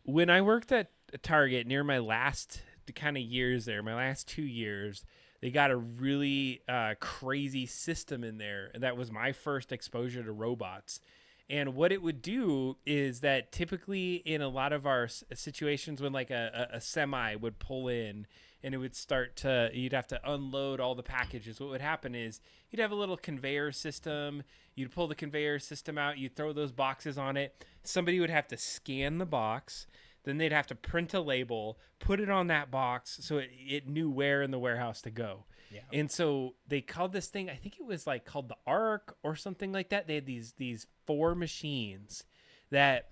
When I worked at Target near my last kind of years there, my last 2 years, they got a really crazy system in there. And that was my first exposure to robots. And what it would do is that typically in a lot of our situations when like a semi would pull in and it would start to, you'd have to unload all the packages. What would happen is you'd have a little conveyor system. You'd pull the conveyor system out. You'd throw those boxes on it. Somebody would have to scan the box. Then they'd have to print a label, put it on that box so it knew where in the warehouse to go. Yeah. And so they called this thing, I think it was like called the Arc or something like that. They had these 4 machines that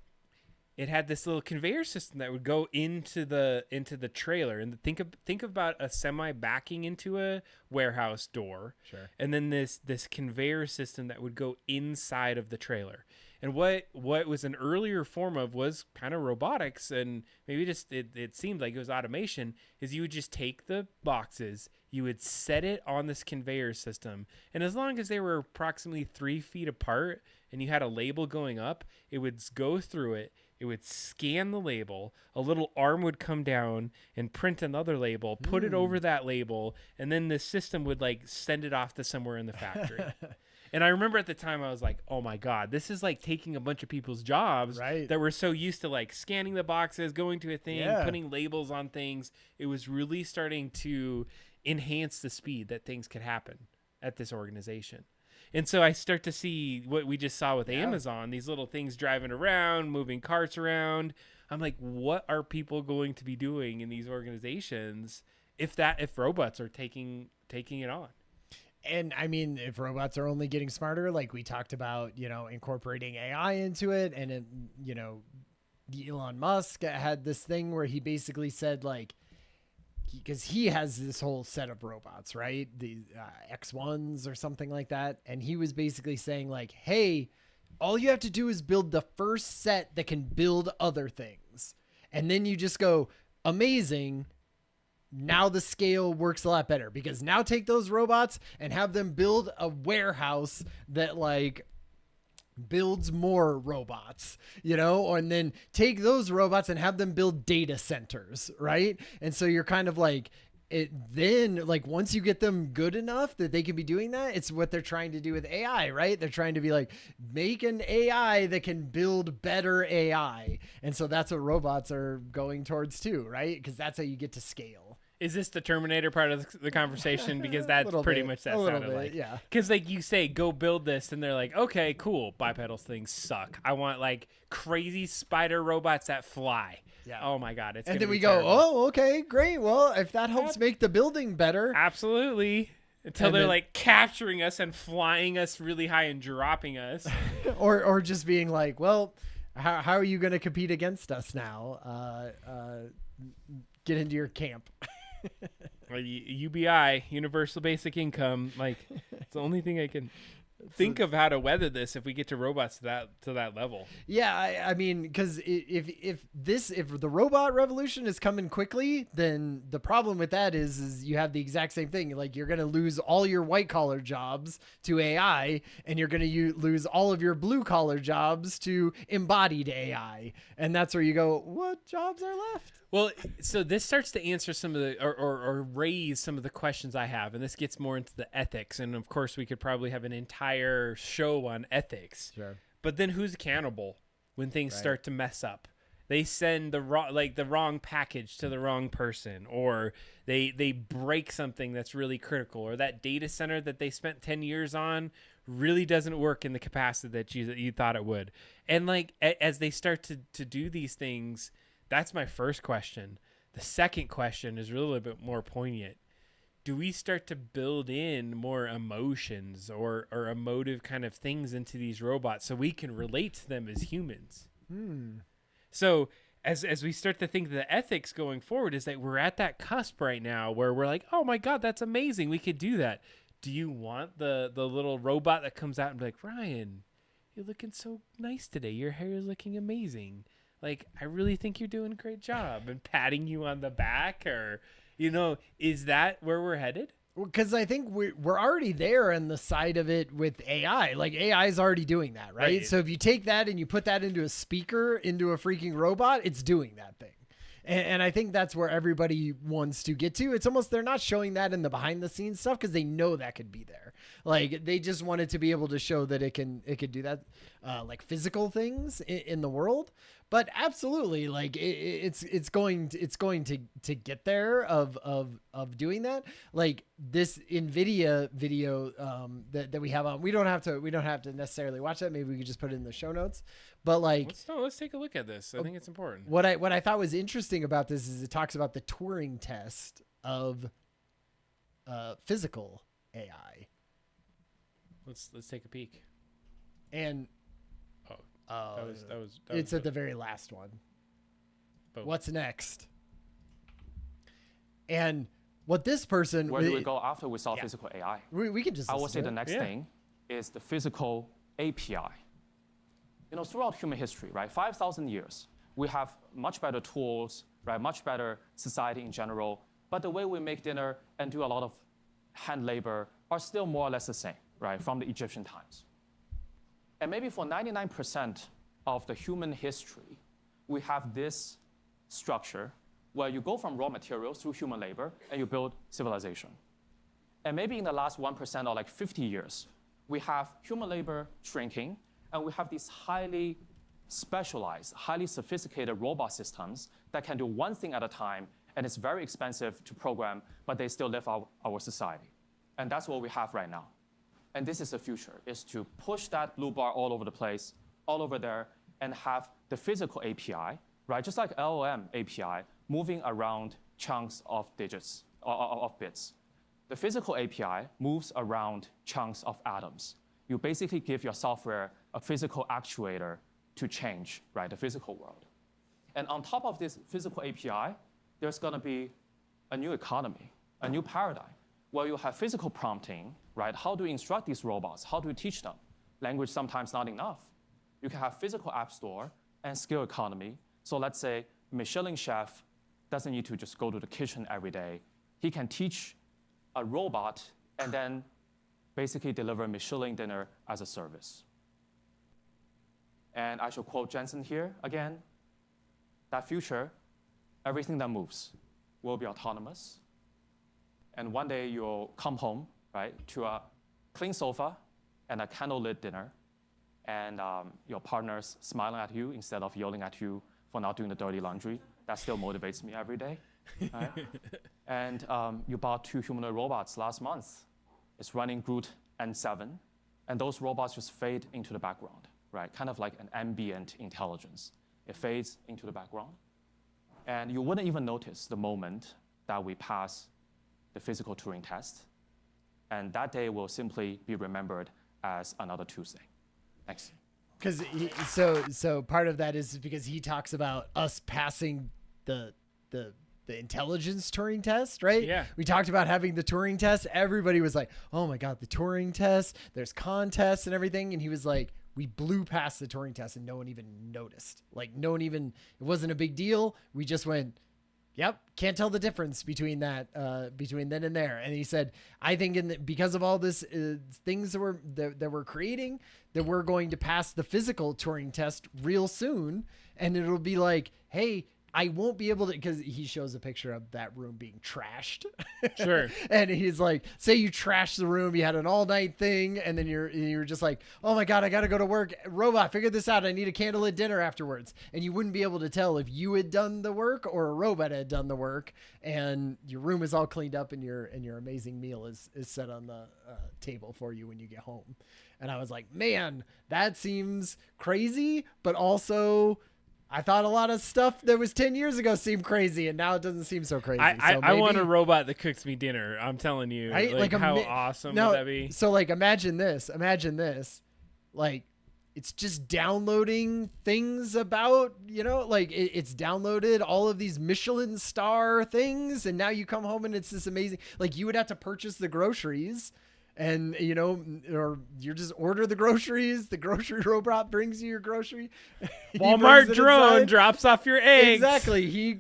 it had this little conveyor system that would go into the trailer. And think about a semi backing into a warehouse door. Sure. And then this conveyor system that would go inside of the trailer. And what was an earlier form of was kind of robotics, and maybe just it seemed like it was automation, is you would just take the boxes, you would set it on this conveyor system, and as long as they were approximately 3 feet apart and you had a label going up, it would go through it, it would scan the label, a little arm would come down and print another label, put it over that label, and then the system would like send it off to somewhere in the factory. And I remember at the time I was like, oh my God, this is like taking a bunch of people's jobs Right. that were so used to like scanning the boxes, going to a thing, Yeah. putting labels on things. It was really starting to enhance the speed that things could happen at this organization. And so I start to see what we just saw with Amazon, these little things driving around, moving carts around. I'm like, what are people going to be doing in these organizations if robots are taking it on? And I mean, if robots are only getting smarter, like we talked about, incorporating AI into it, and it, Elon Musk had this thing where he basically said like, because he has this whole set of robots, right? The X1s or something like that. And he was basically saying like, hey, all you have to do is build the first set that can build other things. And then you just go, amazing. Now the scale works a lot better, because now take those robots and have them build a warehouse that like builds more robots, and then take those robots and have them build data centers, right? And so you're kind of like, it then like once you get them good enough that they can be doing that, it's what they're trying to do with AI, right? They're trying to be like, make an AI that can build better AI. And so that's what robots are going towards too, right? Because that's how you get to scale. Is this the Terminator part of the conversation? Because that's pretty much that sounded like. Yeah. Because like you say, go build this, and they're like, okay, cool. Bipedal things suck. I want like crazy spider robots that fly. Yeah. Oh my God. And then we go, oh, okay, great. Well, if that helps make the building better. Absolutely. Until And they're then- like capturing us and flying us really high and dropping us. or just being like, well, how are you going to compete against us now? Get into your camp. UBI, Universal Basic Income, like it's the only thing I can think of how to weather this if we get to robots to that level. Yeah, I mean, because if the robot revolution is coming quickly, then the problem with that is you have the exact same thing. Like you're gonna lose all your white collar jobs to AI, and you're gonna lose all of your blue collar jobs to embodied AI, and that's where you go, what jobs are left? Well, so this starts to answer some of the or raise some of the questions I have, and this gets more into the ethics. And of course, we could probably have an entire show on ethics. Sure. But then who's accountable when things start to mess up? They send the wrong package to the wrong person, or they break something that's really critical, or that data center that they spent 10 years on really doesn't work in the capacity that you thought it would. And like as they start to do these things. That's my first question. The second question is really a bit more poignant. Do we start to build in more emotions or emotive kind of things into these robots so we can relate to them as humans? So as we start to think the ethics going forward is that we're at that cusp right now where we're like, oh my God, that's amazing. We could do that. Do you want the little robot that comes out and be like, Ryan, you're looking so nice today. Your hair is looking amazing. Like, I really think you're doing a great job, and patting you on the back, or Is that where we're headed? Because I think we're already there on the side of it with AI. Like AI is already doing that, right? So if you take that and you put that into a speaker, into a freaking robot, it's doing that thing. And I think that's where everybody wants to get to. It's almost they're not showing that in the behind the scenes stuff because they know that could be there. Like they just wanted to be able to show that it could do that, like physical things in the world. But absolutely, like it's going to get there of doing that. Like this NVIDIA video that we have on. We don't have to necessarily watch that. Maybe we could just put it in the show notes. But like, let's take a look at this. I think it's important. What I thought was interesting about this is it talks about the Turing test of physical AI. Let's take a peek. And that was it's at the very last one. Boom. What's next? And what this person where do we go after we solve physical AI? We can just I will say the next thing is the physical API. Throughout human history, right, 5,000 years, we have much better tools, right, much better society in general, but the way we make dinner and do a lot of hand labor are still more or less the same, right, from the Egyptian times. And maybe for 99% of the human history, we have this structure where you go from raw materials through human labor and you build civilization. And maybe in the last 1% or like 50 years, we have human labor shrinking, and we have these highly specialized, highly sophisticated robot systems that can do one thing at a time, and it's very expensive to program, but they still live our society. And that's what we have right now. And this is the future, is to push that blue bar all over the place, all over there, and have the physical API, right, just like LLM API, moving around chunks of digits, of bits. The physical API moves around chunks of atoms. You basically give your software a physical actuator to change, right, the physical world. And on top of this physical API, there's going to be a new economy, a new paradigm, where you have physical prompting, right? How do you instruct these robots? How do you teach them? Language sometimes not enough. You can have physical app store and skill economy. So let's say Michelin chef doesn't need to just go to the kitchen every day. He can teach a robot and then basically deliver Michelin dinner as a service. And I should quote Jensen here again. That future, everything that moves will be autonomous. And one day you'll come home, right, to a clean sofa and a candlelit dinner, and your partner's smiling at you instead of yelling at you for not doing the dirty laundry. That still motivates me every day. Right? And you bought 2 humanoid robots last month. It's running Groot N7, and those robots just fade into the background, right? Kind of like an ambient intelligence. It fades into the background. And you wouldn't even notice the moment that we pass the physical Turing test. And that day will simply be remembered as another Tuesday. Thanks. Because so part of that is because he talks about us passing the intelligence Turing test, right? Yeah. We talked about having the Turing test. Everybody was like, oh my God, the Turing test, there's contests and everything. And he was like, we blew past the Turing test and no one even noticed. Like no one even, it wasn't a big deal. We just went, yep, can't tell the difference between that, between then and there. And he said, I think because of all this things that we're creating, that we're going to pass the physical Turing test real soon. And it'll be like, hey, I won't be able to, because he shows a picture of that room being trashed. Sure. And he's like, say you trashed the room, you had an all night thing, and then you're just like, oh my God, I got to go to work. Robot, figure this out. I need a candlelit dinner afterwards. And you wouldn't be able to tell if you had done the work or a robot had done the work. And your room is all cleaned up and your amazing meal is set on the table for you when you get home. And I was like, man, that seems crazy, but also I thought a lot of stuff that was 10 years ago seemed crazy, and now it doesn't seem so crazy. I want a robot that cooks me dinner. I'm telling you. Right? Like how awesome would that be? So like imagine this. Like it's just downloading things about, like it's downloaded all of these Michelin star things, and now you come home and it's this amazing, like you would have to purchase the groceries and or you just order the groceries. The grocery robot brings you your grocery. He brings Walmart it drone inside. drops off your eggs. Exactly.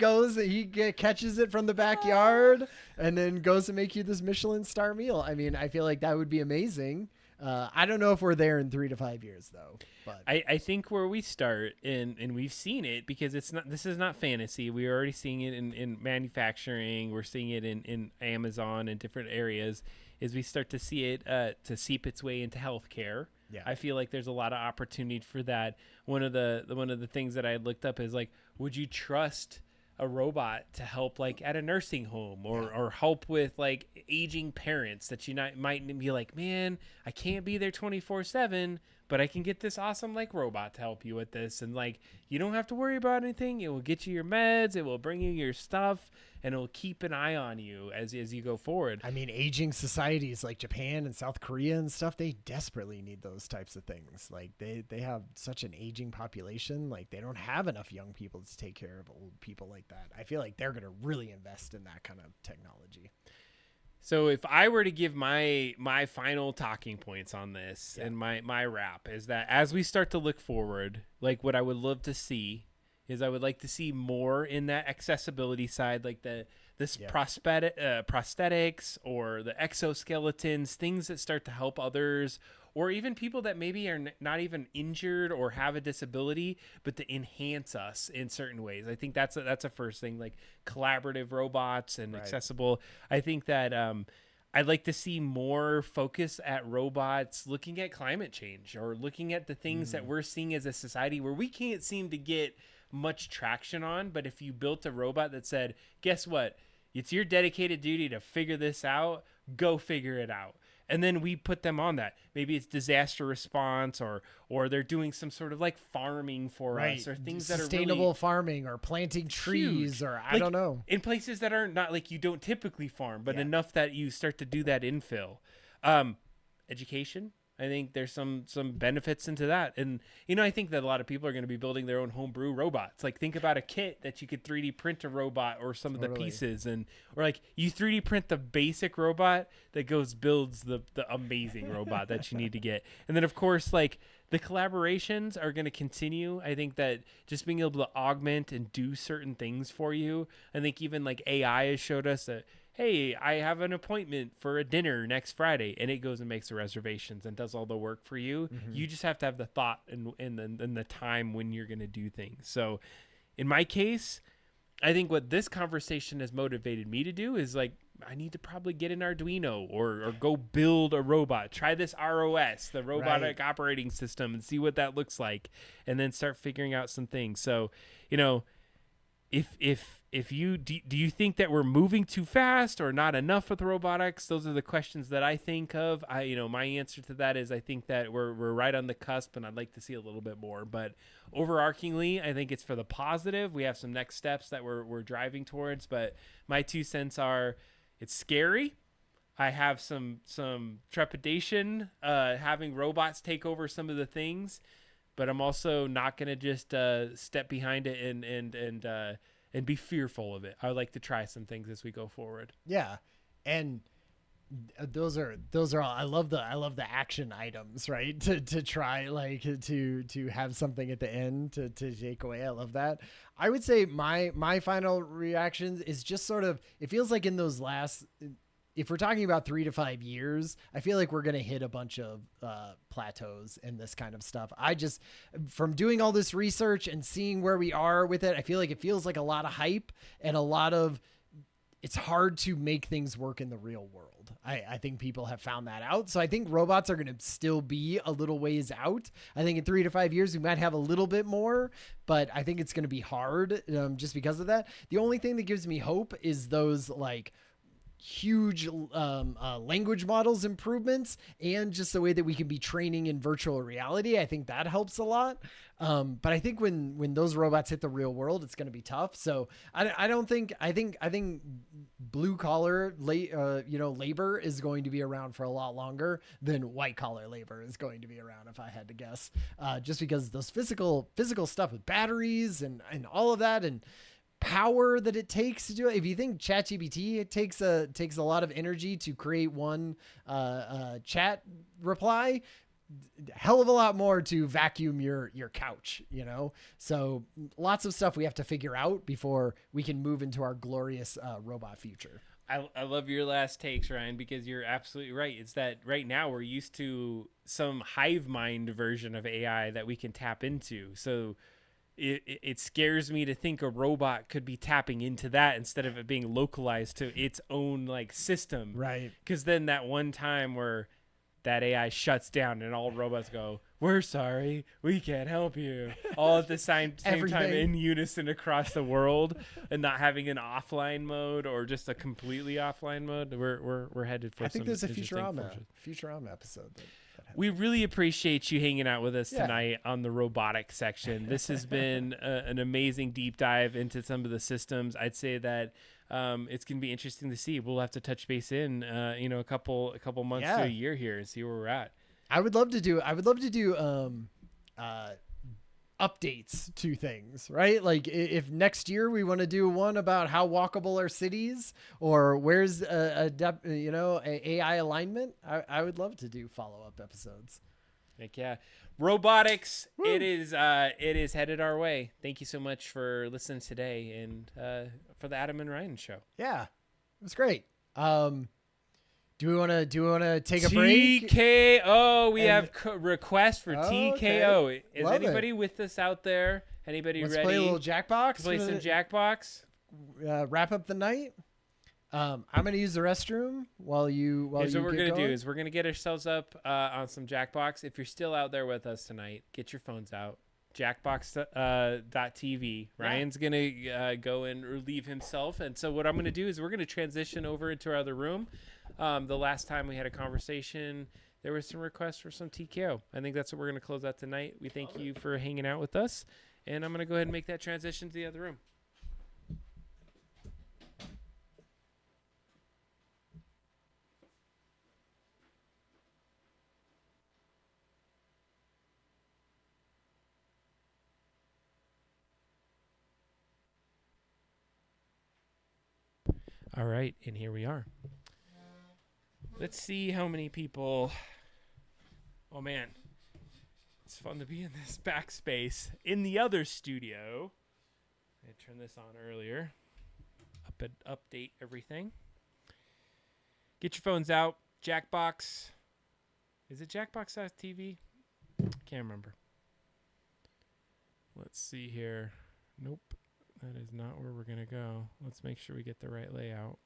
Catches it from the backyard and then goes to make you this Michelin star meal. I mean, I feel like that would be amazing. I don't know if we're there in 3 to 5 years though, but I think where we start, and we've seen it because this is not fantasy. We're already seeing it in manufacturing. We're seeing it in Amazon and different areas. Is we start to see it to seep its way into healthcare. Yeah. I feel like there's a lot of opportunity for that. One of the things that I had looked up is like, would you trust a robot to help like at a nursing home or help with like aging parents that you might be like, man, I can't be there 24/7, but I can get this awesome like robot to help you with this. And like, you don't have to worry about anything. It will get you your meds. It will bring you your stuff, and it will keep an eye on you as you go forward. I mean, aging societies like Japan and South Korea and stuff, they desperately need those types of things. Like they have such an aging population. Like they don't have enough young people to take care of old people like that. I feel like they're going to really invest in that kind of technology. So if I were to give my final talking points on this and my wrap is that as we start to look forward, like what I would love to see is I would like to see more in that accessibility side, like prosthetics or the exoskeletons, things that start to help others, or even people that maybe are not even injured or have a disability, but to enhance us in certain ways. I think that's a first thing, like collaborative robots and accessible. I think that I'd like to see more focus at robots looking at climate change or looking at the things that we're seeing as a society where we can't seem to get much traction on. But if you built a robot that said, guess what? It's your dedicated duty to figure this out. Go figure it out. And then we put them on that. Maybe it's disaster response or they're doing some sort of like farming for us or things that are sustainable really farming or planting trees huge. or I Like, don't know. in places that are not like you don't typically farm, but enough that you start to do that infill. Education. I think there's some benefits into that. And, I think that a lot of people are going to be building their own homebrew robots. Like think about a kit that you could 3D print a robot or some of the pieces or like you 3D print the basic robot that builds the amazing robot that you need to get. And then of course, like the collaborations are going to continue. I think that just being able to augment and do certain things for you. I think even like AI has showed us that, hey, I have an appointment for a dinner next Friday, and it goes and makes the reservations and does all the work for you. You just have to have the thought and the time when you're going to do things. So in my case, I think what this conversation has motivated me to do is like, I need to probably get an Arduino or go build a robot, try this ROS, the robotic operating system, and see what that looks like, and then start figuring out some things. So, if you do you think that we're moving too fast or not enough with robotics? Those are the questions that I think of. My answer to that is I think that we're right on the cusp, and I'd like to see a little bit more. But overarchingly, I think it's for the positive. We have some next steps that we're driving towards. But my 2 cents are, it's scary. I have some trepidation having robots take over some of the things. But I'm also not going to just step behind it and be fearful of it. I would like to try some things as we go forward. Yeah, and those are all. I love the action items, right? To try like to have something at the end to take away. I love that. I would say my final reaction is just sort of. It feels like in those last. If we're talking about 3 to 5 years, I feel like we're going to hit a bunch of plateaus in this kind of stuff. From doing all this research and seeing where we are with it, I feel like it feels like a lot of hype and it's hard to make things work in the real world. I think people have found that out. So I think robots are going to still be a little ways out. I think in 3 to 5 years, we might have a little bit more, but I think it's going to be hard just because of that. The only thing that gives me hope is those like huge language models improvements and just the way that we can be training in virtual reality. I think that helps a lot. But I think when those robots hit the real world, it's going to be tough. So I think blue collar, labor is going to be around for a lot longer than white collar labor is going to be around, if I had to guess, just because those physical stuff with batteries and all of that and power that it takes to do it. If you think ChatGPT, it takes a lot of energy to create one chat reply, hell of a lot more to vacuum your couch, you know? So lots of stuff we have to figure out before we can move into our glorious robot future. I love your last takes, Ryan, because you're absolutely right. It's that right now we're used to some hive mind version of AI that we can tap into. So it scares me to think a robot could be tapping into that instead of it being localized to its own like system. Right. Because then that one time where that AI shuts down and all robots go, "We're sorry, we can't help you," all at the same time Everything. in unison across the world, and not having an offline mode or just a completely offline mode. We're headed for. I think some there's a interesting fortunes. Futurama episode that We really appreciate you hanging out with us Yeah. tonight on the robotics section. This has been an amazing deep dive into some of the systems. I'd say that it's going to be interesting to see. We'll have to touch base in, a couple months to a year here and see where we're at. I would love to do updates to things, right? Like if next year we want to do one about how walkable are cities or where's a AI alignment, I would love to do follow-up episodes. Heck yeah. Robotics, it is headed our way. Thank you so much for listening today and for the Adam and Ryan show. Yeah, it was great. Do we want to take a break? TKO. We And- have requests for Oh, TKO. okay. Is Love anybody with us out there? Anybody Let's ready? play a little Jackbox. to play for some the- Jackbox? Wrap up the night. I'm gonna use the restroom while you Here's you what we're get gonna going. do is we're gonna get ourselves up on some Jackbox. If you're still out there with us tonight, get your phones out. Jackbox.tv. Ryan's gonna go and relieve himself, and so what I'm gonna do is we're gonna transition over into our other room. The last time we had a conversation, there was some requests for some TKO. I think that's what we're gonna close out tonight. We thank you for hanging out with us, and I'm gonna go ahead and make that transition to the other room. All right, and here we are. Let's see how many people. Oh man, it's fun to be in this backspace in the other studio. I turned this on earlier. Update everything. Get your phones out. Jackbox. Is it Jackbox.tv? Can't remember. Let's see here. Nope. That is not where we're going to go. Let's make sure we get the right layout.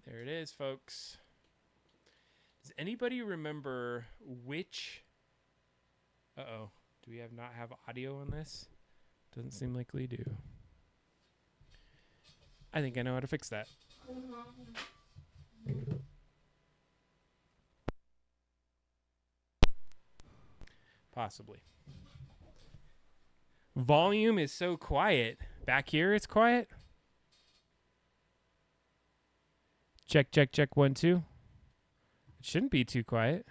There it is, folks. Does anybody remember which... Uh-oh. Do we not have audio on this? Doesn't seem like we do. I think I know how to fix that. Possibly. Volume is so quiet. Back here, it's quiet. Check, check, check. 1, 2. It shouldn't be too quiet,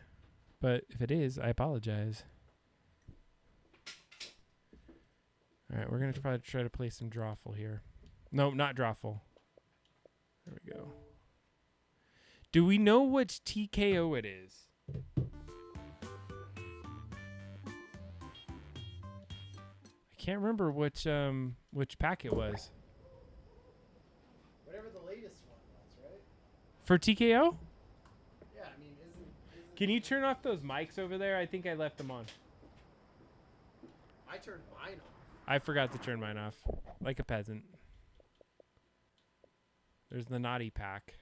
but if it is, I apologize. All right, we're going to probably try to play some Drawful here. No, not Drawful. There we go. Do we know which TKO it is? I can't remember which pack it was. Whatever the latest one was, right? For TKO? Yeah, I mean, isn't Can you turn off those mics over there? I think I left them on. I turned mine off. I forgot to turn mine off. Like a peasant. There's the naughty pack.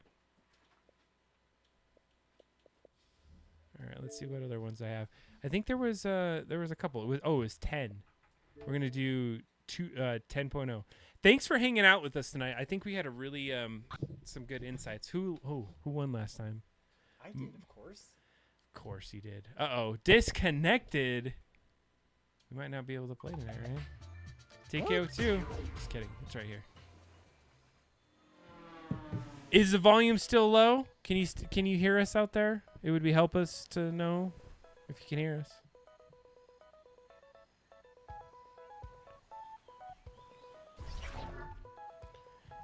All right, let's see what other ones I have. I think there was a couple. It was 10. We're going to do 10.0. Thanks for hanging out with us tonight. I think we had a really some good insights. Who won last time? I did, of course. Of course you did. Uh-oh. Disconnected. We might not be able to play tonight, right? TKO2. Just kidding. It's right here. Is the volume still low? Can you hear us out there? It would help us to know if you can hear us.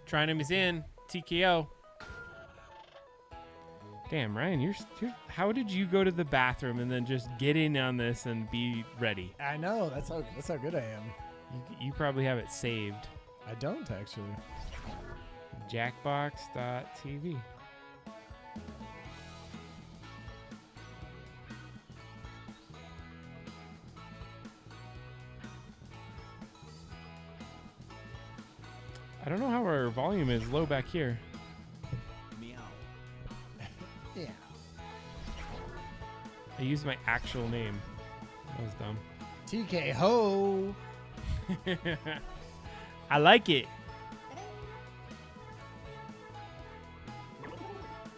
Trinum is in. TKO. Damn, Ryan, you're how did you go to the bathroom and then just get in on this and be ready? I know. That's how good I am. You probably have it saved. I don't actually. Jackbox.tv. I don't know how our volume is low back here. Yeah. I used my actual name. That was dumb. TK Ho. I like it.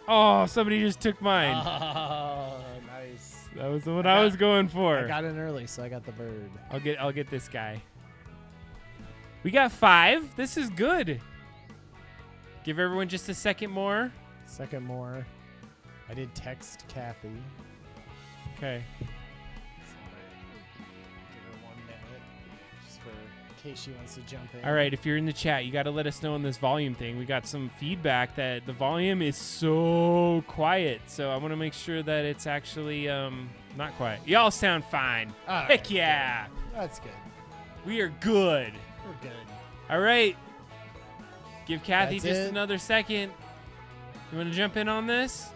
Oh, somebody just took mine. Oh, nice. That was what I was going for. I got in early, so I got the bird. I'll get this guy. We got 5. This is good. Give everyone just a second more. Second more. I did text Kathy. Okay. Give her 1 minute, just for in case she wants to jump in. All right, if you're in the chat, you got to let us know on this volume thing. We got some feedback that the volume is so quiet, so I want to make sure that it's actually not quiet. Y'all sound fine. All Heck right, yeah. That's good. We are good. We're good. All right. Give Kathy That's just it. another second. You want to jump in on this?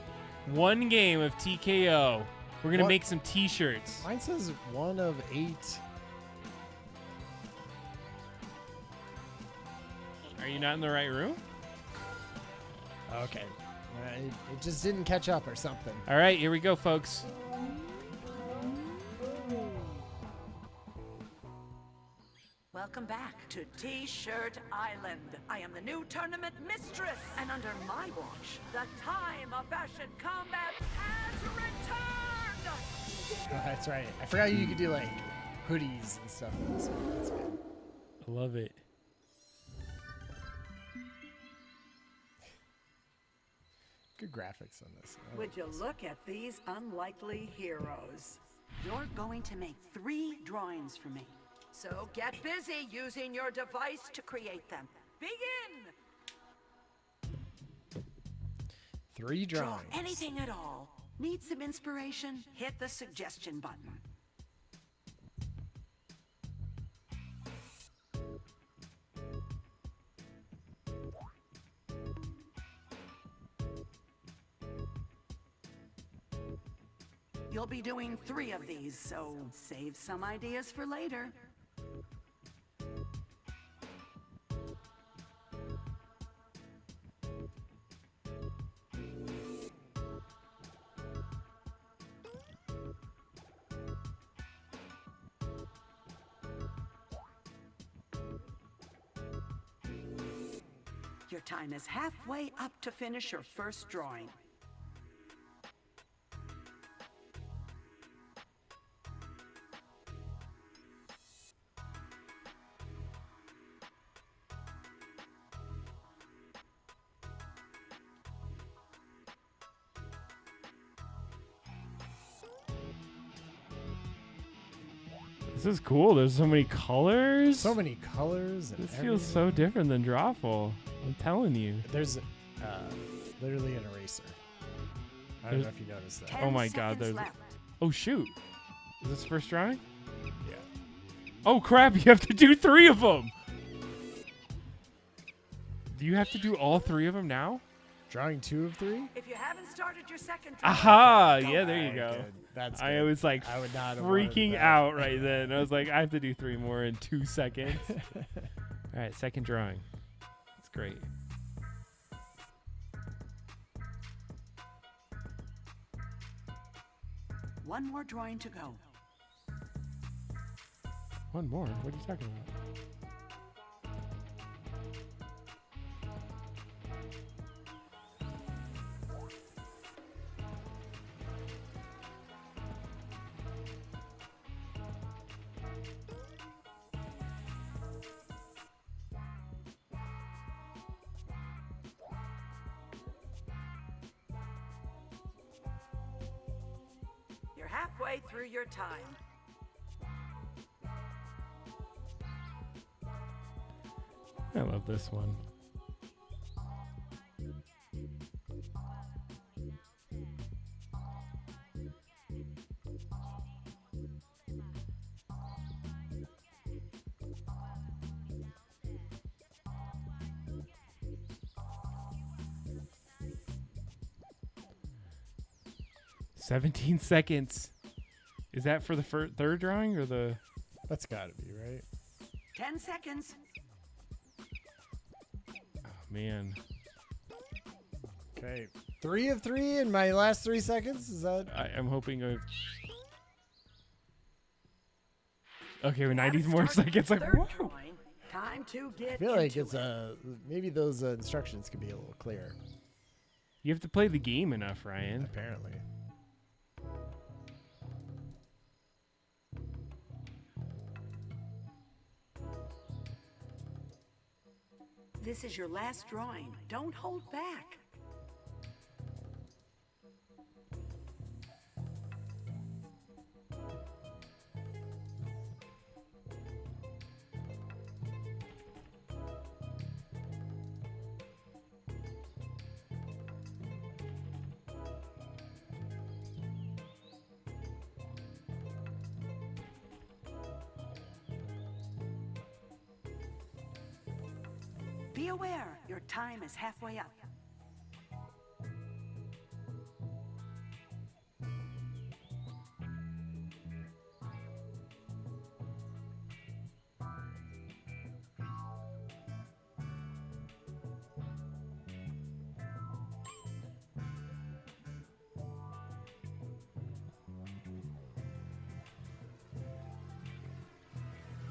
1 game of TKO. We're going to What? make some t-shirts. Mine says 1 of 8. Are you not in the right room? Okay. It just didn't catch up or something. All right, here we go, folks. Welcome back to T-Shirt Island. I am the new tournament mistress, and under my watch, the time of fashion combat has returned! Oh, that's right. I forgot you could do like hoodies and stuff in this one. That's good. I love it. Good graphics on this. I Would like you this. look at these unlikely heroes? You're going to make 3 drawings for me. So get busy using your device to create them. Begin! 3 Draw drawings. anything at all. Need some inspiration? Hit the suggestion button. You'll be doing 3 of these, so save some ideas for later. Your time is halfway up to finish your first drawing. This is cool. There's so many colors. So many colors. And This feels so different than Drawful. I'm telling you. There's literally an eraser. I don't know if you noticed that. 10 Oh my God, seconds there's- left. Oh, shoot. Is this first drawing? Yeah. Oh, crap. You have to do 3 of them. Do you have to do all 3 of them now? Drawing 2 of 3. If you haven't started your second drawing, Aha. don't Yeah, there worry. you go. Good. That's I good. was like I would not have wanted freaking that. out right then. I was like, I have to do 3 more in 2 seconds. All right, second drawing. That's great. One more drawing to go. 1 more? What are you talking about? You're halfway through your time. I love this one. 17 seconds. Is that for the third drawing or the? That's got to be right. 10 seconds. Oh, man. Okay. 3 of 3 in my last 3 seconds. Is that? I'm hoping. Okay, with 90 more seconds. Like, Third whoa. drawing. Time to get I feel like into it's maybe those instructions could be a little clearer. You have to play the game enough, Ryan. Apparently. This is your last drawing. Don't hold back. Be aware, your time is halfway up.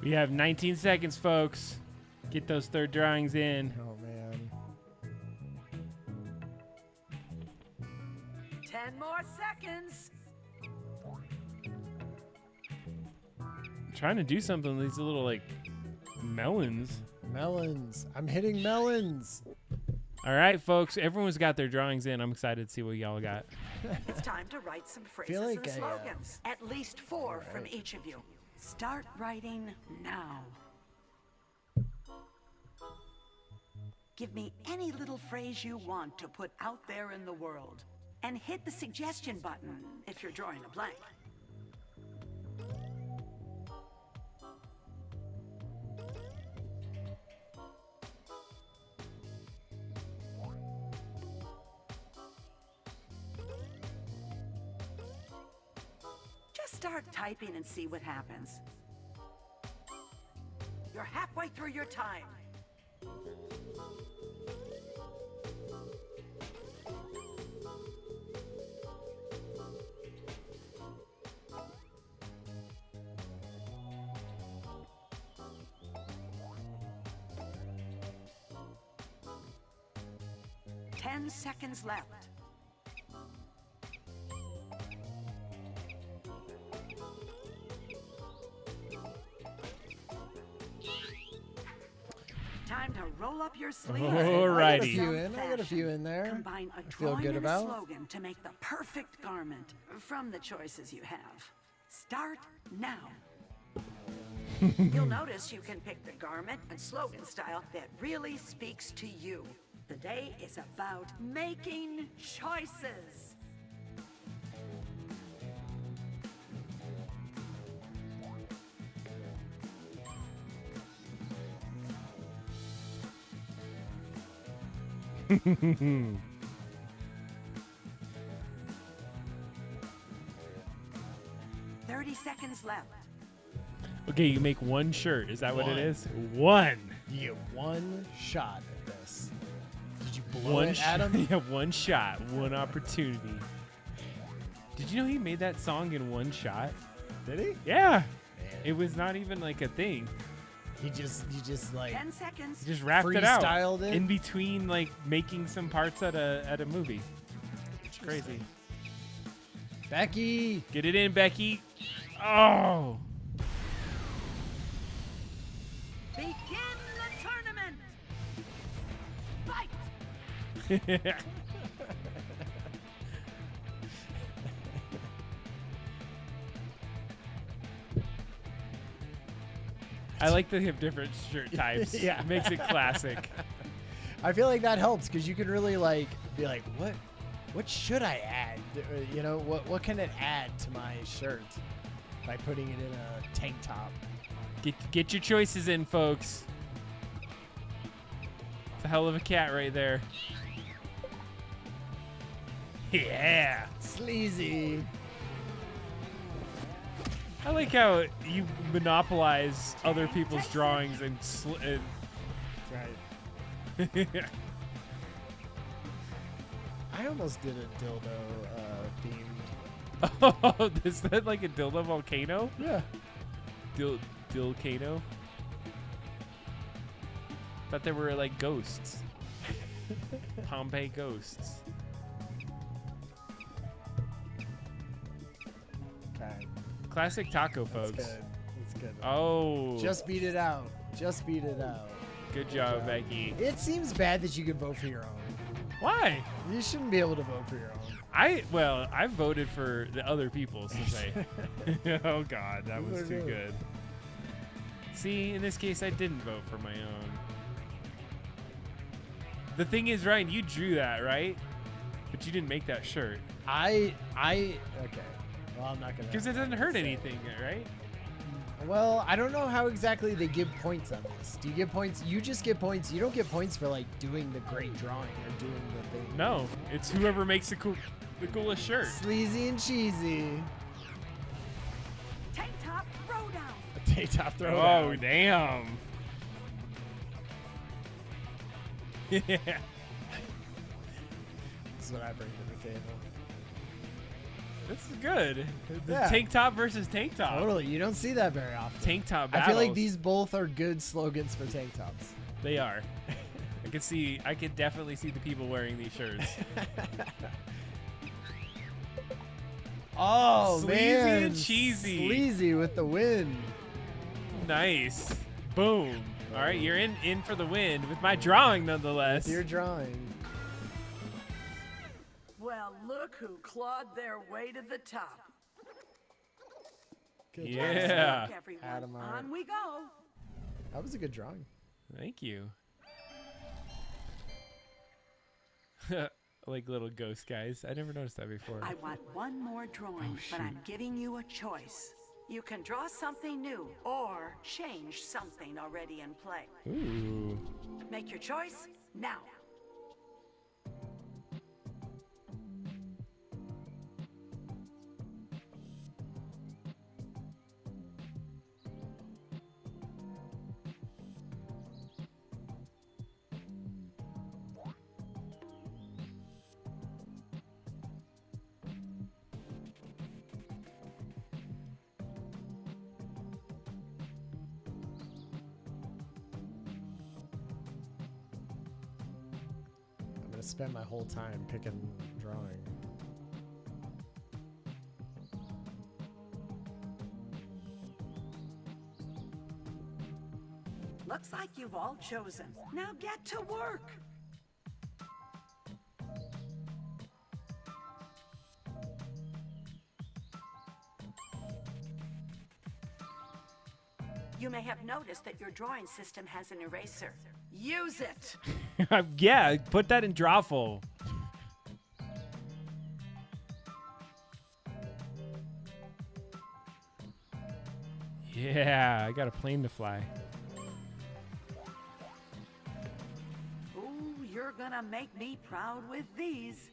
We have 19 seconds, folks. Get those third drawings in. Oh man. 10 more seconds. I'm trying to do something with these little like melons. Melons. I'm hitting melons. All right, folks. Everyone's got their drawings in. I'm excited to see what y'all got. It's time to write some phrases like and I, slogans. At least 4 from each of you. Start writing now. Give me any little phrase you want to put out there in the world. And hit the suggestion button if you're drawing a blank. Just start typing and see what happens. You're halfway through your time. Ten seconds left. Time to roll up your sleeves. Alrighty. I got a few in there. Combine a I feel drawing good and about. a slogan to make the perfect garment from the choices you have. Start now. You'll notice you can pick the garment and slogan style that really speaks to you. The day is about making choices. Mm-hmm. 30 seconds left. Okay, you make one shirt. Is that what it is? One. You get one shot at this. Did you blow One it, shot. Adam? Yeah, one shot, one opportunity. Did you know he made that song in one shot? Did he? Yeah. It was not even like a thing. He just like 10 seconds. He just rapped it out freestyled it? in between like making some parts at a movie. It's crazy. Becky. Get it in, Becky. Oh. Begin the tournament. Fight. I like that they have different shirt types. Yeah. It makes it classic. I feel like that helps because you can really like be like, what should I add? You know, what can it add to my shirt by putting it in a tank top? Get your choices in, folks. It's a hell of a cat right there. Yeah. Sleazy. I like how you monopolize other people's drawings and Right. I almost did a dildo themed. Oh, is that like a dildo volcano? Yeah. Dilcano? Thought there were like ghosts. Pompeii ghosts. Okay. Classic taco, folks. That's good. That's good. Oh. Just beat it out. Just beat it out. Good job, Becky. It seems bad that you can vote for your own. Why? You shouldn't be able to vote for your own. I voted for the other people since I. Oh God, that was too good. See, in this case, I didn't vote for my own. The thing is, Ryan, you drew that, right? But you didn't make that shirt. Okay. Well, I'm not gonna. Because it doesn't hurt anything, right? Well, I don't know how exactly they give points on this. Do you get points? You just get points. You don't get points for like doing the great drawing or doing the thing. No, it's whoever makes the coolest shirt. Sleazy and cheesy. Tank top throwdown. Tank top throwdown. Oh, damn. Yeah. This is what I bring to the table. This is good. The Yeah. tank top versus tank top. Totally. You don't see that very often. Tank top I feel like battles. these both are good slogans for tank tops. They are. I could definitely see the people wearing these shirts. Oh, Sleazy man. and cheesy. Sleazy with the win. Nice. Boom. All right, you're in for the win with my drawing nonetheless. Your drawing. Well, look who clawed their way to the top. Good Yeah. Look, everyone. Adam, On we go. That was a good drawing. Thank you. I like little ghost guys. I never noticed that before. I want one more drawing, but I'm giving you a choice. You can draw something new or change something already in play. Ooh. Make your choice now. I'm going to spend my whole time picking drawing. Looks like you've all chosen. Now get to work. You may have noticed that your drawing system has an eraser. Use it. Yeah, put that in Drawful. Yeah, I got a plane to fly. Ooh, you're gonna make me proud with these.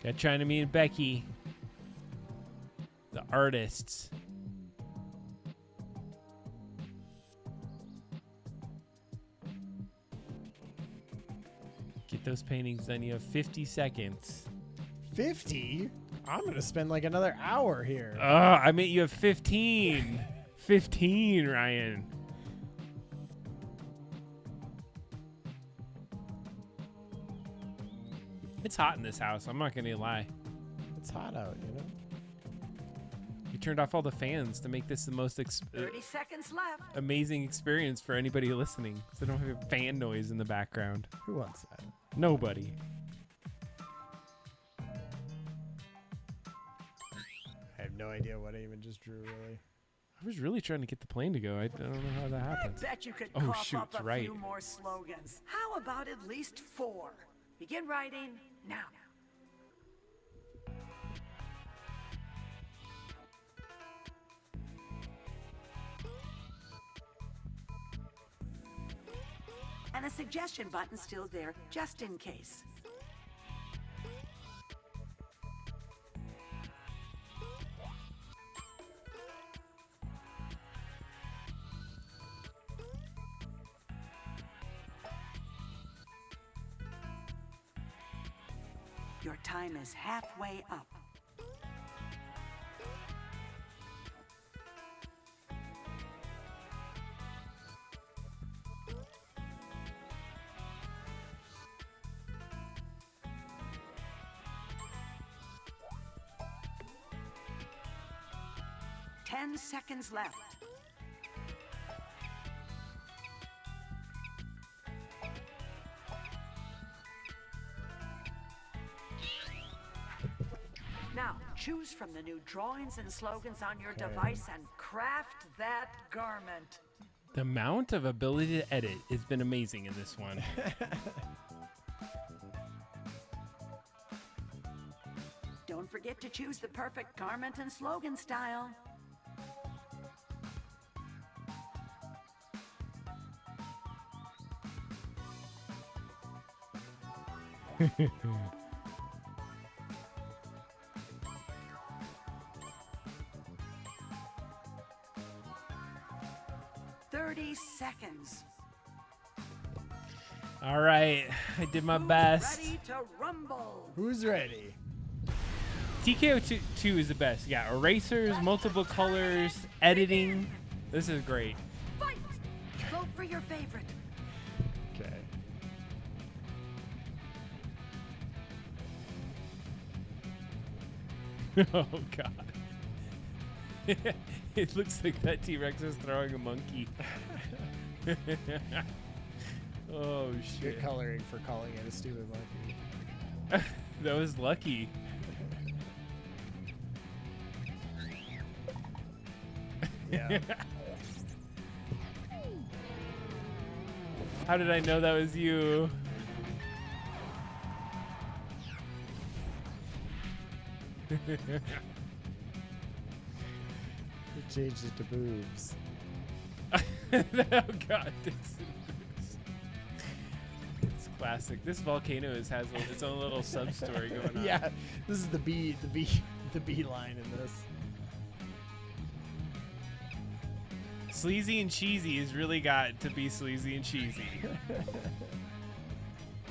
Got China, and Becky, the artists. Get those paintings done. You have 50 seconds. 50? I'm going to spend like another hour here. I mean, you have 15. 15, Ryan. It's hot in this house. I'm not going to lie. It's hot out, you know? You turned off all the fans to make this the most 30 seconds left. amazing experience for anybody listening. So I don't have fan noise in the background. Who wants that? Nobody. I have no idea what I even just drew, really. I was really trying to get the plane to go. I don't know how that I happens. bet you could Oh, cough shoot, up a right. few more slogans. How about at least 4? Begin writing now. and a suggestion button still there, just in case. Your time is halfway up. Ten seconds left. Now, choose from the new drawings and slogans on your device and craft that garment. The amount of ability to edit has been amazing in this one. Don't forget to choose the perfect garment and slogan style. Seconds. All right, I did my best. Ready to rumble. Who's ready? TKO 2 is the best. Yeah, erasers, multiple colors, editing. This is great. Fight! Vote for your favorite. Okay. Oh god. It looks like that T-Rex is throwing a monkey. Oh shit. Good coloring for calling it a stupid monkey. That was lucky. Yeah. How did I know that was you? It changed it to boobs. Oh god, it's classic. This volcano has its own little sub story going on. Yeah, this is the B line in this. Sleazy and cheesy has really got to be sleazy and cheesy.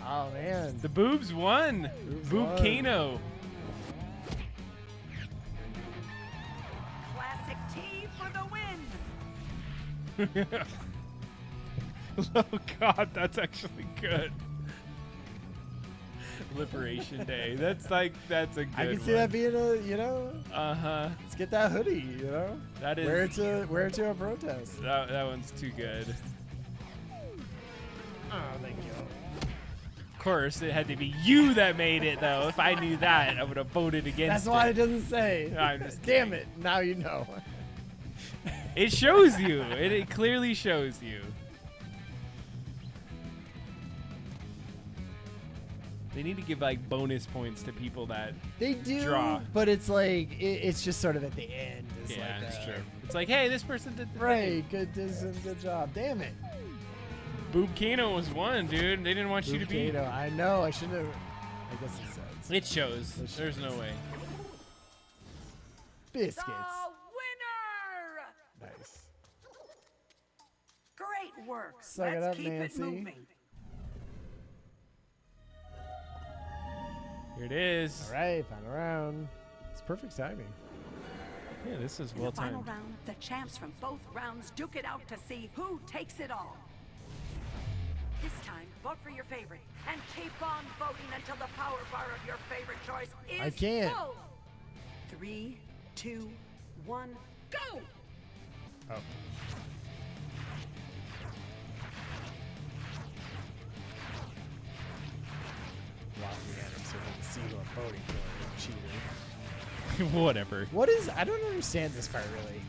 Oh man, The boobs won. Boobs Boobcano. Classic T for the win. Oh god, that's actually good. Liberation Day. That's a good I can see one. that being a, you know, Uh-huh. let's get that hoodie, you know. That is Wear it to a protest. that one's too good. Oh, thank you. Of course, it had to be you that made it though. If I knew that, I would have voted against That's why it it. doesn't say. I'm just Damn kidding. it! Now you know. It shows you. It clearly shows you. They need to give like bonus points to people that They do, draw. but it's like it's just sort of at the end. It's yeah, like it's true. It's like, hey, this person did the Right, good job. Damn it. Boobcano was one, dude. They didn't want you to be. Boobcano, I know. I should have. I guess it says It shows. There's no way. biscuits. The winner! Nice. Great work. Suck it Let's up, keep Nancy. it moving. Here it is. All right, final round. It's perfect timing. Yeah, this is In well the final timed. round, the champs from both rounds duke it out to see who takes it all. This time, vote for your favorite and keep on voting until the power bar of your favorite choice is I can't. full. 3, 2, 1, go! Oh. Laughing at him so he can see who I'm voting for. Cheater. Whatever. What is? I don't understand this part really.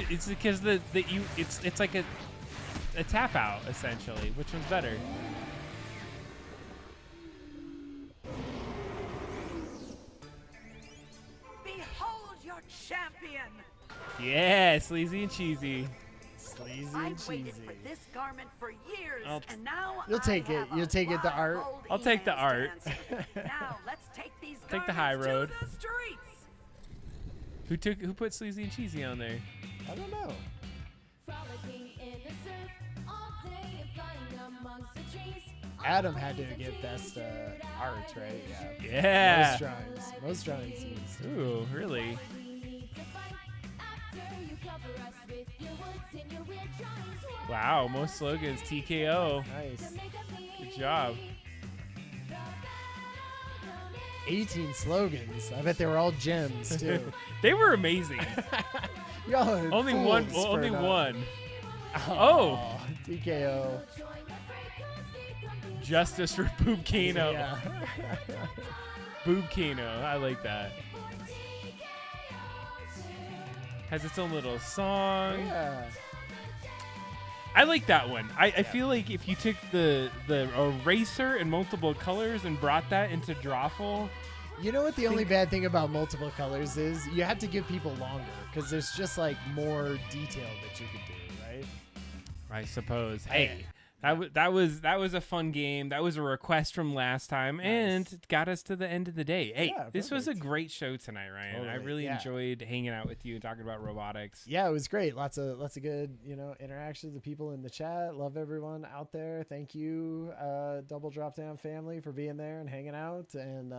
It's because it's like a tap out essentially. Which one's better? Behold your champion! Yeah, sleazy and cheesy. Sleazy I've and waited cheesy. for this garment for years, I'll- and now You'll take I it. have a You'll take it, the lot of art. old I'll take the E-Man's art. to answer. Now let's take these Take the garments high road. to the streets. Who put sleazy and cheesy on there? I don't know. Adam had to get best art, right? Yeah. Most drawings used. Ooh, really? Wow, most slogans TKO. Nice. Good job. 18 slogans. I bet they were all gems too. They were amazing. Y'all are Only fools one. for Only not- one. Oh, TKO. Justice for Boob Kano. Yeah. Boob Kano. I like that. Has its own little song. Yeah. I like that one. I feel like if you took the eraser in multiple colors and brought that into Drawful, You know what the only bad thing about multiple colors is? You have to give people longer because there's just like more detail that you could do, right? I suppose. Hey, that was a fun game. That was a request from last time, and it got us to the end of the day. Hey, Yeah, this was a perfect. great show tonight, Ryan. I Totally, really yeah. enjoyed hanging out with you and talking about robotics. Yeah, it was great. Lots of good, interactions with people in the chat. Love everyone out there. Thank you, Double Drop Down family, for being there and hanging out and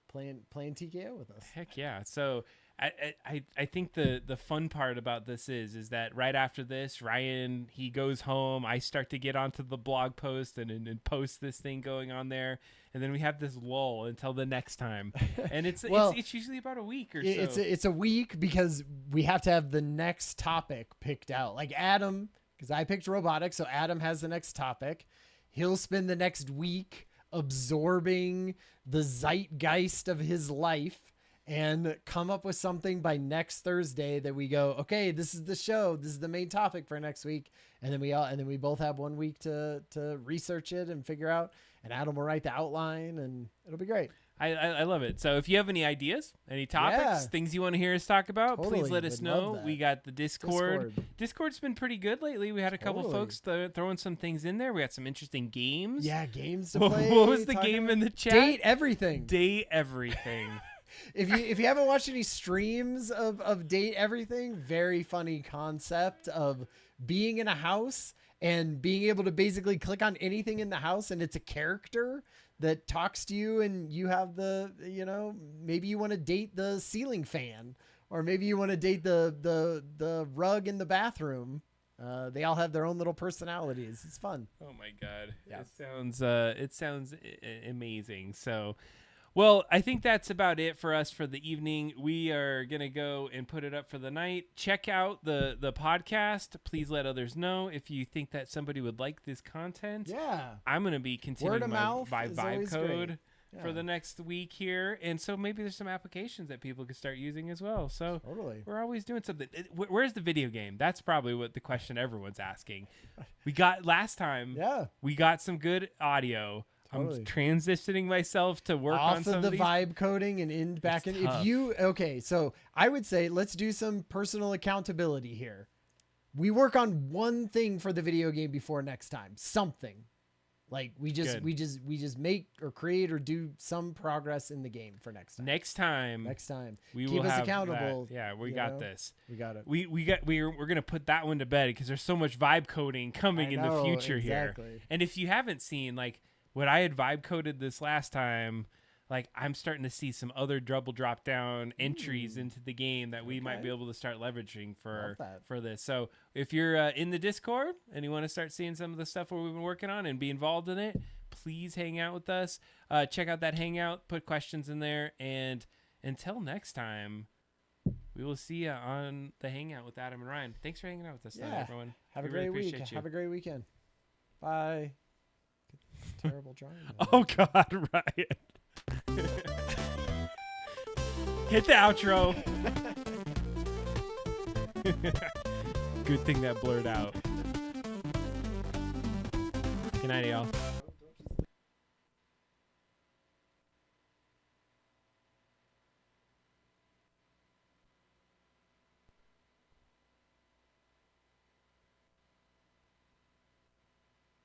playing TKO with us. Heck yeah. So I think the fun part about this is that right after this, Ryan, he goes home. I start to get onto the blog post and post this thing going on there. And then we have this lull until the next time. And it's usually about a week or so. It's a week because we have to have the next topic picked out. Like Adam, because I picked robotics, so Adam has the next topic. He'll spend the next week absorbing the zeitgeist of his life and come up with something by next Thursday that we go, okay, this is the show. This is the main topic for next week. And then we both have 1 week to research it and figure out, and Adam will write the outline and it'll be great. I love it. So if you have any ideas, any topics, Yeah. things you want to hear us talk about, Totally, please let us would love know. that. We got the Discord. Discord's been pretty good lately. We had a couple Totally. folks throwing some things in there. We got some interesting games. Yeah, games to What play. was the talking game about- in the chat? Date everything. Date everything. If you haven't watched any streams of Date Everything, very funny concept of being in a house and being able to basically click on anything in the house and it's a character that talks to you, and you have maybe you want to date the ceiling fan, or maybe you want to date the rug in the bathroom. They all have their own little personalities. It's fun. Oh my god. Yeah. It sounds amazing. So, well, I think that's about it for us for the evening. We are going to go and put it up for the night. Check out the podcast. Please let others know if you think that somebody would like this content. Yeah. I'm going to be continuing Word of mouth my is vibe always code great. for Yeah. the next week here. And so maybe there's some applications that people could start using as well. So Totally. we're always doing something. Where's the video game? That's probably what the question everyone's asking. We got last time. Yeah. We got some good audio. Totally. I'm transitioning myself to work on Off some of the these. vibe coding and in back in. tough. So I would say let's do some personal accountability here. We work on one thing for the video game before next time. Something. Like we just make or create or do some progress in the game for next time. Next time we will keep us have accountable. that. Yeah, we you got know? this. We got it. We're gonna put that one to bed because there's so much vibe coding coming in the know, future exactly. here. And if you haven't seen like what I had vibe coded this last time, like I'm starting to see some other double drop down entries into the game that we might be able to start leveraging for this. So if you're in the Discord and you want to start seeing some of the stuff we've been working on and be involved in it, please hang out with us. Check out that Hangout, put questions in there, and until next time, we will see you on the Hangout with Adam and Ryan. Thanks for hanging out with us tonight, everyone. Have a We really great week. appreciate you. Have a great weekend. Bye. Terrible drawing. Oh God, Ryan. Hit the outro. Good thing that blurred out. Good night, y'all.